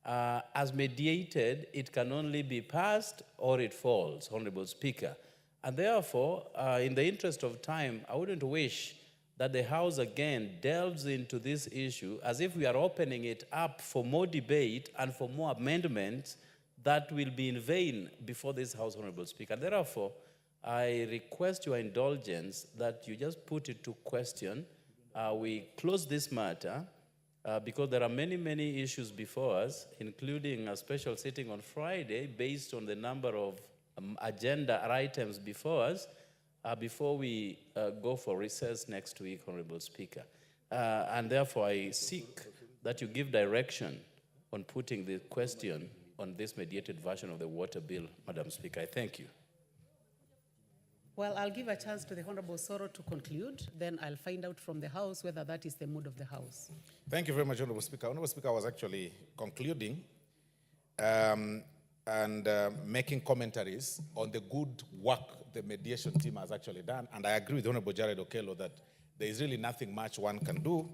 As mediated, it can only be passed or it falls, Honorable Speaker. And therefore, in the interest of time, I wouldn't wish that the House again delves into this issue as if we are opening it up for more debate and for more amendments that will be in vain before this House, Honorable Speaker. Therefore, I request your indulgence that you just put it to question. We close this matter because there are many, many issues before us, including a special sitting on Friday based on the number of agenda items before us, before we go for recess next week, Honorable Speaker. And therefore, I seek that you give direction on putting the question on this mediated version of the water bill, Madam Speaker. I thank you. Well, I'll give a chance to the Honorable Soro to conclude. Then I'll find out from the House whether that is the mood of the House. Thank you very much, Honorable Speaker. Honorable Speaker, I was actually concluding and making commentaries on the good work the mediation team has actually done. And I agree with Honorable Jared Okello that there is really nothing much one can do.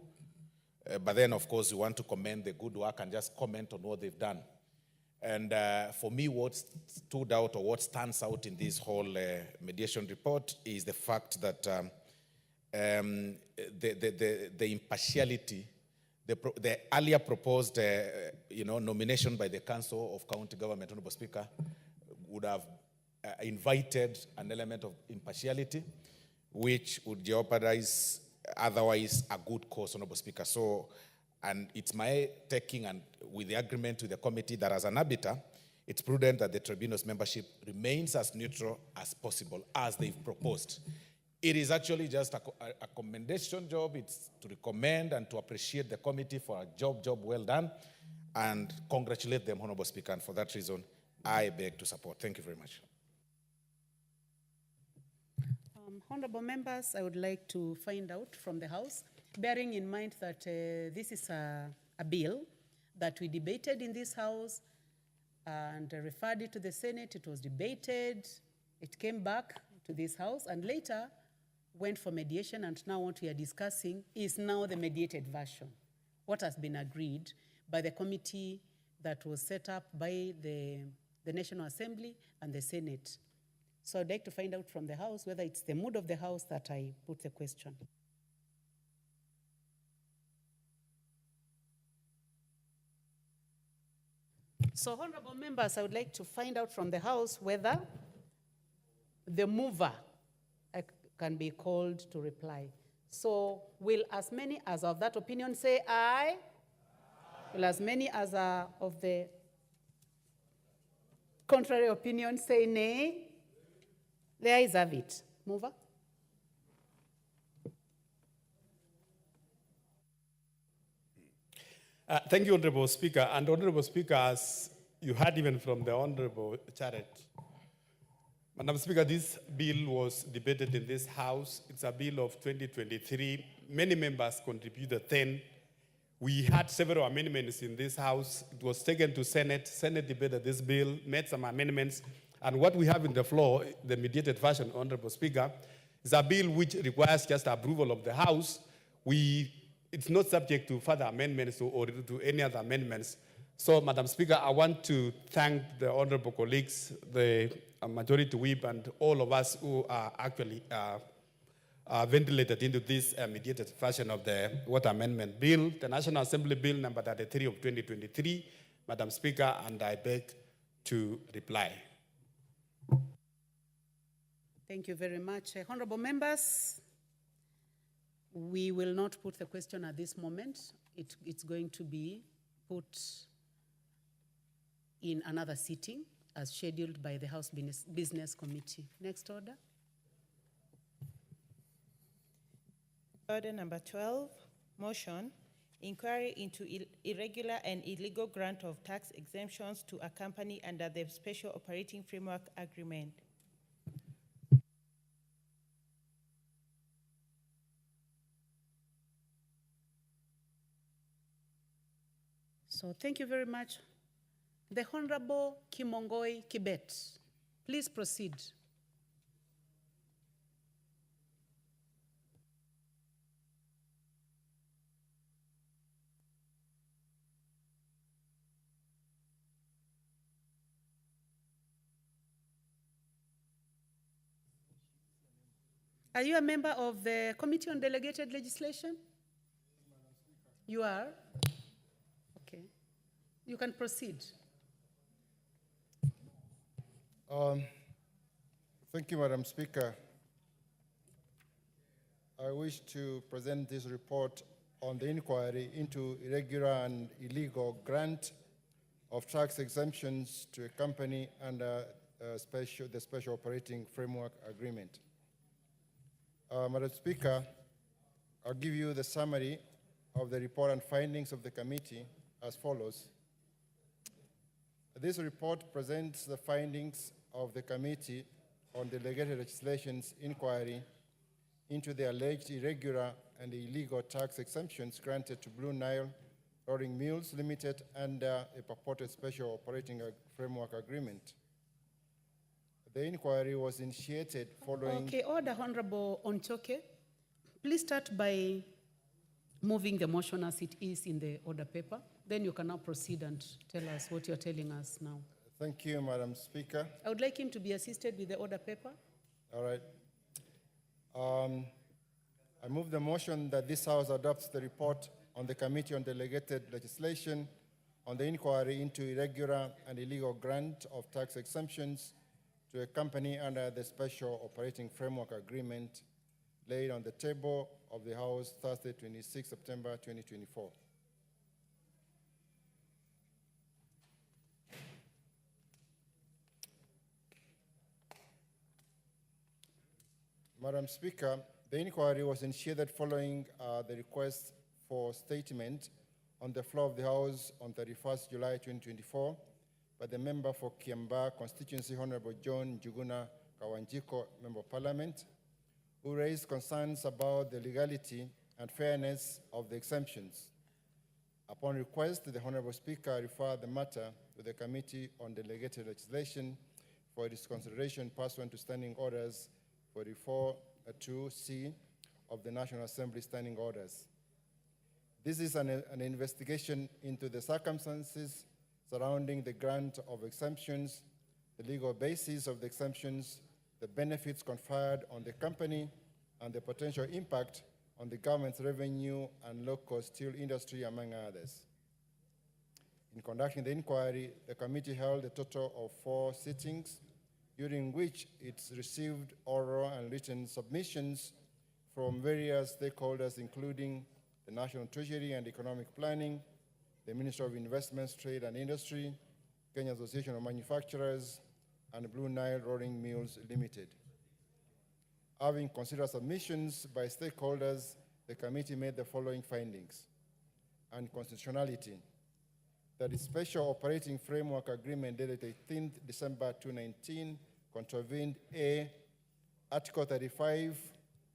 But then, of course, we want to commend the good work and just comment on what they've done. And for me, what stood out or what stands out in this whole mediation report is the fact that the impartiality, the earlier proposed nomination by the Council of County Government, Honorable Speaker, would have invited an element of impartiality, which would jeopardize otherwise a good cause, Honorable Speaker. So, and it's my taking, and with the agreement with the committee, that as an arbiter, it's prudent that the tribunal's membership remains as neutral as possible, as they've proposed. It is actually just a commendation job. It's to recommend and to appreciate the committee for a job well done, and congratulate them, Honorable Speaker. And for that reason, I beg to support. Thank you very much. Honorable members, I would like to find out from the House, bearing in mind that this is a bill that we debated in this House and referred it to the Senate. It was debated, it came back to this House, and later went for mediation, and now what we are discussing is now the mediated version. What has been agreed by the committee that was set up by the National Assembly and the Senate. So I'd like to find out from the House whether it's the mood of the House that I put the question. So, honorable members, I would like to find out from the House whether the mover can be called to reply. So, will as many as of that opinion say aye? Aye. Will as many as are of the contrary opinion say nay? The ayes have it. Mover. Thank you, Honorable Speaker. And Honorable Speaker, as you heard even from the Honorable Charet, Madam Speaker, this bill was debated in this House. It's a bill of 2023. Many members contributed then. We had several amendments in this House. It was taken to Senate. Senate debated this bill, made some amendments. And what we have in the floor, the mediated version, Honorable Speaker, is a bill which requires just approval of the House. It's not subject to further amendments or to any other amendments. So, Madam Speaker, I want to thank the honorable colleagues, the majority whip, and all of us who are actually ventilated into this mediated version of the Water Amendment Bill, the National Assembly Bill number 33 of 2023, Madam Speaker, and I beg to reply. Thank you very much. Honorable members, we will not put the question at this moment. It's going to be put in another sitting as scheduled by the House Business Committee. Next order. Order number 12, motion, inquiry into irregular and illegal grant of tax exemptions to a company under the Special Operating Framework Agreement. So thank you very much. The Honorable Kimongoi Kibet, please proceed. Are you a member of the Committee on Delegated Legislation? You are? Okay. You can proceed. Thank you, Madam Speaker. I wish to present this report on the inquiry into irregular and illegal grant of tax exemptions to a company under the Special Operating Framework Agreement. Madam Speaker, I'll give you the summary of the report and findings of the committee as follows. This report presents the findings of the Committee on Delegated Legislation's inquiry into the alleged irregular and illegal tax exemptions granted to Blue Nile Rolling Mills Limited under a purported Special Operating Framework Agreement. The inquiry was initiated following... Okay, order, Honorable Onchoke. Please start by moving the motion as it is in the order paper. Then you can now proceed and tell us what you're telling us now. Thank you, Madam Speaker. I would like him to be assisted with the order paper. All right. I move the motion that this House adopts the report on the Committee on Delegated Legislation on the inquiry into irregular and illegal grant of tax exemptions to a company under the Special Operating Framework Agreement laid on the table of the House Thursday, 26 September 2024. Madam Speaker, the inquiry was initiated following the request for statement on the floor of the House on 31st July 2024 by the member for Kiambaa constituency, Honorable John Njuguna Kawanjiko, Member of Parliament, who raised concerns about the legality and fairness of the exemptions. Upon request, the Honorable Speaker referred the matter to the Committee on Delegated Legislation for its consideration pursuant to Standing Orders 44-2C of the National Assembly Standing Orders. This is an investigation into the circumstances surrounding the grant of exemptions, the legal basis of the exemptions, the benefits conferred on the company, and the potential impact on the government's revenue and local steel industry, among others. In conducting the inquiry, the committee held a total of 4 sittings, during which it received oral and written submissions from various stakeholders, including the National Treasury and Economic Planning, the Ministry of Investments, Trade and Industry, Kenya Association of Manufacturers, and Blue Nile Rolling Mills Limited. Having considered submissions by stakeholders, the committee made the following findings. Unconstitutionality. That the Special Operating Framework Agreement dated 18th December 2019 contravened A, Article 35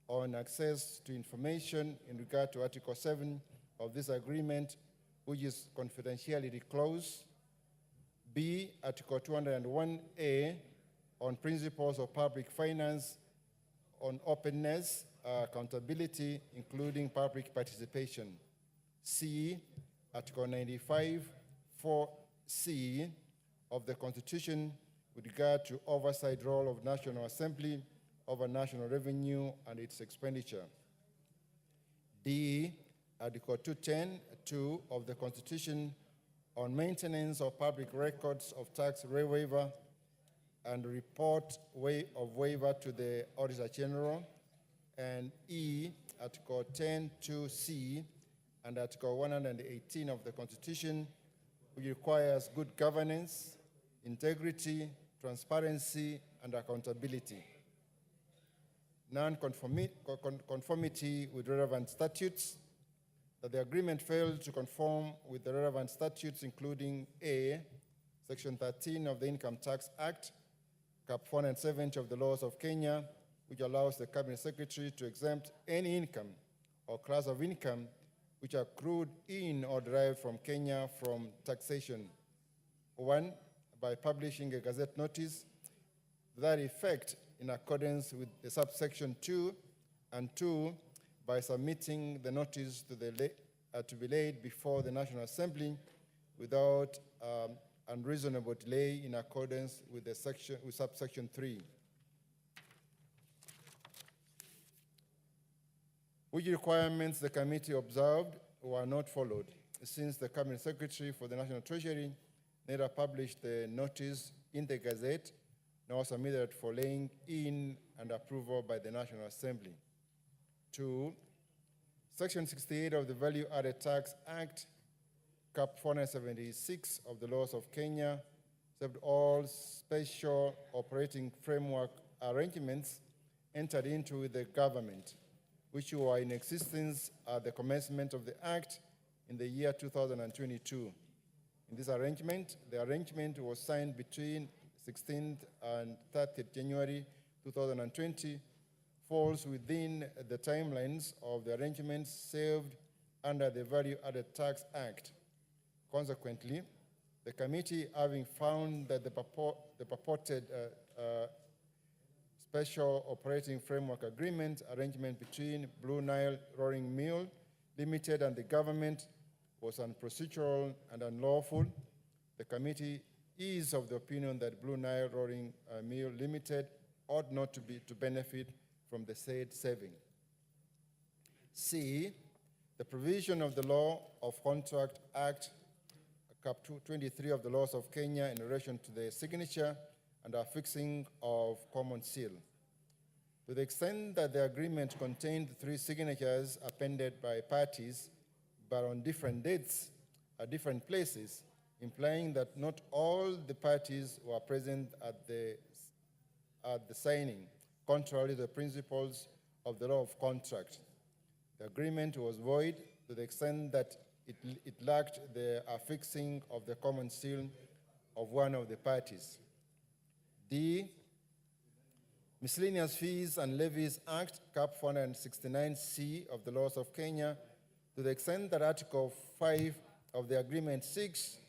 on access to information in regard to Article 7 of this agreement, which is confidentiality clause. B, Article 201A on principles of public finance, on openness, accountability, including public participation. C, Article 95, 4C of the Constitution with regard to oversight role of National Assembly over national revenue and its expenditure. D, Article 210(2) of the Constitution on maintenance of public records of tax waiver and report of waiver to the Auditor General. And E, Article 10(2)C and Article 118 of the Constitution, which requires good governance, integrity, transparency, and accountability. Non-conformity with relevant statutes, that the agreement failed to conform with the relevant statutes, including A, Section 13 of the Income Tax Act, Cap 470 of the laws of Kenya, which allows the Cabinet Secretary to exempt any income or class of income which are accrued in or derived from Kenya from taxation. 1, by publishing a Gazette notice to that effect in accordance with the subsection 2, and 2, by submitting the notice to be laid before the National Assembly without unreasonable delay in accordance with subsection 3. Which requirements the committee observed were not followed, since the Cabinet Secretary for the National Treasury neither published the notice in the Gazette nor submitted for laying in and approval by the National Assembly. 2, Section 68 of the Value Added Tax Act, Cap 476 of the laws of Kenya, except all special operating framework arrangements entered into with the government, which were in existence at the commencement of the Act in the year 2022. In this arrangement, the arrangement was signed between 16th and 30th January 2020, falls within the timelines of the arrangements served under the Value Added Tax Act. Consequently, the committee, having found that the purported Special Operating Framework Agreement arrangement between Blue Nile Rolling Mill Limited and the government was unprocedural and unlawful. The committee is of the opinion that Blue Nile Rolling Mill Limited ought not to benefit from the said saving. C, the provision of the Law of Contract Act, Cap 23 of the laws of Kenya in relation to the signature and affixing of common seal. To the extent that the agreement contained 3 signatures appended by parties, but on different dates at different places, implying that not all the parties were present at the signing, contrary to the principles of the law of contract. The agreement was void to the extent that it lacked the affixing of the common seal of one of the parties. D, Miscellaneous Fees and Levies Act, Cap 469C of the laws of Kenya, to the extent that Article 5 of the agreement seeks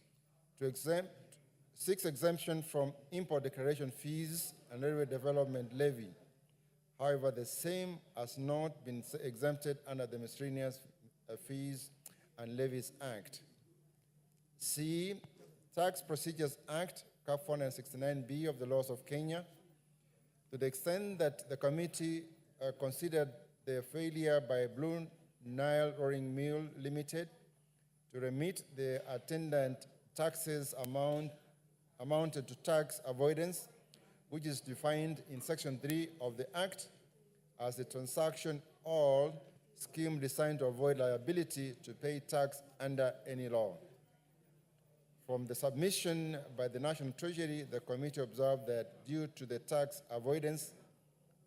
exemption from import declaration fees and railway development levy. However, the same has not been exempted under the Miscellaneous Fees and Levies Act. C, Tax Procedures Act, Cap 469B of the laws of Kenya, to the extent that the committee considered the failure by Blue Nile Rolling Mill Limited to remit the attendant taxes amounted to tax avoidance, which is defined in Section 3 of the Act as a transaction or scheme designed to avoid liability to pay tax under any law. From the submission by the National Treasury, the committee observed that due to the tax avoidance,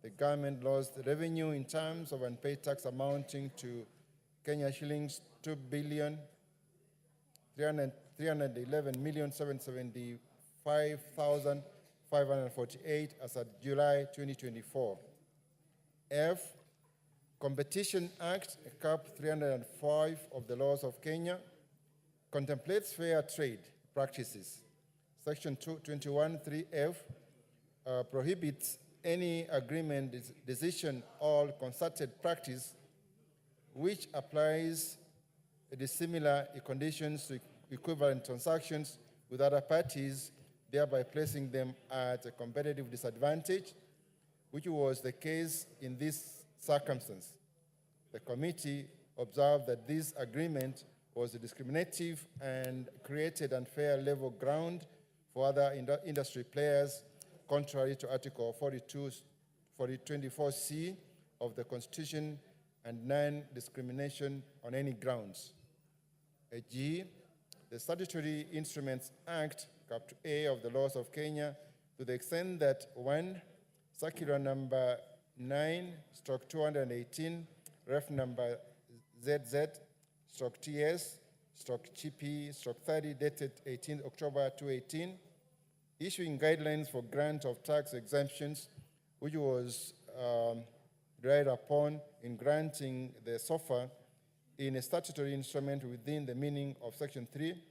the government lost revenue in terms of unpaid tax amounting to Kenya shillings 2,311,775,548 as of July 2024. F, Competition Act, Cap 305 of the laws of Kenya, contemplates fair trade practices. Section 21(3)(f) prohibits any agreement, decision, or concerted practice which applies dissimilar conditions to equivalent transactions with other parties, thereby placing them at a competitive disadvantage, which was the case in this circumstance. The committee observed that this agreement was discriminative and created unfair level ground for other industry players, contrary to Article 24C of the Constitution and non-discrimination on any grounds. G, the Statutory Instruments Act, Cap 2A of the laws of Kenya, to the extent that 1, Circular number 9/218, ref number ZZ/TS/GP/30, dated 18 October 2018, issuing guidelines for grant of tax exemptions, which was relied upon in granting the SOFA in a statutory instrument within the meaning of Section 3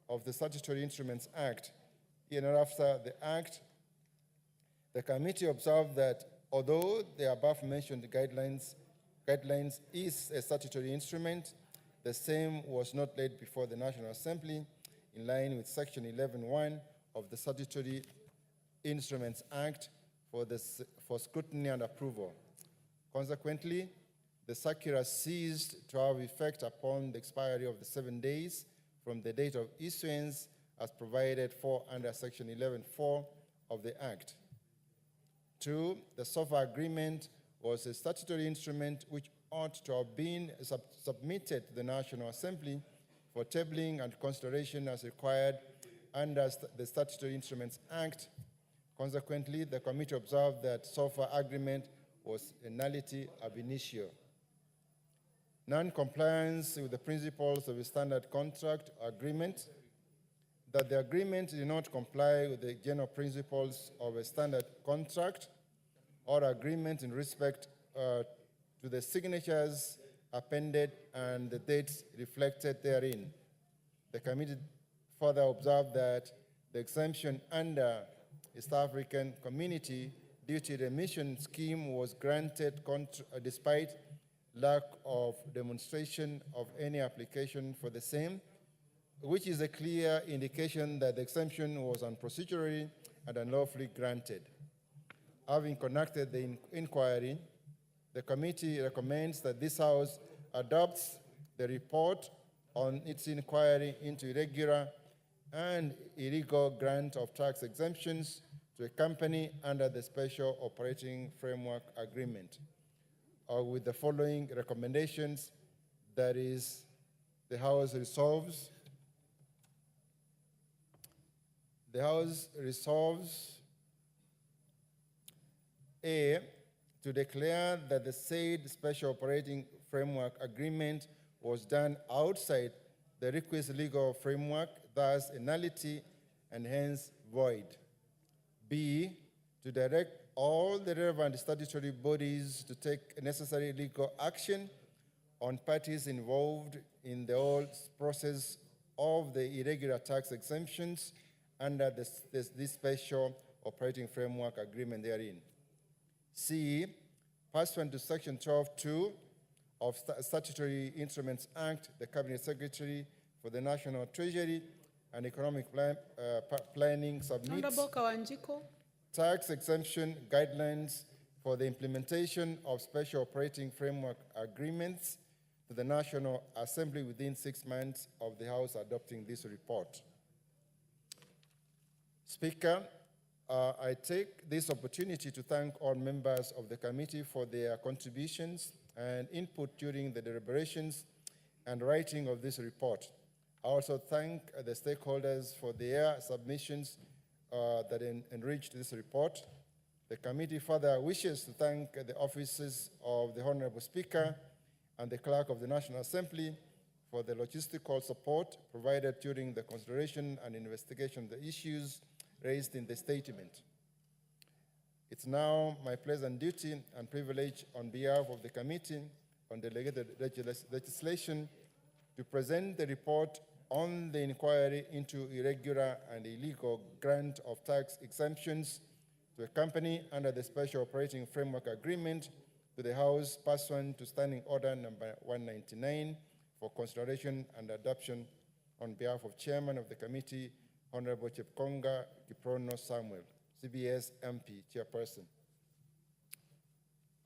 of the Statutory Instruments Act. In and after the Act, the committee observed that although the above-mentioned guidelines is a statutory instrument, the same was not laid before the National Assembly in line with Section 11(1) of the Statutory Instruments Act for scrutiny and approval. Consequently, the circular ceased to have effect upon the expiry of the 7 days from the date of issuance as provided for under Section 11(4) of the Act. 2, the SOFA agreement was a statutory instrument which ought to have been submitted to the National Assembly for tabling and consideration as required under the Statutory Instruments Act. Consequently, the committee observed that SOFA agreement was a nullity ab initio. Non-compliance with the principles of a standard contract agreement, that the agreement did not comply with the general principles of a standard contract or agreement in respect to the signatures appended and the dates reflected therein. The committee further observed that the exemption under East African Community Duty Remission Scheme was granted despite lack of demonstration of any application for the same, which is a clear indication that the exemption was unprocedurally and unlawfully granted. Having conducted the inquiry, the committee recommends that this House adopts the report on its inquiry into irregular and illegal grant of tax exemptions to a company under the Special Operating Framework Agreement, with the following recommendations. That is, the House resolves A, to declare that the said Special Operating Framework Agreement was done outside the requisite legal framework, thus a nullity and hence void. B, to direct all the relevant statutory bodies to take necessary legal action on parties involved in the whole process of the irregular tax exemptions under this Special Operating Framework Agreement therein. C, pursuant to Section 12(2) of Statutory Instruments Act, the Cabinet Secretary for the National Treasury and Economic Planning submits Honorable Kawanjiko. tax exemption guidelines for the implementation of Special Operating Framework Agreements to the National Assembly within 6 months of the House adopting this report. Speaker, I take this opportunity to thank all members of the committee for their contributions and input during the deliberations and writing of this report. I also thank the stakeholders for their submissions that enriched this report. The committee further wishes to thank the offices of the Honorable Speaker and the Clerk of the National Assembly for the logistical support provided during the consideration and investigation of the issues raised in the statement. It's now my pleasant duty and privilege on behalf of the Committee on Delegated Legislation to present the report on the inquiry into irregular and illegal grant of tax exemptions to a company under the Special Operating Framework Agreement to the House pursuant to Standing Order number 199 for consideration and adoption on behalf of Chairman of the Committee, Honorable Chepkonga Kiprono Samuel, CBS MP, Chairperson.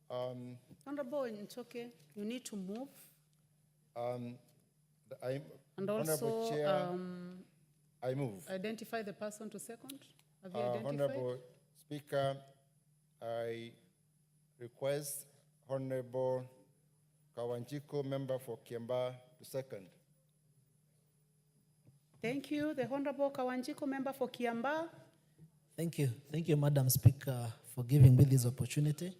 Honorable Nchoke, you need to move. And Honorable also, Chair, I move. Identify the person to second. Have you identified? Honorable Speaker, I request Honorable Kawanjiko, member for Kiamba, to second. Thank you. The Honorable Kawanjiko, member for Kiamba. Thank you. Thank you, Madam Speaker, for giving me this opportunity.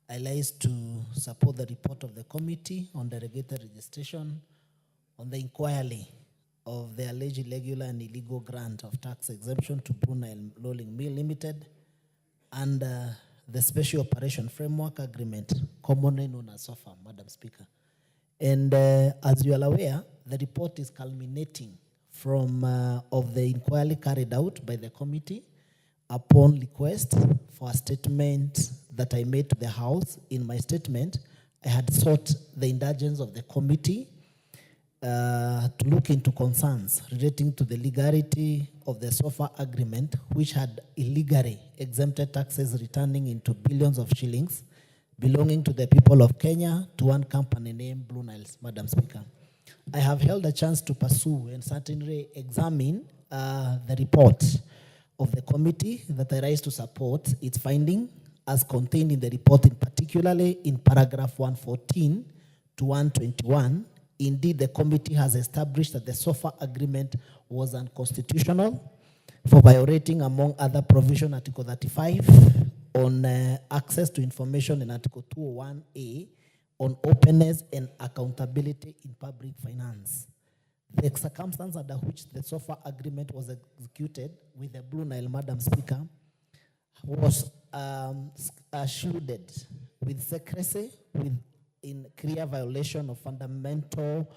I rise to support the report of the Committee on Delegated Registration on the inquiry of the alleged irregular and illegal grant of tax exemption to Brunei Rolling Mill Limited under the Special Operation Framework Agreement, commonly known as SOFA, Madam Speaker. And as you are aware, the report is culminating from of the inquiry carried out by the committee upon request for a statement that I made to the House. In my statement, I had sought the indulgence of the committee to look into concerns relating to the legality of the SOFA agreement, which had illegally exempted taxes returning into billions of shillings belonging to the people of Kenya to one company named Blue Niles, Madam Speaker. I have held a chance to pursue and certainly examine the report of the committee that I rise to support its finding as contained in the report, in particularly in paragraph 114 to 121. Indeed, the committee has established that the SOFA agreement was unconstitutional for violating, among other provisions, Article 35 on access to information and Article 201A on openness and accountability in public finance. The circumstance under which the SOFA agreement was executed with the Blue Nile, Madam Speaker, was shielded with secrecy, in clear violation of fundamental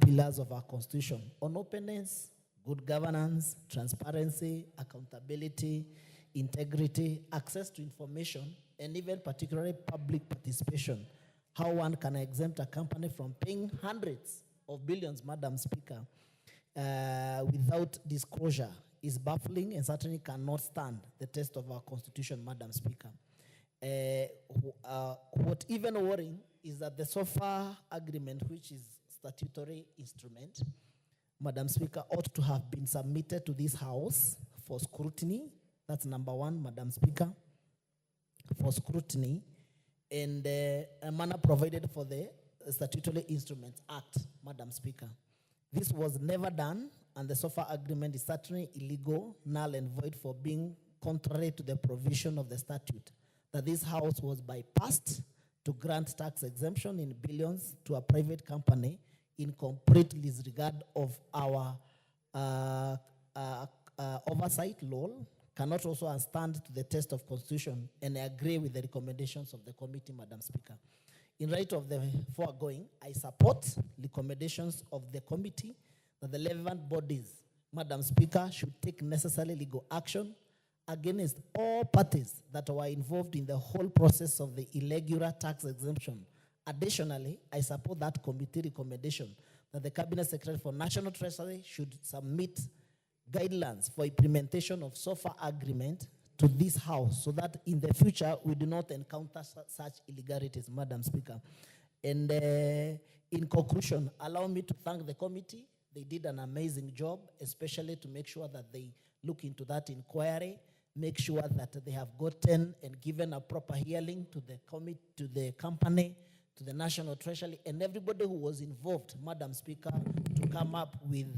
pillars of our Constitution on openness, good governance, transparency, accountability, integrity, access to information, and even particularly public participation. how one can exempt a company from paying hundreds of billions, Madam Speaker, without disclosure is baffling and certainly cannot stand the test of our constitution, Madam Speaker. What even worrying is that the SOFA agreement, which is statutory instrument, Madam Speaker, ought to have been submitted to this House for scrutiny. That's number one, Madam Speaker, for scrutiny, and a manner provided for the Statutory Instruments Act, Madam Speaker. This was never done, and the SOFA agreement is certainly illegal, null and void for being contrary to the provision of the statute, that this House was bypassed to grant tax exemption in billions to a private company in complete disregard of our oversight law, cannot also stand to the test of constitution, and I agree with the recommendations of the committee, Madam Speaker. In light of the foregoing, I support recommendations of the committee that the relevant bodies, Madam Speaker, should take necessary legal action against all parties that were involved in the whole process of the irregular tax exemption. Additionally, I support that committee recommendation that the Cabinet Secretary for National Treasury should submit guidelines for implementation of SOFA agreement to this House so that in the future we do not encounter such illegalities, Madam Speaker. And in conclusion, allow me to thank the committee. They did an amazing job, especially to make sure that they look into that inquiry, make sure that they have gotten and given a proper hearing to the committee, to the company, to the National Treasury, and everybody who was involved, Madam Speaker, to come up with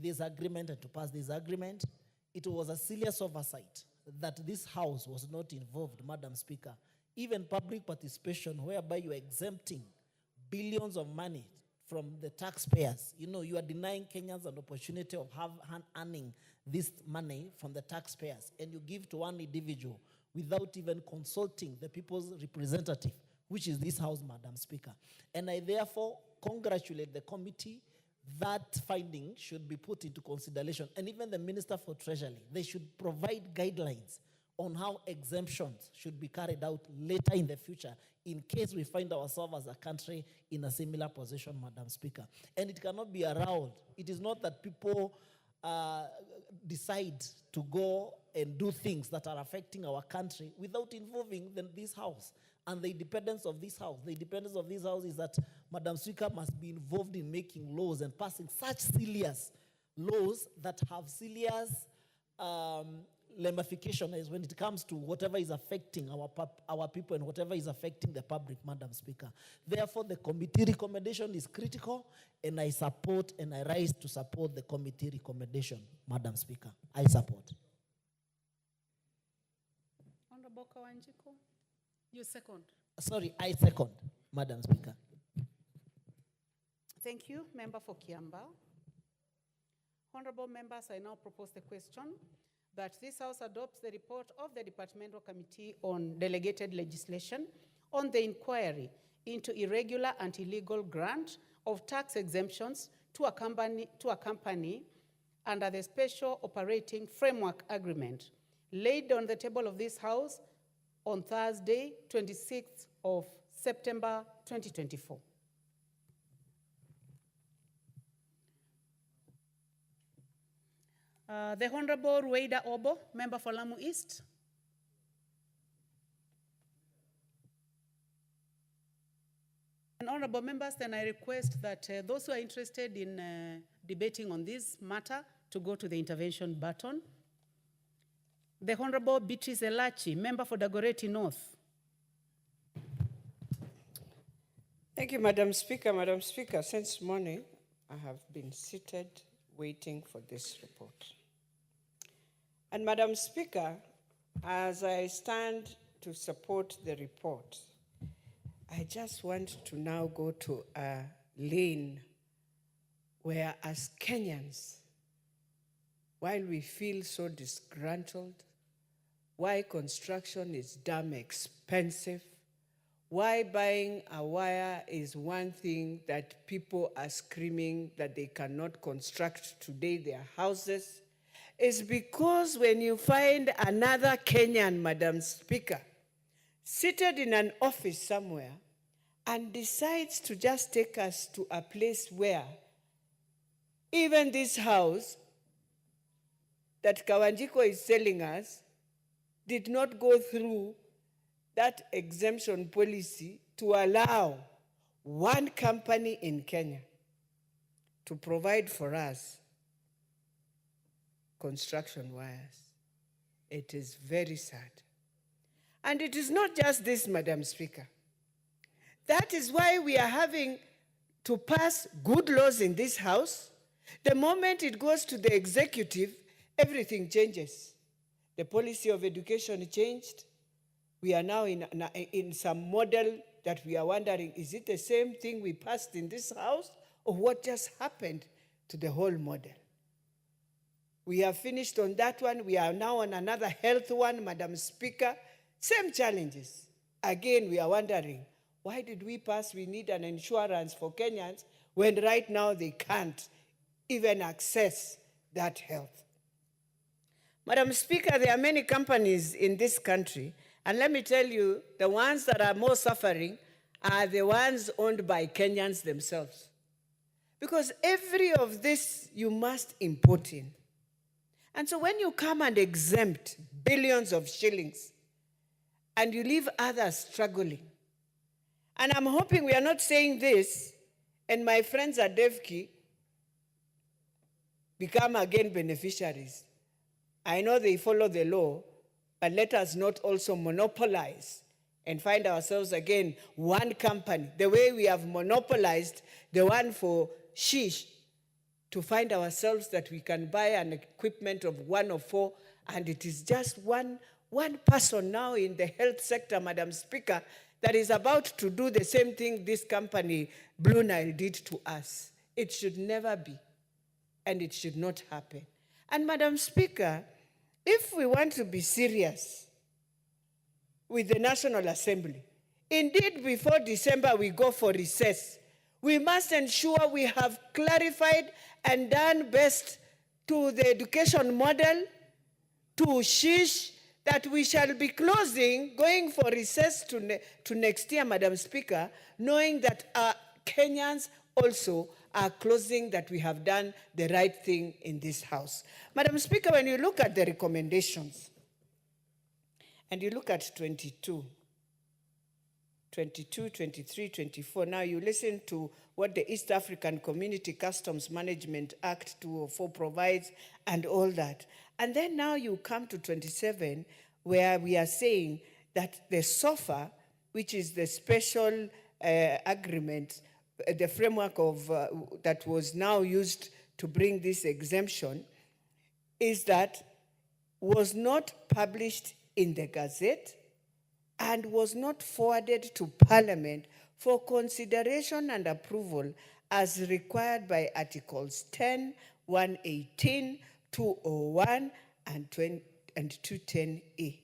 this agreement and to pass this agreement. It was a serious oversight that this House was not involved, Madam Speaker. Even public participation, whereby you are exempting billions of money from the taxpayers. You know, you are denying Kenyans an opportunity of earning this money from the taxpayers, and you give to one individual without even consulting the people's representative, which is this House, Madam Speaker. And I therefore congratulate the committee. That finding should be put into consideration. And even the Minister for Treasury, they should provide guidelines on how exemptions should be carried out later in the future in case we find ourselves as a country in a similar position, Madam Speaker. And it cannot be around. It is not that people decide to go and do things that are affecting our country without involving this House. And the independence of this House. The independence of this House is that Madam Speaker must be involved in making laws and passing such serious laws that have serious ramifications when it comes to whatever is affecting our people and whatever is affecting the public, Madam Speaker. Therefore, the committee recommendation is critical, and I support and I rise to support the committee recommendation, Madam Speaker. I support. Honorable Kawanjiko. You second. Sorry, I second, Madam Speaker. Thank you, Member for Kiamba. Honorable members, I now propose the question that this House adopts the report of the Departmental Committee on Delegated Legislation on the inquiry into irregular and illegal grant of tax exemptions to a company under the Special Operating Framework Agreement laid on the table of this House on Thursday, 26th of September, 2024. The Honorable Rueda Obo, member for Lamu East. And honorable members, then I request that those who are interested in debating on this matter to go to the intervention button. The Honorable Beatrice Elachi, member for Dagoretti North. Thank you, Madam Speaker. Madam Speaker, since morning, I have been seated waiting for this report. And Madam Speaker, as I stand to support the report, I just want to now go to a lane where, as Kenyans, while we feel so disgruntled, why construction is damn expensive, why buying a wire is one thing that people are screaming that they cannot construct today their houses, is because when you find another Kenyan, Madam Speaker, seated in an office somewhere, and decides to just take us to a place where even this house that Kawanjiko is selling us did not go through that exemption policy to allow one company in Kenya to provide for us construction wires. It is very sad. And it is not just this, Madam Speaker. That is why we are having to pass good laws in this House. The moment it goes to the executive, everything changes. The policy of education changed. We are now in some model that we are wondering, is it the same thing we passed in this House, or what just happened to the whole model? We have finished on that one. We are now on another health one, Madam Speaker. Same challenges. Again, we are wondering, why did we pass we need an insurance for Kenyans when right now they can't even access that health? Madam Speaker, there are many companies in this country, and let me tell you, the ones that are more suffering are the ones owned by Kenyans themselves. Because every of this you must import in. And so when you come and exempt billions of shillings, and you leave others struggling, and I'm hoping we are not saying this, and my friends at DEVKI become again beneficiaries. I know they follow the law, but let us not also monopolize and find ourselves again one company, the way we have monopolized the one for shish, to find ourselves that we can buy an equipment of 104, and it is just one person now in the health sector, Madam Speaker, that is about to do the same thing this company, Blue Nile, did to us. It should never be, and it should not happen. And Madam Speaker, if we want to be serious with the National Assembly, indeed before December we go for recess, we must ensure we have clarified and done best to the education model, to SHISH, that we shall be closing, going for recess to next year, Madam Speaker, knowing that Kenyans also are closing, that we have done the right thing in this House. Madam Speaker, when you look at the recommendations, and you look at 22, 23, 24, now you listen to what the East African Community Customs Management Act 204 provides and all that. And then now you come to 27, where we are saying that the SOFA, which is the special agreement, the framework of that was now used to bring this exemption, was not published in the Gazette and was not forwarded to Parliament for consideration and approval as required by Articles 10, 118, 201, and 210A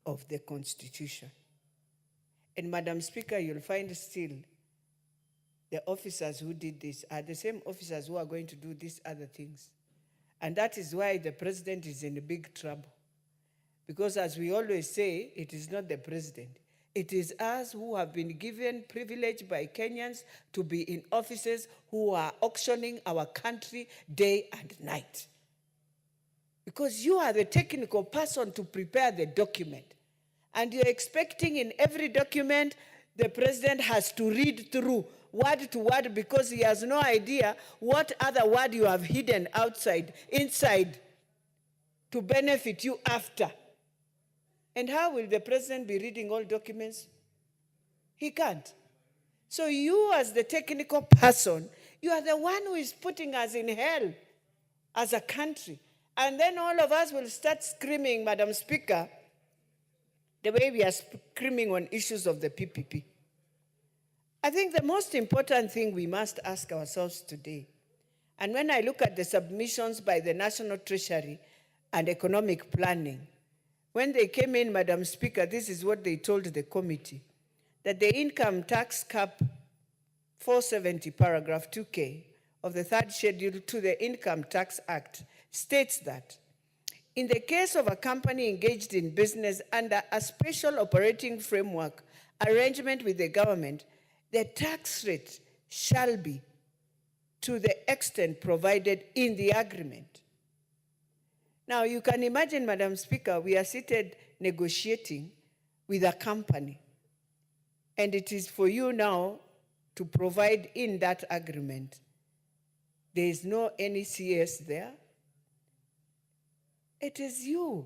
of the Constitution. And Madam Speaker, you'll find still the officers who did this are the same officers who are going to do these other things. And that is why the president is in big trouble. Because as we always say, it is not the president. It is us who have been given privilege by Kenyans to be in offices who are auctioning our country day and night. Because you are the technical person to prepare the document. And you're expecting in every document, the president has to read through word to word, because he has no idea what other word you have hidden inside to benefit you after. And how will the president be reading all documents? He can't. So you, as the technical person, you are the one who is putting us in hell as a country. And then all of us will start screaming, Madam Speaker, the way we are screaming on issues of the PPP. I think the most important thing we must ask ourselves today, and when I look at the submissions by the National Treasury and Economic Planning, when they came in, Madam Speaker, this is what they told the committee, that the income tax cap 470, paragraph 2K of the third schedule to the Income Tax Act states that in the case of a company engaged in business under a special operating framework arrangement with the government, the tax rate shall be to the extent provided in the agreement. Now, you can imagine, Madam Speaker, we are seated negotiating with a company, and it is for you now to provide in that agreement. There is no any CS there. It is you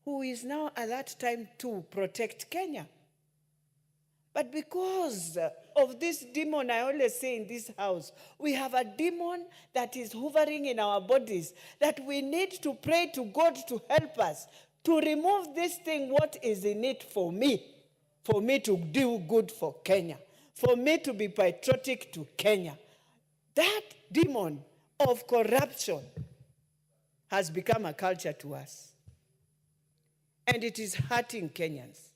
who is now at that time to protect Kenya. But because of this demon, I always say in this house, we have a demon that is hovering in our bodies, that we need to pray to God to help us to remove this thing, what is in it for me to do good for Kenya, for me to be patriotic to Kenya. That demon of corruption has become a culture to us. And it is hurting Kenyans.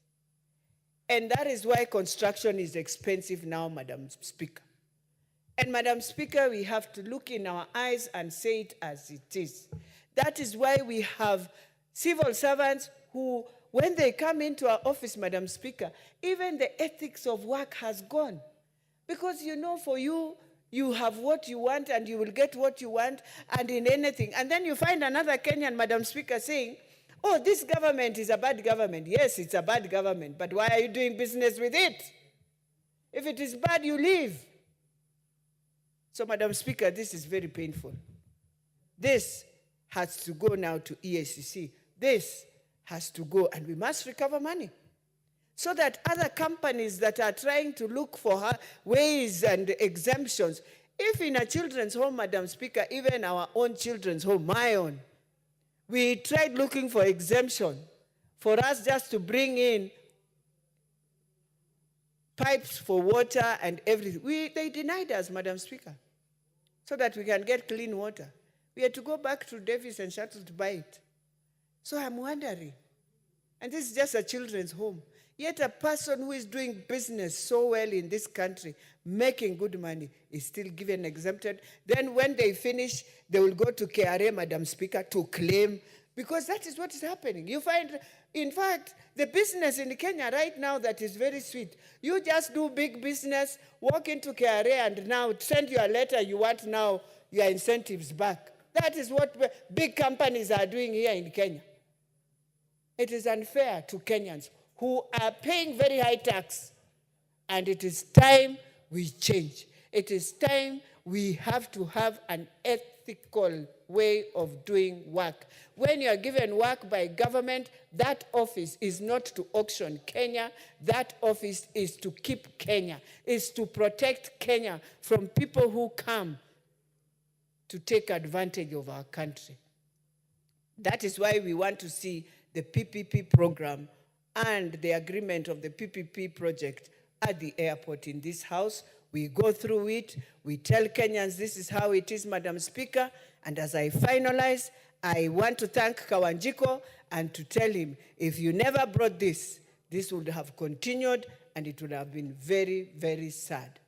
And that is why construction is expensive now, Madam Speaker. And Madam Speaker, we have to look in our eyes and say it as it is. That is why we have civil servants who, when they come into our office, Madam Speaker, even the ethics of work has gone. Because you know, for you, you have what you want and you will get what you want and in anything. And then you find another Kenyan, Madam Speaker, saying, oh, this government is a bad government. Yes, it's a bad government, but why are you doing business with it? If it is bad, you leave. So, Madam Speaker, this is very painful. This has to go now to EACC. This has to go, and we must recover money so that other companies that are trying to look for ways and exemptions, if in a children's home, Madam Speaker, even our own children's home, my own, we tried looking for exemption for us just to bring in pipes for water and everything. They denied us, Madam Speaker, so that we can get clean water. We had to go back to Davis and Shuttle to buy it. So I'm wondering, and this is just a children's home, yet a person who is doing business so well in this country, making good money, is still given exempted. Then when they finish, they will go to KRA, Madam Speaker, to claim, because that is what is happening. You find, in fact, the business in Kenya right now that is very sweet. You just do big business, walk into KRA and now send your letter, you want now your incentives back. That is what big companies are doing here in Kenya. It is unfair to Kenyans who are paying very high tax. And it is time we change. It is time we have to have an ethical way of doing work. When you are given work by government, that office is not to auction Kenya. That office is to keep Kenya, is to protect Kenya from people who come to take advantage of our country. That is why we want to see the PPP program and the agreement of the PPP project at the airport in this house. We go through it. We tell Kenyans this is how it is, Madam Speaker. And as I finalize, I want to thank Kawanjiko and to tell him, if you never brought this, this would have continued and it would have been very, very sad.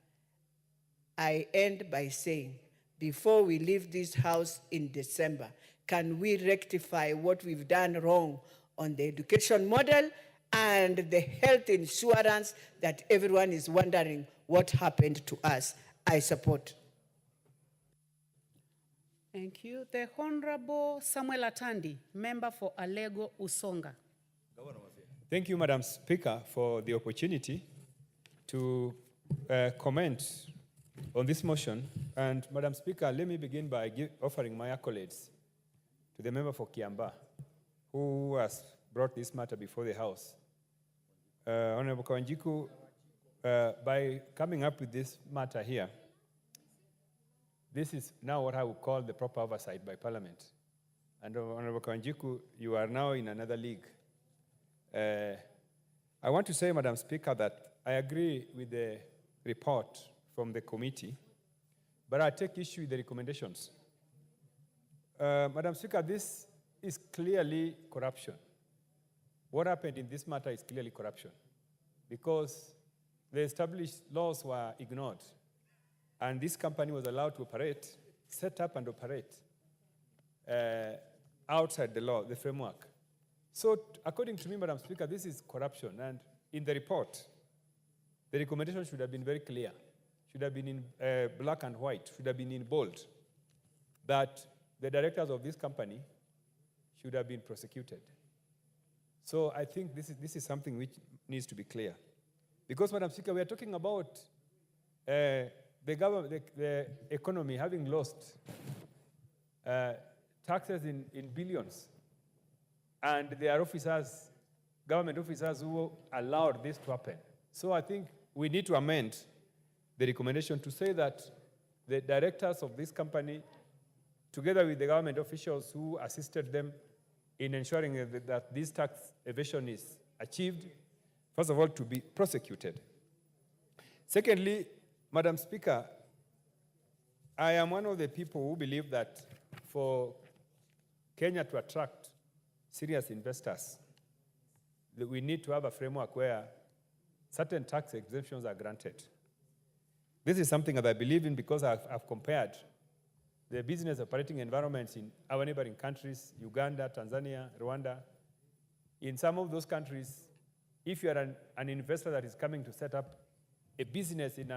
I end by saying, before we leave this house in December, can we rectify what we've done wrong on the education model and the health insurance that everyone is wondering what happened to us? I support. Thank you. The Honorable Samuel Atandi, member for Alego Usonga. Thank you, Madam Speaker, for the opportunity to comment on this motion. And Madam Speaker, let me begin by offering my accolades to the member for Kiamba, who has brought this matter before the House. Honorable Kawanjiku, by coming up with this matter here, this is now what I would call the proper oversight by Parliament. And Honorable Kawanjiku, you are now in another league. I want to say, Madam Speaker, that I agree with the report from the committee, but I take issue with the recommendations. Madam Speaker, this is clearly corruption. What happened in this matter is clearly corruption because the established laws were ignored and this company was allowed to operate, set up and operate outside the law, the framework. So according to me, Madam Speaker, this is corruption. And in the report, the recommendation should have been very clear, should have been in black and white, should have been in bold, that the directors of this company should have been prosecuted. So I think this is something which needs to be clear. Because, Madam Speaker, we are talking about the government, the economy having lost taxes in billions. And there are officers, government officers who allowed this to happen. So I think we need to amend the recommendation to say that the directors of this company, together with the government officials who assisted them in ensuring that this tax evasion is achieved, first of all, to be prosecuted. Secondly, Madam Speaker, I am one of the people who believe that for Kenya to attract serious investors, that we need to have a framework where certain tax exemptions are granted. This is something that I believe in because I've compared the business operating environments in our neighboring countries, Uganda, Tanzania, Rwanda. In some of those countries, if you are an investor that is coming to set up a business in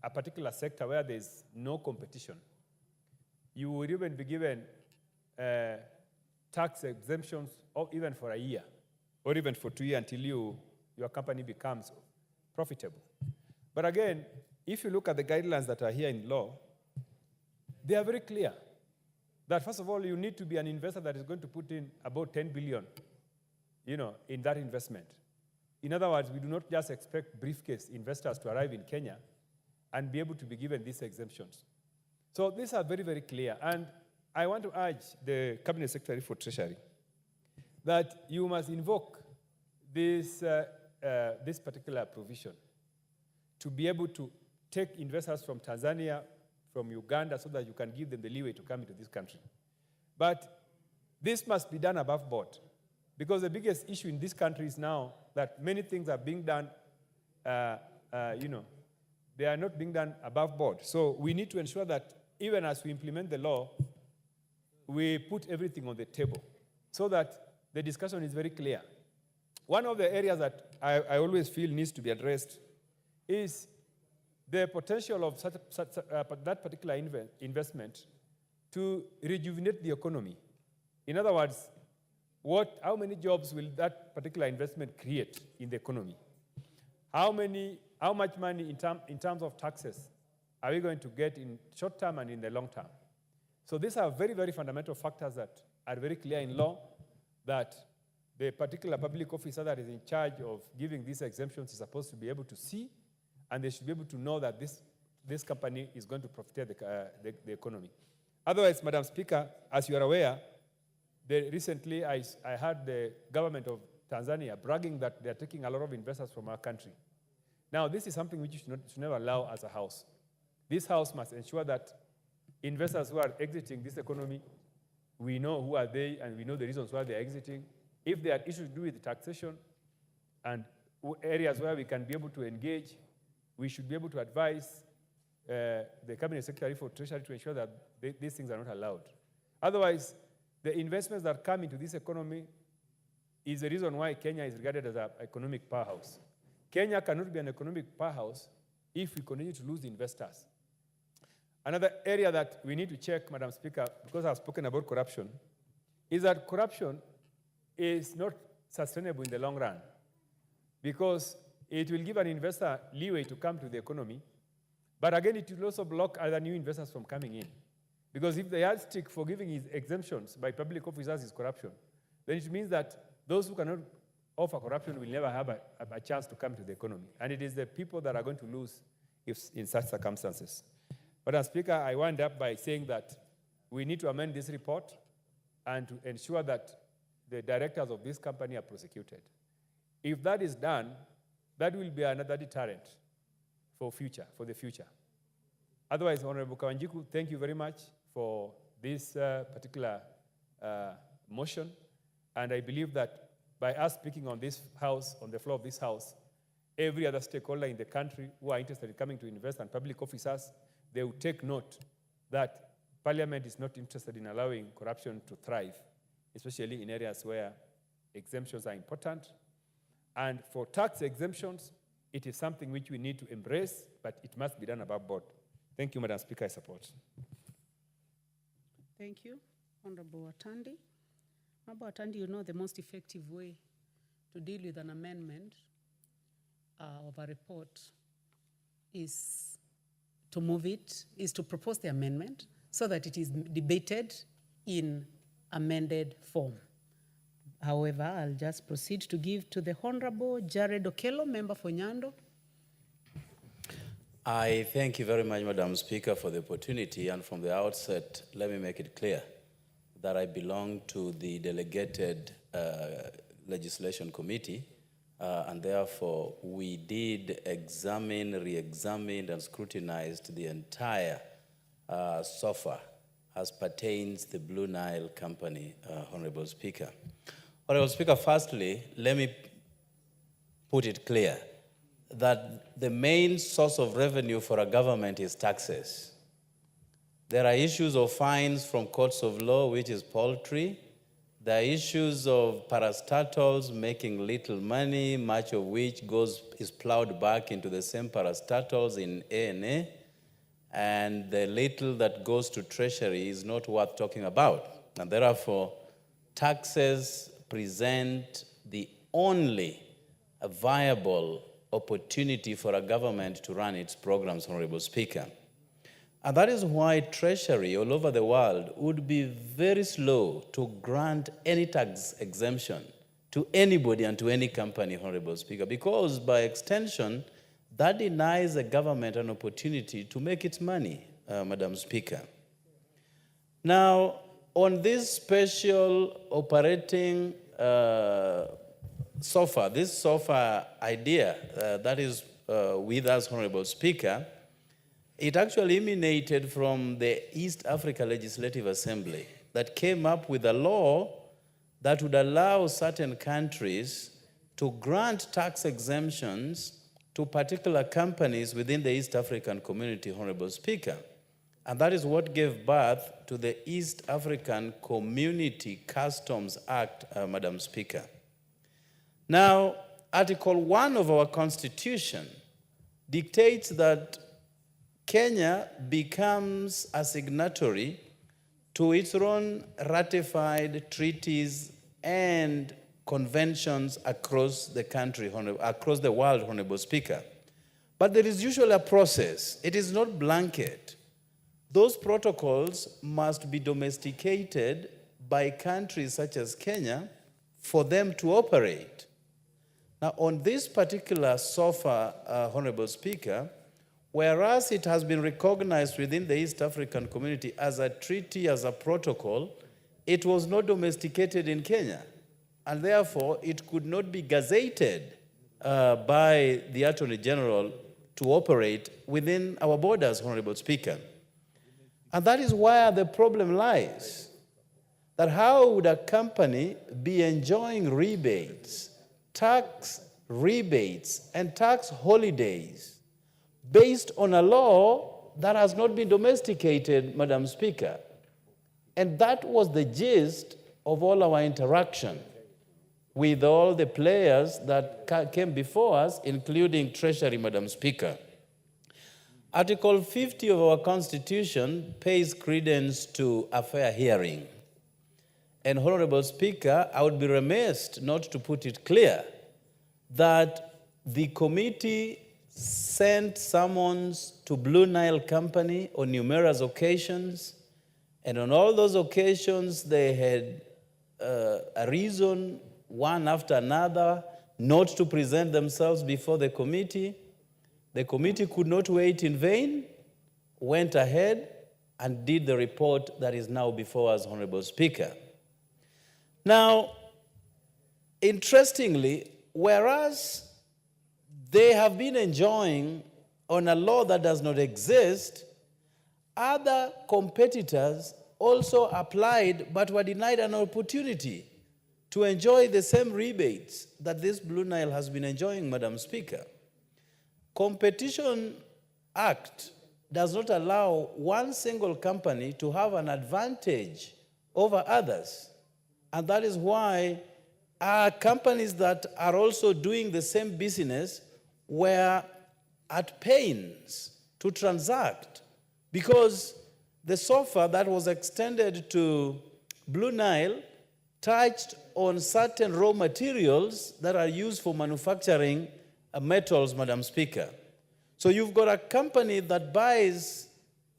a particular sector where there's no competition, you would even be given tax exemptions even for a year or even for 2 years until your company becomes profitable. But again, if you look at the guidelines that are here in law, they are very clear that, first of all, you need to be an investor that is going to put in about 10 billion, in that investment. In other words, we do not just expect briefcase investors to arrive in Kenya and be able to be given these exemptions. So these are very, very clear. And I want to urge the Cabinet Secretary for Treasury that you must invoke this particular provision to be able to take investors from Tanzania, from Uganda, so that you can give them the leeway to come into this country. But this must be done above board, because the biggest issue in this country is now that many things are being done, they are not being done above board. So we need to ensure that even as we implement the law, we put everything on the table so that the discussion is very clear. One of the areas that I always feel needs to be addressed is the potential of that particular investment to rejuvenate the economy. In other words, how many jobs will that particular investment create in the economy? How much money in terms of taxes are we going to get in short term and in the long term? So these are very, very fundamental factors that are very clear in law, that the particular public officer that is in charge of giving these exemptions is supposed to be able to see, and they should be able to know that this company is going to profit the economy. Otherwise, Madam Speaker, as you are aware, recently I heard the government of Tanzania bragging that they are taking a lot of investors from our country. Now, this is something which you should never allow as a house. This house must ensure that investors who are exiting this economy, we know who are they and we know the reasons why they are exiting. If there are issues to do with taxation and areas where we can be able to engage, we should be able to advise the Cabinet Secretary for Treasury to ensure that these things are not allowed. Otherwise, the investments that come into this economy is the reason why Kenya is regarded as an economic powerhouse. Kenya cannot be an economic powerhouse if we continue to lose investors. Another area that we need to check, Madam Speaker, because I've spoken about corruption, is that corruption is not sustainable in the long run, because it will give an investor leeway to come to the economy, but again, it will also block other new investors from coming in. Because if the yardstick for giving his exemptions by public officers is corruption, then it means that those who cannot offer corruption will never have a chance to come to the economy. And it is the people that are going to lose in such circumstances. Madam Speaker, I wind up by saying that we need to amend this report and to ensure that the directors of this company are prosecuted. If that is done, that will be another deterrent for the future. Otherwise, Honorable Kawanjiku, thank you very much for this particular motion. And I believe that by us speaking on this house, on the floor of this house, every other stakeholder in the country who are interested in coming to invest and public officers, they will take note that Parliament is not interested in allowing corruption to thrive, especially in areas where exemptions are important. And for tax exemptions, It is something which we need to embrace, but it must be done above board. Thank you, Madam Speaker. I support. Thank you, Honorable Atandi. Honorable Atandi, you know the most effective way to deal with an amendment of a report is to move it, is to propose the amendment so that it is debated in amended form. However, I'll just proceed to give to the Honorable Jared Okello, member for Nyando. I thank you very much, Madam Speaker, for the opportunity. And from the outset, let me make it clear that I belong to the delegated legislation committee, and therefore we did examine, re-examined, and scrutinized the entire SOFA as pertains the Blue Nile Company, Honorable Speaker. Honorable Speaker, firstly, let me put it clear that the main source of revenue for a government is taxes. There are issues of fines from courts of law, which is paltry. There are issues of parastatals making little money, much of which is plowed back into the same parastatals in A&A, and the little that goes to Treasury is not worth talking about. And therefore, taxes present the only viable opportunity for a government to run its programs, Honorable Speaker. And that is why Treasury all over the world would be very slow to grant any tax exemption to anybody and to any company, Honorable Speaker, because by extension, that denies the government an opportunity to make its money, Madam Speaker. Now, on this special operating SOFA, this SOFA idea that is with us, Honorable Speaker, it actually emanated from the East Africa Legislative Assembly that came up with a law that would allow certain countries to grant tax exemptions to particular companies within the East African community, Honorable Speaker. And that is what gave birth to the East African Community Customs Act, Madam Speaker. Now, Article 1 of our Constitution dictates that Kenya becomes a signatory to its own ratified treaties and conventions across the country, across the world, Honorable Speaker. But there is usually a process. It is not blanket. Those protocols must be domesticated by countries such as Kenya for them to operate. Now, on this particular SOFA, Honorable Speaker, whereas it has been recognized within the East African community as a treaty, as a protocol, it was not domesticated in Kenya. And therefore, it could not be gazetted by the Attorney General to operate within our borders, Honorable Speaker. And that is where the problem lies. That how would a company be enjoying rebates, tax rebates, and tax holidays based on a law that has not been domesticated, Madam Speaker? And that was the gist of all our interaction with all the players that came before us, including Treasury, Madam Speaker. Article 50 of our Constitution pays credence to a fair hearing. And Honorable Speaker, I would be remiss not to put it clear that the committee sent summons to Blue Nile Company on numerous occasions, and on all those occasions they had a reason, one after another, not to present themselves before the committee. The committee could not wait in vain, went ahead and did the report that is now before us, Honorable Speaker. Now, interestingly, whereas they have been enjoying on a law that does not exist, other competitors also applied but were denied an opportunity to enjoy the same rebates that this Blue Nile has been enjoying, Madam Speaker. Competition Act does not allow one single company to have an advantage over others. And that is why companies that are also doing the same business were at pains to transact because the SOFA that was extended to Blue Nile touched on certain raw materials that are used for manufacturing metals, Madam Speaker. So you've got a company that buys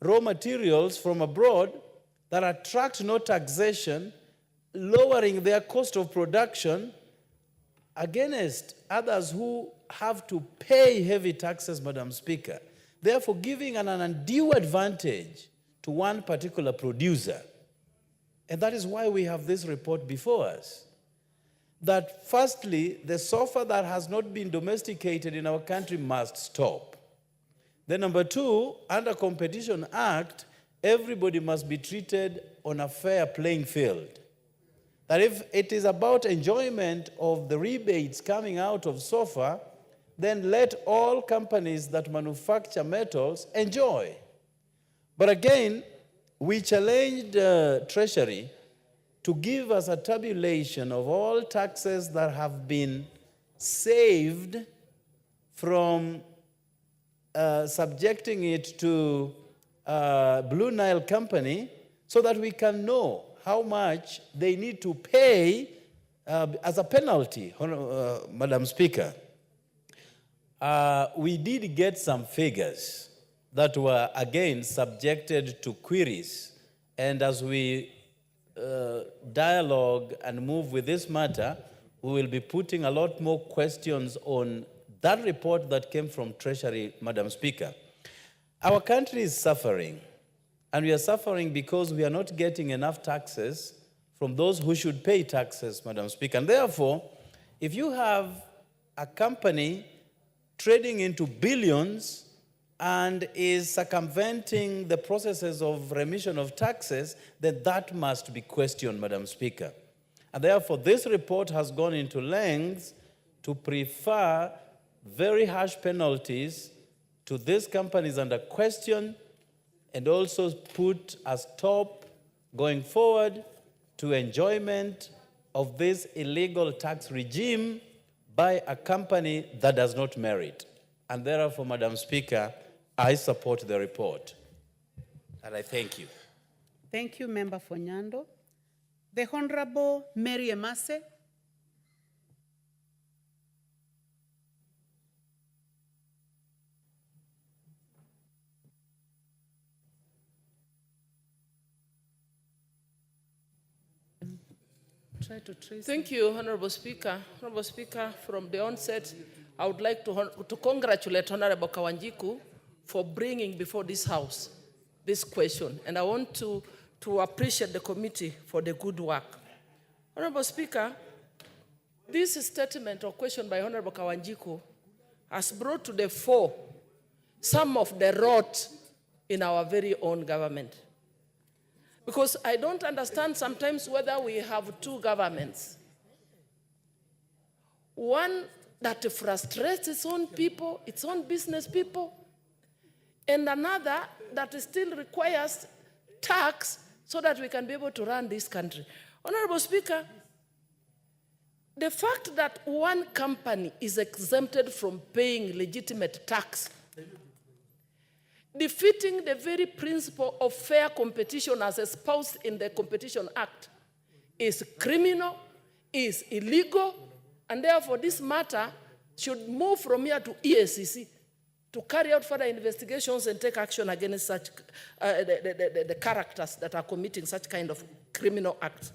raw materials from abroad that attract no taxation, lowering their cost of production against others who have to pay heavy taxes, Madam Speaker, therefore giving an undue advantage to one particular producer. And that is why we have this report before us. That firstly, the SOFA that has not been domesticated in our country must stop. Then number two, under Competition Act, everybody must be treated on a fair playing field. That if it is about enjoyment of the rebates coming out of SOFA, then let all companies that manufacture metals enjoy. But again, we challenged Treasury to give us a tabulation of all taxes that have been saved from subjecting it to Blue Nile Company so that we can know how much they need to pay as a penalty, Madam Speaker. We did get some figures that were, again, subjected to queries. And as we dialogue and move with this matter, we will be putting a lot more questions on that report that came from Treasury, Madam Speaker. Our country is suffering, and we are suffering because we are not getting enough taxes from those who should pay taxes, Madam Speaker. And therefore, if you have a company trading into billions and is circumventing the processes of remission of taxes, then that must be questioned, Madam Speaker. And therefore, this report has gone into lengths to prefer very harsh penalties to these companies under question and also put a stop going forward to enjoyment of this illegal tax regime by a company that does not merit. And therefore, Madam Speaker, I support the report. And I thank you. Thank you, Member for Nyando. The Honorable Mary Emase. Thank you, Honorable Speaker. Honorable Speaker, from the onset, I would like to congratulate Honorable Kawanjiku for bringing before this House this question. And I want to appreciate the committee for the good work. Honorable Speaker, this statement or question by Honorable Kawanjiku has brought to the fore some of the rot in our very own government. Because I don't understand sometimes whether we have two governments. One that frustrates its own people, its own business people, and another that still requires tax so that we can be able to run this country. Honorable Speaker, the fact that one company is exempted from paying legitimate tax, defeating the very principle of fair competition as espoused in the Competition Act, is criminal, is illegal, and therefore this matter should move from here to EACC to carry out further investigations and take action against such the characters that are committing such kind of criminal acts.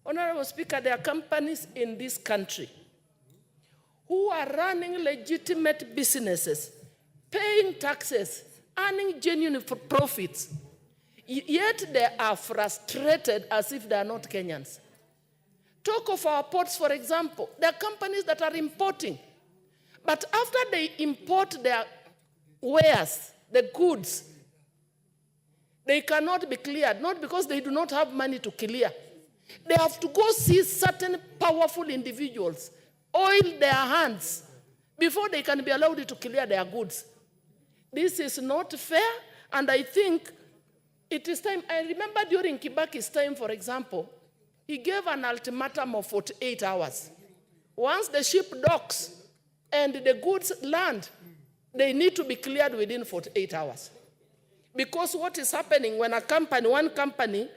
Honorable Speaker, there are companies in this country who are running legitimate businesses, paying taxes, earning genuine profits, yet they are frustrated as if they are not Kenyans. Talk of our ports, for example. There are companies that are importing, but after they import their wares, the goods, they cannot be cleared, not because they do not have money to clear. They have to go see certain powerful individuals, oil their hands, before they can be allowed to clear their goods. This is not fair, and I think it is time. I remember during Kibaki's time, for example, he gave an ultimatum of 48 hours. Once the ship docks, And the goods land, they need to be cleared within 48 hours. Because what is happening when one company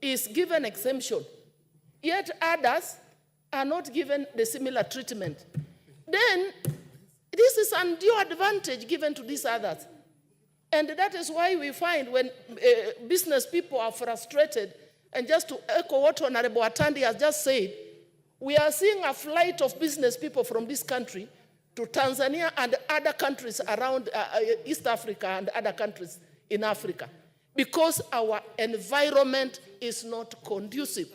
is given exemption, yet others are not given the similar treatment, then this is undue advantage given to these others. And that is why we find when business people are frustrated, and just to echo what Honorable Atandi has just said, we are seeing a flight of business people from this country to Tanzania and other countries around East Africa and other countries in Africa, because our environment is not conducive,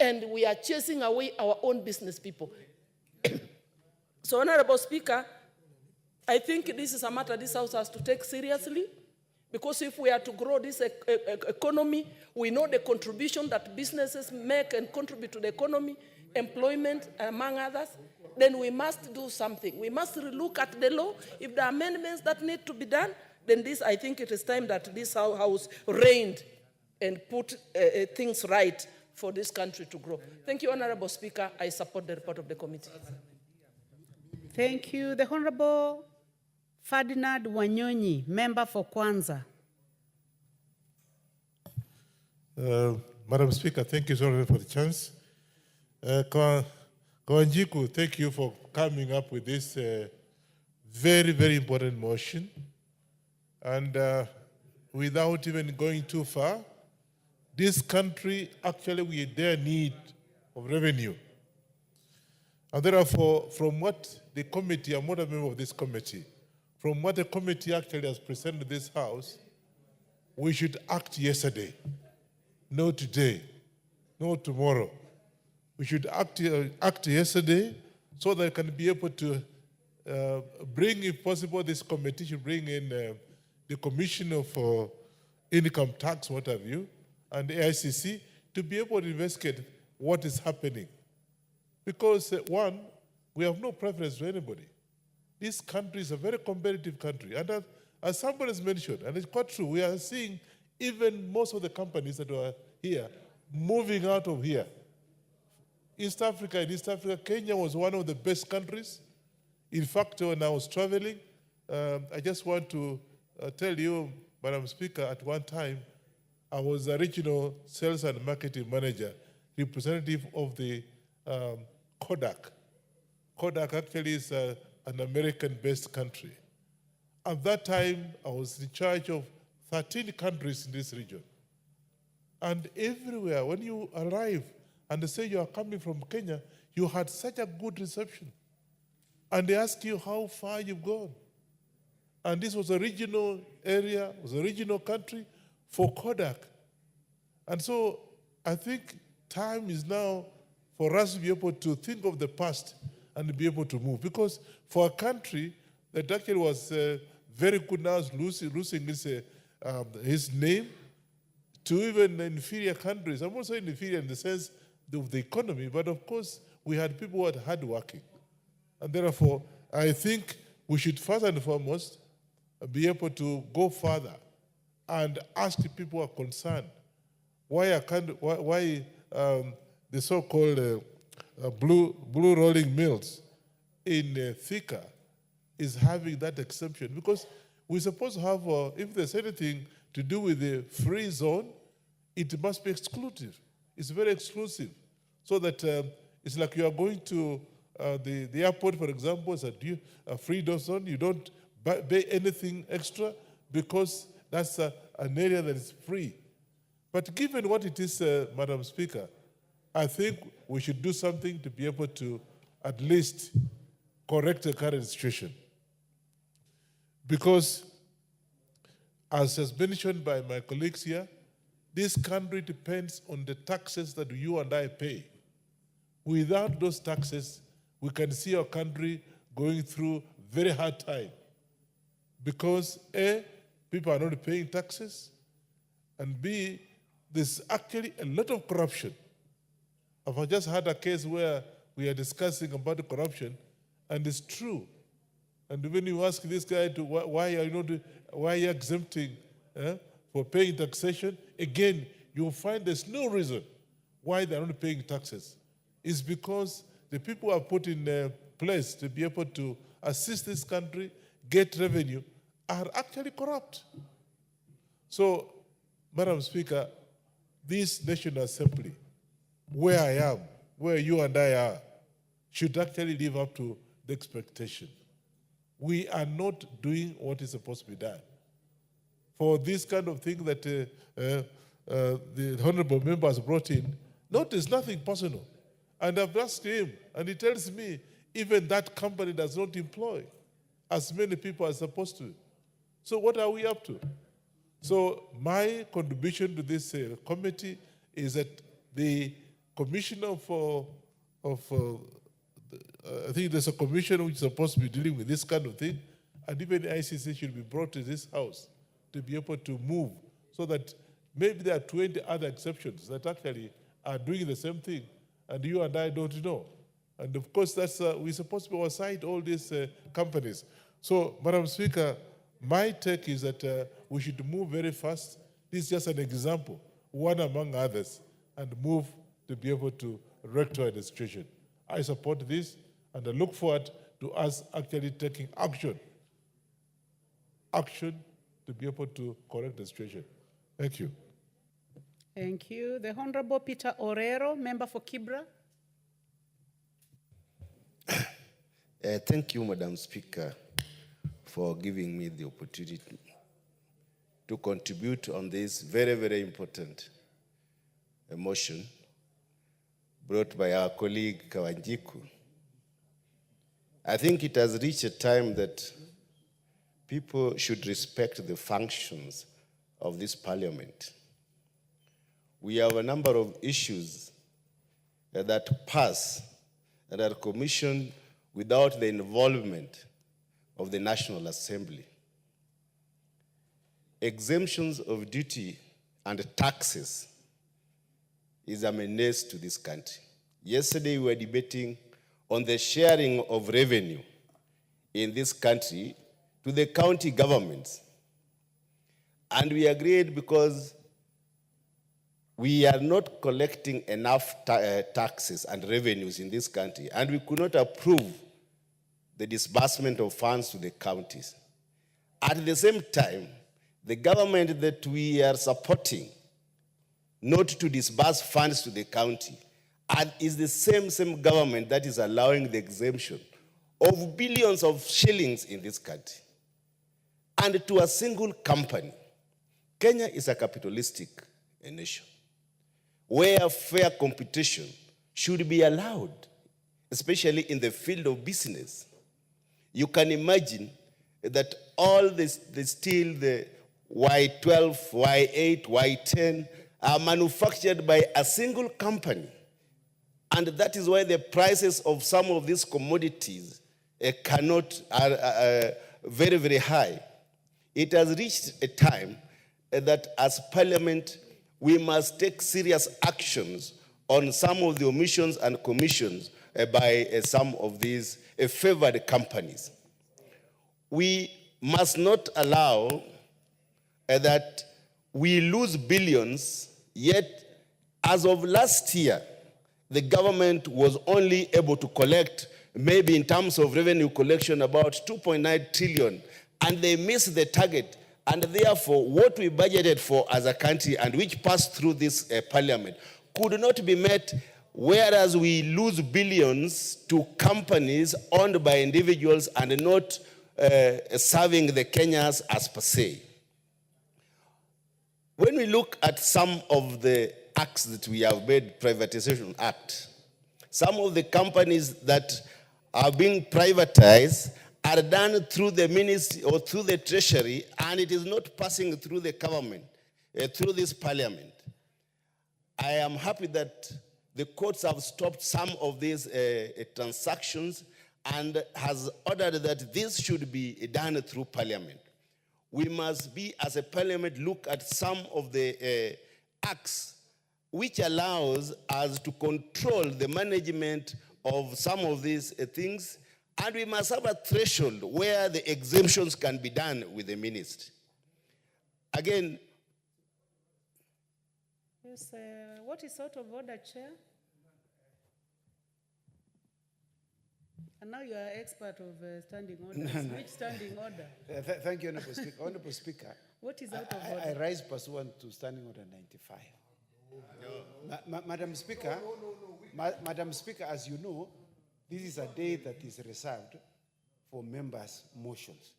and we are chasing away our own business people. So, Honorable Speaker, I think this is a matter this House has to take seriously, because if we are to grow this economy, we know the contribution that businesses make and contribute to the economy, employment, among others, then we must do something. We must relook at the law. If there are amendments that need to be done, then I think it is time that this House reigned and put things right for this country to grow. Thank you, Honorable Speaker. I support the report of the committee. Thank you. The Honorable Ferdinand Wanyonyi, member for Kwanza. Madam Speaker, thank you so much for the chance. Kawanjiku, thank you for coming up with this very, very important motion. And without even going too far, this country actually we their need of revenue. And therefore, from what the committee, I'm not a member of this committee, from what the committee actually has presented to this House, we should act yesterday, not today, not tomorrow. We should act yesterday so that we can be able to bring, if possible, this committee should bring in the Commissioner for Income Tax, what have you, and the AICC to be able to investigate what is happening. Because, one, we have no preference to anybody. This country is a very competitive country. And as somebody has mentioned, and it's quite true, we are seeing even most of the companies that are here moving out of here. In East Africa, Kenya was one of the best countries. In fact, when I was traveling, I just want to tell you, Madam Speaker, at one time, I was a regional sales and marketing manager, representative of the Kodak. Kodak actually is an American-based country. At that time, I was in charge of 13 countries in this region. And everywhere, when you arrive and they say you are coming from Kenya, you had such a good reception. And they ask you how far you've gone. And this was a regional area, was a regional country for Kodak. And so I think time is now for us to be able to think of the past and be able to move. Because for a country that actually was very good now is losing his name to even inferior countries. I'm also inferior in the sense of the economy, but of course we had people who had hardworking. And therefore, I think we should first and foremost be able to go further and ask the people who are concerned why the so-called blue rolling mills in Thika is having that exemption. Because we're supposed to have, if there's anything to do with the free zone, it must be exclusive. It's very exclusive. So that it's like you are going to the airport, for example, it's a free zone. You don't pay anything extra because that's an area that is free. But given what it is, Madam Speaker, I think we should do something to be able to at least correct the current situation. Because, as has been mentioned by my colleagues here, this country depends on the taxes that you and I pay. Without those taxes, we can see our country going through very hard time. Because A, people are not paying taxes, and B, there's actually a lot of corruption. I've just had a case where we are discussing about the corruption, and it's true. And when you ask this guy why are you exempting for paying taxation, again, you'll find there's no reason why they're not paying taxes. It's because the people who are put in place to be able to assist this country, get revenue, are actually corrupt. So, Madam Speaker, this National Assembly, where I am, where you and I are, should actually live up to the expectation. We are not doing what is supposed to be done. For this kind of thing that the honorable member has brought in, notice nothing personal. And I've asked him, and he tells me even that company does not employ as many people as supposed to. So what are we up to? So my contribution to this committee is that the commissioner I think there's a commission which is supposed to be dealing with this kind of thing, and even the ICC should be brought to this house to be able to move so that maybe there are 20 other exceptions that actually are doing the same thing, and you and I don't know. And of course, that's we're supposed to be oversight all these companies. So, Madam Speaker, my take is that we should move very fast. This is just an example, one among others, and move to be able to rectify the situation. I support this, and I look forward to us actually taking action to be able to correct the situation. Thank you. Thank you. The Honorable Peter Orero, member for Kibra. Thank you, Madam Speaker, for giving me the opportunity to contribute on this very, very important motion brought by our colleague Kawanjiku. I think it has reached a time that people should respect the functions of this parliament. We have a number of issues that pass and are commissioned without the involvement of the National Assembly. Exemptions of duty and taxes is a menace to this country. Yesterday we were debating on the sharing of revenue in this country to the county governments. And we agreed because we are not collecting enough taxes and revenues in this country, and we could not approve the disbursement of funds to the counties. At the same time, the government that we are supporting not to disburse funds to the county and is the same government that is allowing the exemption of billions of shillings in this country. And to a single company. Kenya is a capitalistic nation where fair competition should be allowed, especially in the field of business. You can imagine that all the steel, the Y12, Y8, Y10 are manufactured by a single company. And that is why the prices of some of these commodities are very, very high. It has reached a time that as Parliament, we must take serious actions on some of the omissions and commissions by some of these favored companies. We must not allow that we lose billions, yet as of last year, the government was only able to collect, maybe in terms of revenue collection, about 2.9 trillion, and they missed the target. And therefore, what we budgeted for as a country and which passed through this parliament could not be met, whereas we lose billions to companies owned by individuals and not serving the Kenyans as per se. When we look at some of the acts that we have made, Privatization Act, some of the companies that are being privatized are done through the ministry or through the treasury, and it is not passing through the government, through this parliament. I am happy that the courts have stopped some of these transactions and has ordered that this should be done through parliament. We must be, as a parliament, look at some of the acts which allows us to control the management of some of these things, and we must have a threshold where the exemptions can be done with the ministry. Again, Yes, what is out of order, Chair? And now you are expert of standing orders. Which standing order? Thank you, Honorable Speaker. Honorable Speaker, What is out of I order? rise pursuant to Standing Order 95. Madam Speaker, Madam Speaker, as you know, this is a day that is reserved for members' motions.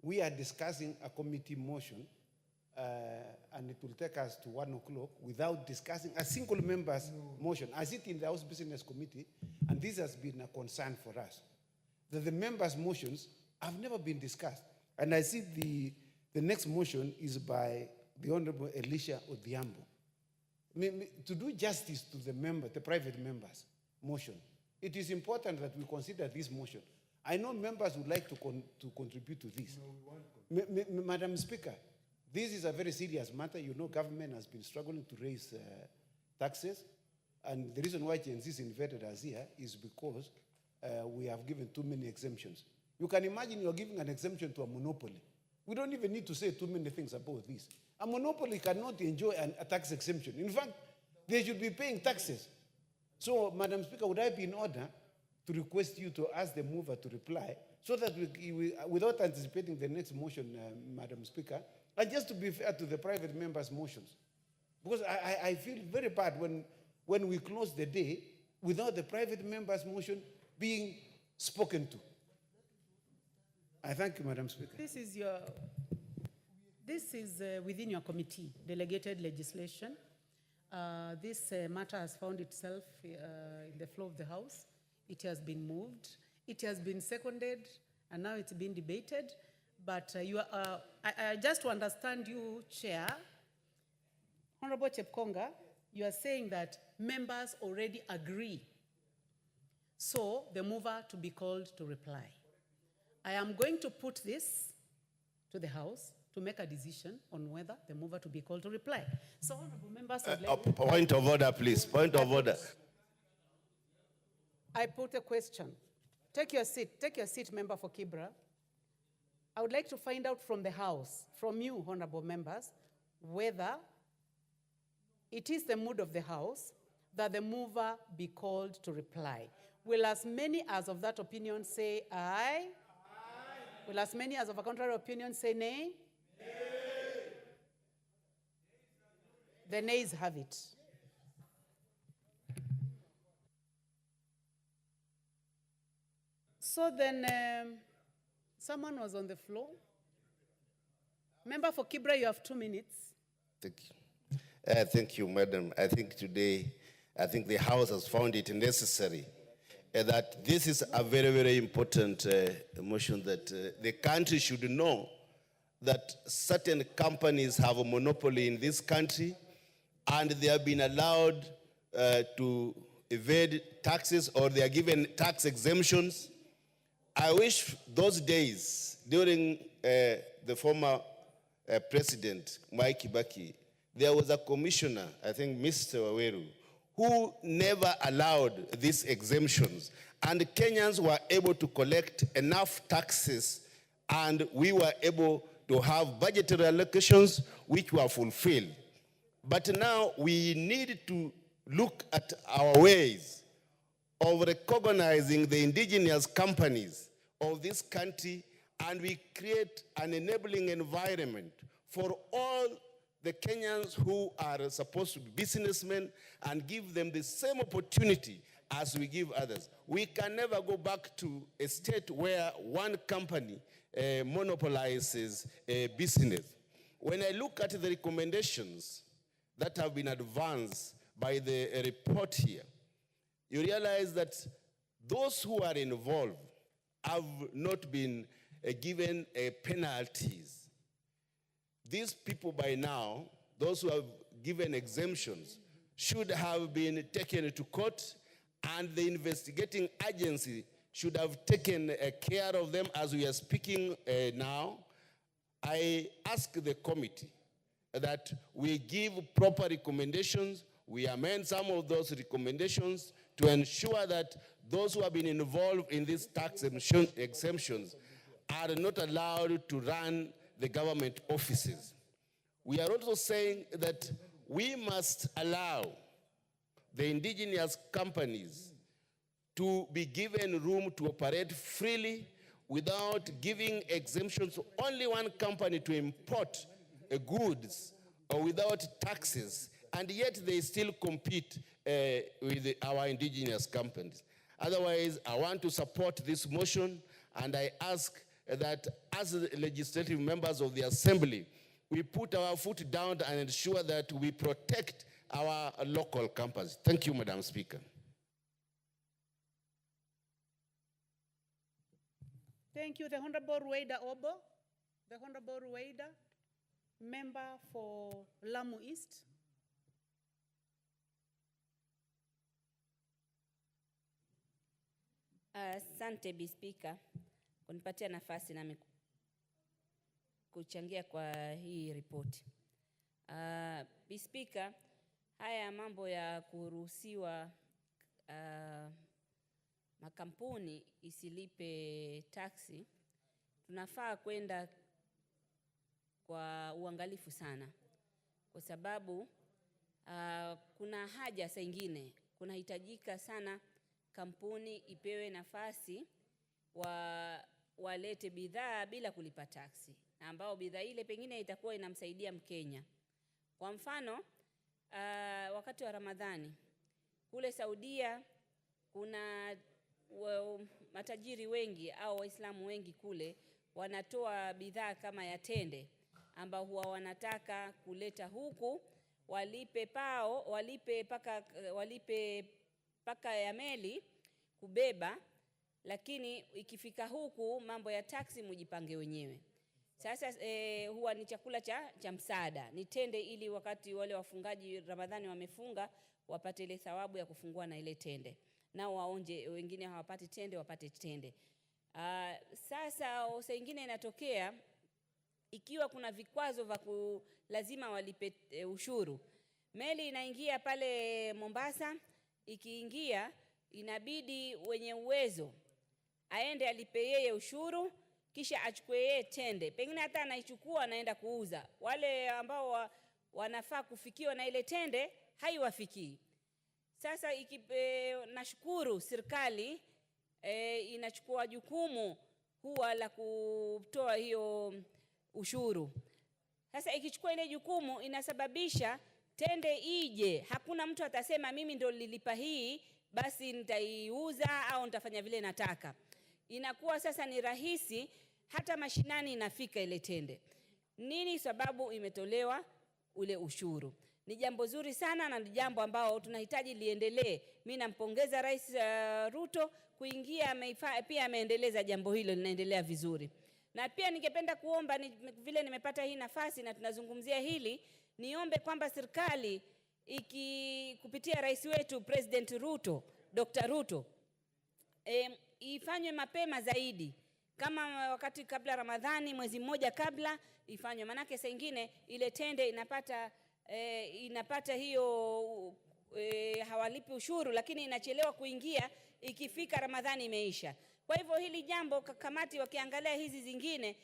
We are discussing a committee motion, and it will take us to 1 o'clock without discussing a single member's motion. I sit in the House Business Committee, and this has been a concern for us, that the members' motions have never been discussed. And I see the next motion is by the Honorable Elisha Odhiambo. To do justice to the private members' motion, it is important that we consider this motion. I know members would like to contribute to this. Madam Speaker, this is a very serious matter. You know, government has been struggling to raise taxes, and the reason why GNCs invited us here is because we have given too many exemptions. You can imagine you're giving an exemption to a monopoly. We don't even need to say too many things about this. A monopoly cannot enjoy a tax exemption. In fact, they should be paying taxes. So, Madam Speaker, would I be in order to request you to ask the mover to reply so that we without anticipating the next motion, Madam Speaker, and just to be fair to the private members' motions? Because I feel very bad when we close the day without the private members' motion being spoken to. I thank you, Madam Speaker. This is within your committee, delegated legislation. This matter has found itself in the floor of the House. It has been moved, it has been seconded, and now it's been debated. But just to understand you, Chair, Honorable Chepkonga, you are saying that members already agree. So the mover to be called to reply. I am going to put this to the House to make a decision on whether the mover to be called to reply. So, honorable members of Point of order, please. Point of order. I put a question. Take your seat, member for Kibra. I would like to find out from the House, from you, honorable members, whether it is the mood of the House that the mover be called to reply. Will as many as of that opinion say aye? Will as many as of a contrary opinion say nay? Nay. The nays have it. So then, someone was on the floor. Member for Kibra, you have 2 minutes. Thank you. Thank you, Madam. I think today, the House has found it necessary that this is a very, very important motion that the country should know that certain companies have a monopoly in this country and they have been allowed to evade taxes or they are given tax exemptions. I wish those days during the former President, Mike Kibaki, there was a commissioner, I think Mr. Waweru, who never allowed these exemptions. And Kenyans were able to collect enough taxes and we were able to have budgetary allocations which were fulfilled. But now we need to look at our ways of recognizing the indigenous companies of this country, and we create an enabling environment for all the Kenyans who are supposed to be businessmen and give them the same opportunity as we give others. We can never go back to a state where one company monopolizes a business. When I look at the recommendations that have been advanced by the report here, you realize that those who are involved have not been given penalties. These people by now, those who have given exemptions, should have been taken to court, and the investigating agency should have taken care of them as we are speaking now. I ask the committee that we give proper recommendations, we amend some of those recommendations to ensure that those who have been involved in these tax exemptions are not allowed to run the government offices. We are also saying that we must allow the indigenous companies to be given room to operate freely without giving exemptions to only one company to import goods or without taxes, and yet they still compete with our indigenous companies. Otherwise, I want to support this motion, and I ask that as legislative members of the Assembly, we put our foot down and ensure that we protect our local companies. Thank you, Madam Speaker. Thank you. The Honorable Rueda Obo. The Honorable Rueda, member for Lamu East. Asante Bi Speaker kunipatia nafasi na kuchangia kwa hii ripoti. Bi Speaker, haya mambo ya kuruhusiwa makampuni isilipe taksi, tunafaa kwenda kwa uangalifu sana, kwa sababu kuna haja saa ingine, kunahitajika sana kampuni ipewe nafasi walete bidhaa bila kulipa taksi, ambao bidhaa ile pengine itakuwa inamsaidia Mkenya. Kwa mfano, wakati wa Ramadhani kule Saudia kuna matajiri wengi au Waislamu wengi kule wanatoa bidhaa kama ya tende, ambao huwa wanataka kuleta huku, walipe paka ya meli kubeba, lakini ikifika huku mambo ya taksi mujipange wenyewe. Sasa huwa ni chakula cha msaada, ni tende, ili wakati wale wafungaji Ramadhani wamefunga wapate ile thawabu ya kufungua na ile tende, nao waonje, wengine hawapati tende wapate tende. Sasa saa ingine inatokea ikiwa kuna vikwazo vya lazima walipe ushuru. Meli inaingia pale Mombasa, ikiingia inabidi wenye uwezo aende alipe yeye ushuru, kisha achukue yeye tende. Pengine hata anaichukua anaenda kuuza. Wale ambao wanafaa kufikiwa na ile tende haiwafikii. Sasa nashukuru serikali inachukua jukumu huwa la kutoa hiyo ushuru. Sasa ikichukua ile jukumu inasababisha tende ije, hakuna mtu atasema mimi ndo nililipa hii basi nitaiuza au nitafanya vile nataka. Inakuwa sasa ni rahisi, hata mashinani inafika ile tende. Nini sababu imetolewa ule ushuru? Ni jambo zuri sana na ni jambo ambao tunahitaji liendelee. Mimi nampongeza Rais Ruto kuingia, pia ameendeleza jambo hilo, linaendelea vizuri. Na pia ningependa kuomba, vile nimepata hii nafasi na tunazungumzia hili, niombe kwamba serikali kupitia rais wetu President Ruto, Dr. Ruto, ifanywe mapema zaidi, kama wakati kabla Ramadhani, mwezi mmoja kabla ifanywe, manake saa ingine ile tende inapata hiyo hawalipi ushuru, lakini inachelewa kuingia, ikifika Ramadhani imeisha. Kwa hivyo hili jambo kamati wakiangalia hizi zingine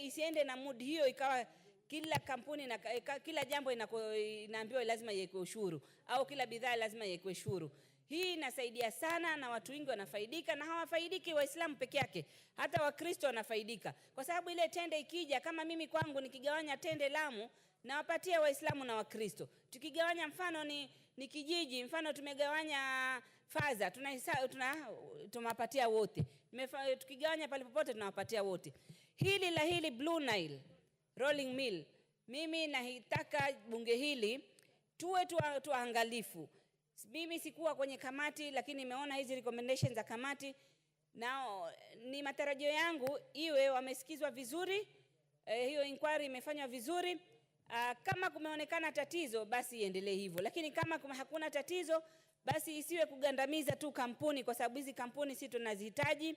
isiende na mood hiyo, ikawa kila kampuni na kila jambo inaambiwa lazima iwekwe ushuru, au kila bidhaa lazima iwekwe ushuru. Hii inasaidia sana na watu wengi wanafaidika, na hawafaidiki Waislamu peke yake, hata Wakristo wanafaidika. Kwa sababu ile tende ikija, kama mimi kwangu nikigawanya tende Lamu na wapatia Waislamu na Wakristo, tukigawanya mfano ni kijiji, mfano tumegawanya Faza, tunawapatia wote. Tukigawanya pale popote tunawapatia wote. Hili Blue Nile rolling mill, mimi nahitaka bunge hili tuwe tuangalifu. Mimi sikuwa kwenye kamati, lakini nimeona hizi recommendations za kamati, nao ni matarajio yangu iwe wamesikizwa vizuri, hiyo inquiry imefanywa vizuri. Kama kumeonekana tatizo basi iendelee hivyo, lakini kama hakuna tatizo basi isiwe kugandamiza tu kampuni, kwa sababu hizi kampuni sisi tunazihitaji,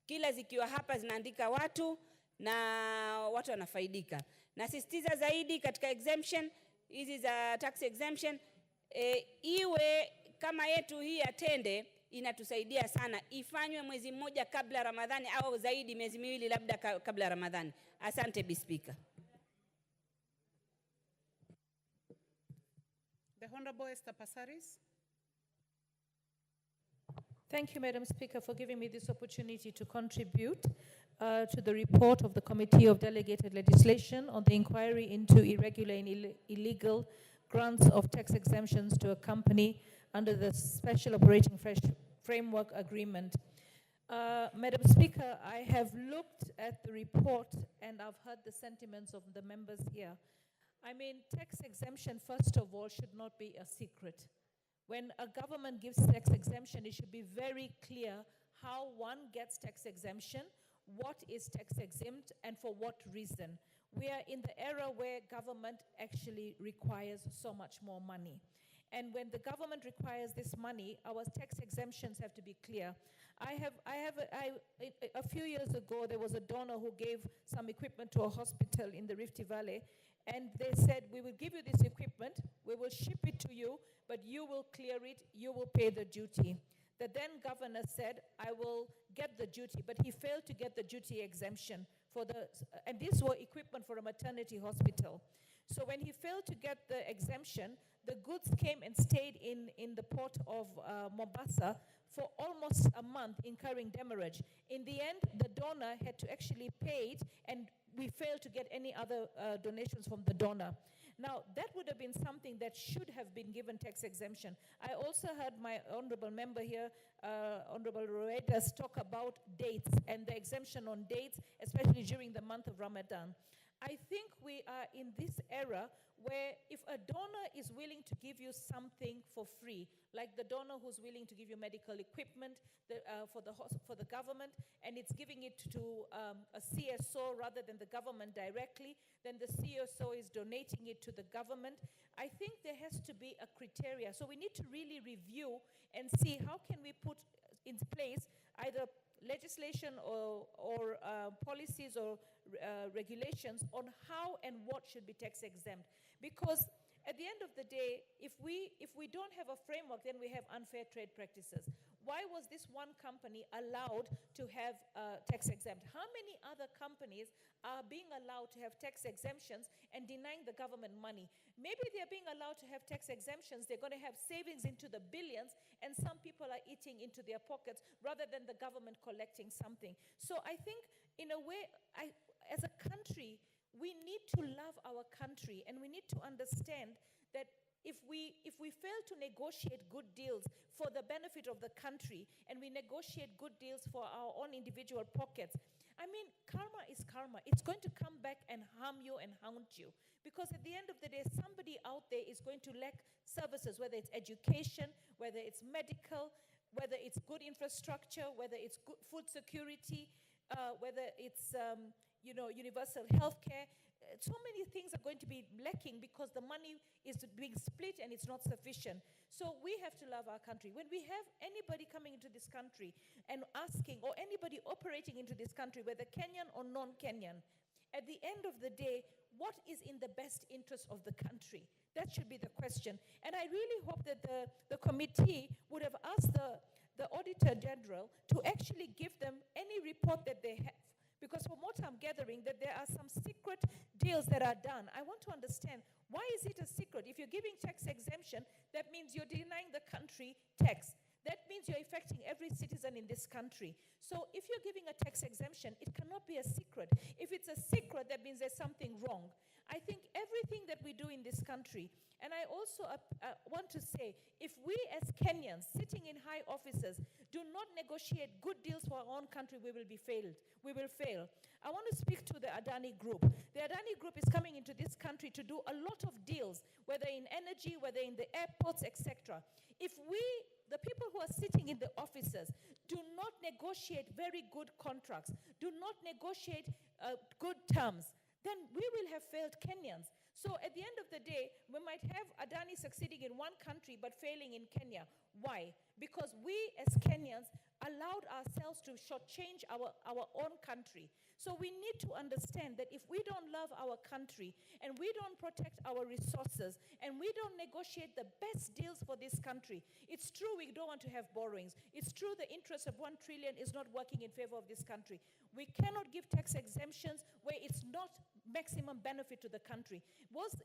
kila zikiwa hapa zinaandika watu na watu wanafaidika. Nasisitiza zaidi katika exemption hizi za tax exemption, iwe kama yetu hii ya tende inatusaidia sana, ifanywe mwezi mmoja kabla Ramadhani au zaidi, miezi miwili labda kabla Ramadhani. Asante Bi Speaker. The Honorable Esther Passaris. Thank you, Madam Speaker, for giving me this opportunity to contribute to the report of the Committee of Delegated Legislation on the inquiry into irregular and illegal grants of tax exemptions to a company under the Special Operating Framework Agreement. Madam Speaker, I have looked at the report and I've heard the sentiments of the members here. I mean, tax exemption, first of all, should not be a secret. When a government gives tax exemption, it should be very clear how one gets tax exemption, what is tax exempt, and for what reason. We are in the era where government actually requires so much more money. And when the government requires this money, our tax exemptions have to be clear. A few years ago, there was a donor who gave some equipment to a hospital in the Rift Valley, and they said, we will give you this equipment, we will ship it to you, but you will clear it, you will pay the duty. The then governor said, I will get the duty, but he failed to get the duty exemption for and these were equipment for a maternity hospital. So when he failed to get the exemption, the goods came and stayed in the port of Mombasa for almost a month, incurring demurrage. In the end, the donor had to actually pay it, and we failed to get any other donations from the donor. Now, that would have been something that should have been given tax exemption. I also heard my honorable member here, Honorable Ruedas, talk about dates and the exemption on dates, especially during the month of Ramadan. I think we are in this era where if a donor is willing to give you something for free, like the donor who's willing to give you medical equipment for the government, and it's giving it to a CSO rather than the government directly, then the CSO is donating it to the government. I think there has to be a criteria. So we need to really review and see how can we put in place either legislation or policies or regulations on how and what should be tax exempt. Because at the end of the day, if we don't have a framework, then we have unfair trade practices. Why was this one company allowed to have tax exempt? How many other companies are being allowed to have tax exemptions and denying the government money? Maybe they're being allowed to have tax exemptions, they're going to have savings into the billions, and some people are eating into their pockets rather than the government collecting something. So I think, in a way, as a country, we need to love our country, and we need to understand that if we fail to negotiate good deals for the benefit of the country, and we negotiate good deals for our own individual pockets, I mean, karma is karma. It's going to come back and harm you and haunt you. Because at the end of the day, somebody out there is going to lack services, whether it's education, whether it's medical, whether it's good infrastructure, whether it's good food security, whether it's universal health care. So many things are going to be lacking because the money is being split and it's not sufficient. So we have to love our country. When we have anybody coming into this country and asking, or anybody operating into this country, whether Kenyan or non-Kenyan, at the end of the day, what is in the best interest of the country? That should be the question. And I really hope that the committee would have asked the Auditor General to actually give them any report that they have. Because from what I'm gathering, that there are some secret deals that are done. I want to understand, why is it a secret? If you're giving tax exemption, that means you're denying the country tax. That means you're affecting every citizen in this country. So if you're giving a tax exemption, it cannot be a secret. If it's a secret, that means there's something wrong. I think everything that we do in this country, and I also want to say, if we as Kenyans sitting in high offices do not negotiate good deals for our own country, we will fail. I want to speak to the Adani Group. The Adani Group is coming into this country to do a lot of deals, whether in energy, whether in the airports, etc. If we, the people who are sitting in the offices, do not negotiate very good contracts, do not negotiate good terms, then we will have failed Kenyans. So at the end of the day, we might have Adani succeeding in one country but failing in Kenya. Why? Because we as Kenyans allowed ourselves to shortchange our own country. So we need to understand that if we don't love our country and we don't protect our resources and we don't negotiate the best deals for this country, it's true we don't want to have borrowings. It's true the interest of 1 trillion is not working in favor of this country. We cannot give tax exemptions where it's not maximum benefit to the country.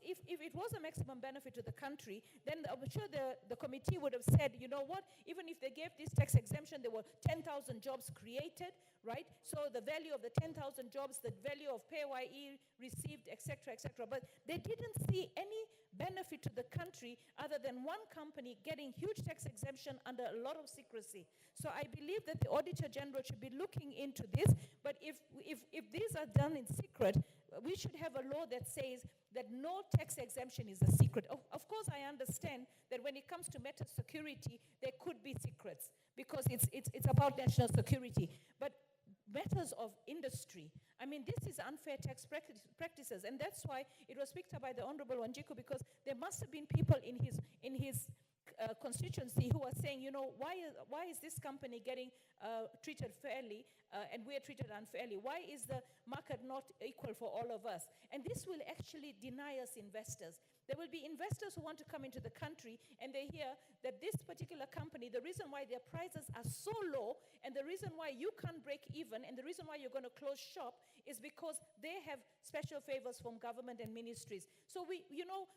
If it was a maximum benefit to the country, then I'm sure the committee would have said, you know what, even if they gave this tax exemption, there were 10,000 jobs created, right? So the value of the 10,000 jobs, the value of PAYE received, etc., etc. But they didn't see any benefit to the country other than one company getting huge tax exemption under a lot of secrecy. So I believe that the Auditor General should be looking into this, but if these are done in secret, we should have a law that says that no tax exemption is a secret. Of course, I understand that when it comes to matters security, there could be secrets because it's about national security. But matters of industry, I mean, this is unfair tax practices, and that's why it was picked up by the Honorable Wanjiku, because there must have been people in his constituency who are saying, you know, why is this company getting treated fairly and we are treated unfairly? Why is the market not equal for all of us? And this will actually deny us investors. There will be investors who want to come into the country and they hear that this particular company, the reason why their prices are so low and the reason why you can't break even and the reason why you're going to close shop is because they have special favors from government and ministries. So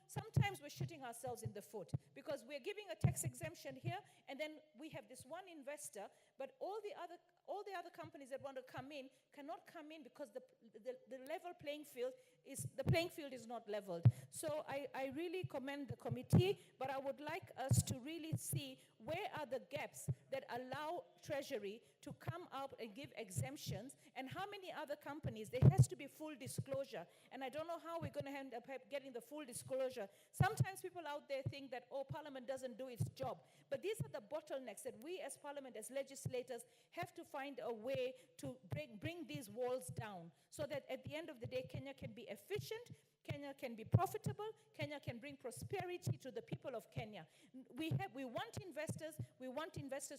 sometimes we're shooting ourselves in the foot because we're giving a tax exemption here and then we have this one investor, but all the other companies that want to come in cannot come in because the level playing field is not leveled. So I really commend the committee, but I would like us to really see where are the gaps that allow Treasury to come up and give exemptions, and how many other companies. There has to be full disclosure, and I don't know how we're going to end up getting the full disclosure. Sometimes people out there think that, Parliament doesn't do its job, but these are the bottlenecks that we as Parliament, as legislators, have to find a way to bring these walls down so that at the end of the day, Kenya can be efficient, Kenya can be profitable, Kenya can bring prosperity to the people of Kenya. We want investors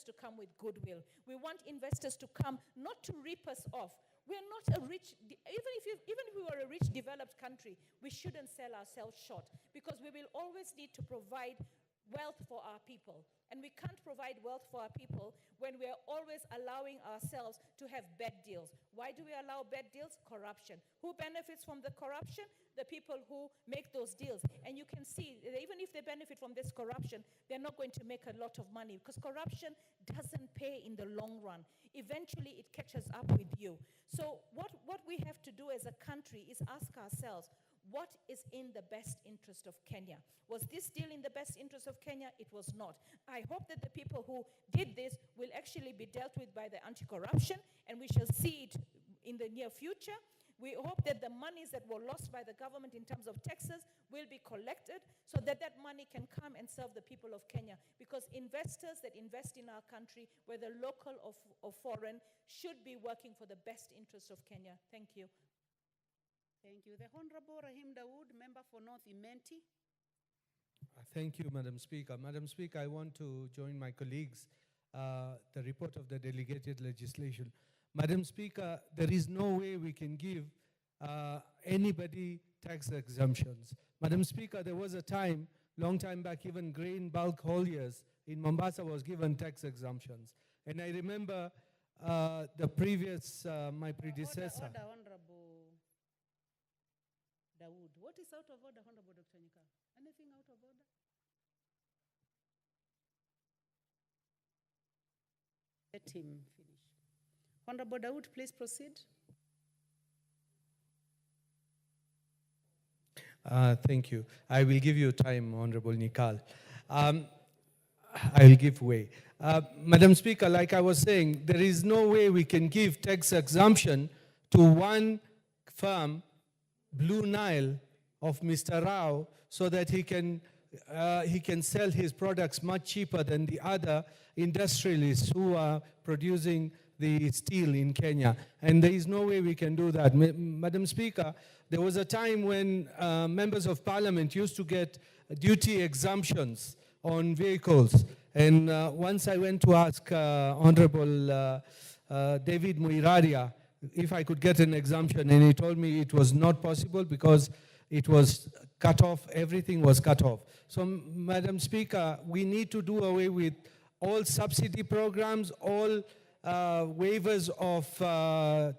to come with goodwill. We want investors to come not to rip us off. We're not a rich, even if we were a rich developed country, we shouldn't sell ourselves short because we will always need to provide wealth for our people. And we can't provide wealth for our people when we are always allowing ourselves to have bad deals. Why do we allow bad deals? Corruption. Who benefits from the corruption? The people who make those deals. And you can see, that even if they benefit from this corruption, they're not going to make a lot of money because corruption doesn't pay in the long run. Eventually, it catches up with you. So what we have to do as a country is ask ourselves, what is in the best interest of Kenya? Was this deal in the best interest of Kenya? It was not. I hope that the people who did this will actually be dealt with by the anti-corruption, and we shall see it in the near future. We hope that the monies that were lost by the government in terms of taxes will be collected so that that money can come and serve the people of Kenya. Because investors that invest in our country, whether local or foreign, should be working for the best interest of Kenya. Thank you. Thank you. The Honorable Rahim Dawood, member for North Imenti. Thank you, Madam Speaker. Madam Speaker, I want to join my colleagues, the report of the delegated legislation. Madam Speaker, there is no way we can give anybody tax exemptions. Madam Speaker, there was a time, long time back, even grain bulk hauliers in Mombasa was given tax exemptions. And I remember the previous, my predecessor. Order, Honorable Dawood. What is out of order, Honorable Dr. Nyika? Anything out of order? Let him finish. Honorable Dawood, please proceed. Thank you. I will give you time, Honorable Nikal. I'll give way. Madam Speaker, like I was saying, there is no way we can give tax exemption to one firm, Blue Nile, of Mr. Rao, so that he can sell his products much cheaper than the other industrialists who are producing the steel in Kenya. And there is no way we can do that. Madam Speaker, there was a time when members of parliament used to get duty exemptions on vehicles. And once I went to ask Honorable David Muiraria if I could get an exemption, and he told me it was not possible because it was cut off, everything was cut off. So, Madam Speaker, we need to do away with all subsidy programs, all waivers of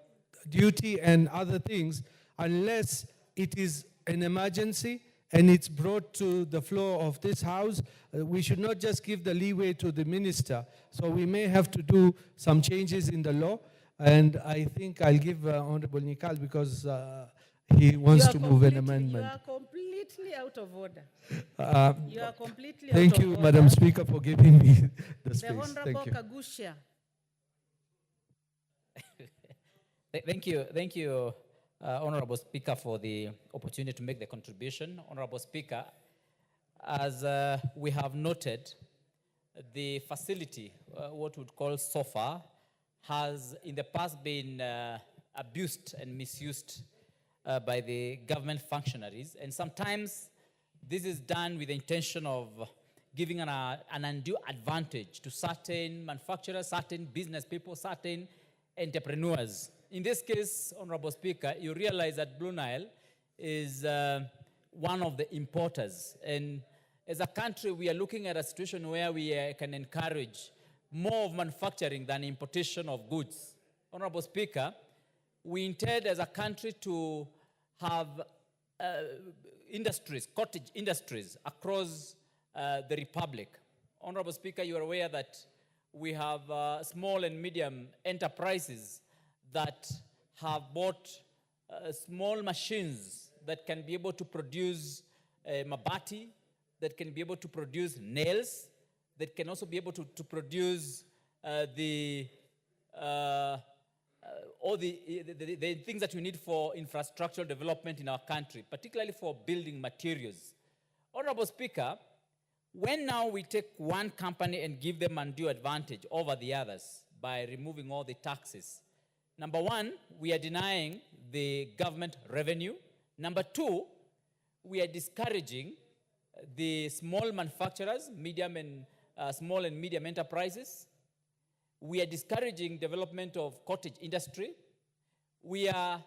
duty and other things, unless it is an emergency and it's brought to the floor of this House. We should not just give the leeway to the minister. So we may have to do some changes in the law. And I think I'll give Honorable Nikal because he wants to move an amendment. You are completely out of order. You are completely Thank out you, of Madam order. Speaker, for giving me the space. The Honorable Thank you. Kagusha. Thank you, Honorable Speaker, for the opportunity to make the contribution. Honorable Speaker, as we have noted, the facility, what we would call SOFA, has in the past been abused and misused by the government functionaries. And sometimes this is done with the intention of giving an undue advantage to certain manufacturers, certain business people, certain entrepreneurs. In this case, Honorable Speaker, you realize that Blue Nile is one of the importers. And as a country, we are looking at a situation where we can encourage more of manufacturing than importation of goods. Honorable Speaker, we intend as a country to have industries, cottage industries across the Republic. Honorable Speaker, you are aware that we have small and medium enterprises that have bought small machines that can be able to produce mabati, that can be able to produce nails, that can also be able to produce all the things that we need for infrastructural development in our country, particularly for building materials. Honorable Speaker, when now we take one company and give them undue advantage over the others by removing all the taxes, number one, we are denying the government revenue. Number two, we are discouraging the small manufacturers, small and medium enterprises. We are discouraging development of cottage industry. We are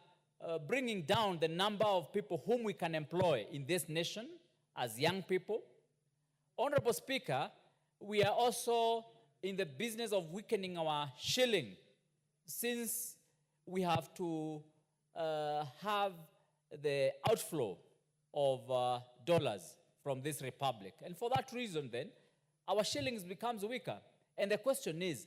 bringing down the number of people whom we can employ in this nation as young people. Honorable Speaker, we are also in the business of weakening our shilling, since we have to have the outflow of dollars from this republic. And for that reason then, our shillings becomes weaker. And the question is,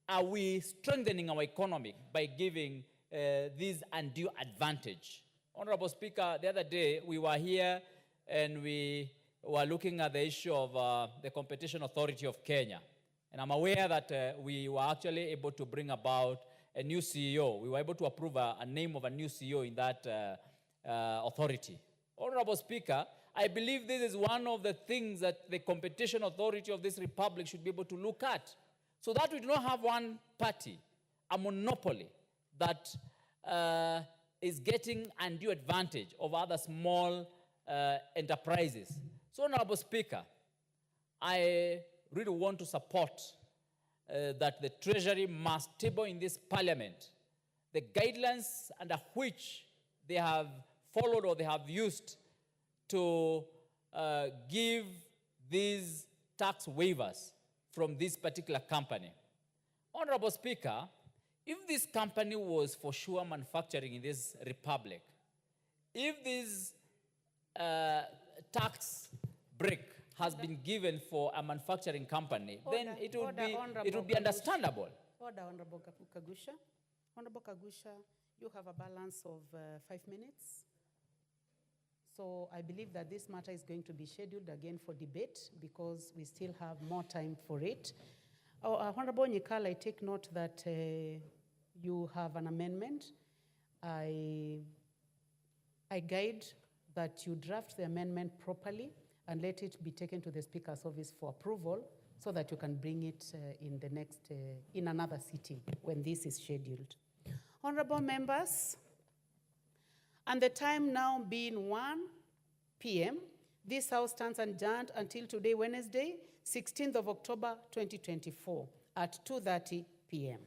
are we strengthening our economy by giving this undue advantage? Honorable Speaker, the other day we were here and we were looking at the issue of the Competition Authority of Kenya. And I'm aware that we were actually able to bring about a new CEO. We were able to approve a name of a new CEO in that authority. Honorable Speaker, I believe this is one of the things that the Competition Authority of this republic should be able to look at, so that we do not have one party, a monopoly, that is getting undue advantage of other small enterprises. So, Honorable Speaker, I really want to support that the Treasury must table in this Parliament the guidelines under which they have followed or they have used to give these tax waivers from this particular company. Honorable Speaker, if this company was for sure manufacturing in this republic, if this tax break has been given for a manufacturing company, then it would be understandable. Order, Honorable Kagusha. Honorable Kagusha, you have a balance of 5 minutes. So I believe that this matter is going to be scheduled again for debate because we still have more time for it. Honorable Nikal, I take note that you have an amendment. I guide that you draft the amendment properly and let it be taken to the Speaker's office for approval so that you can bring it in another sitting when this is scheduled. Honorable members, and the time now being 1 p.m., this House stands adjourned until today, Wednesday, 16th of October 2024 at 2:30 p.m.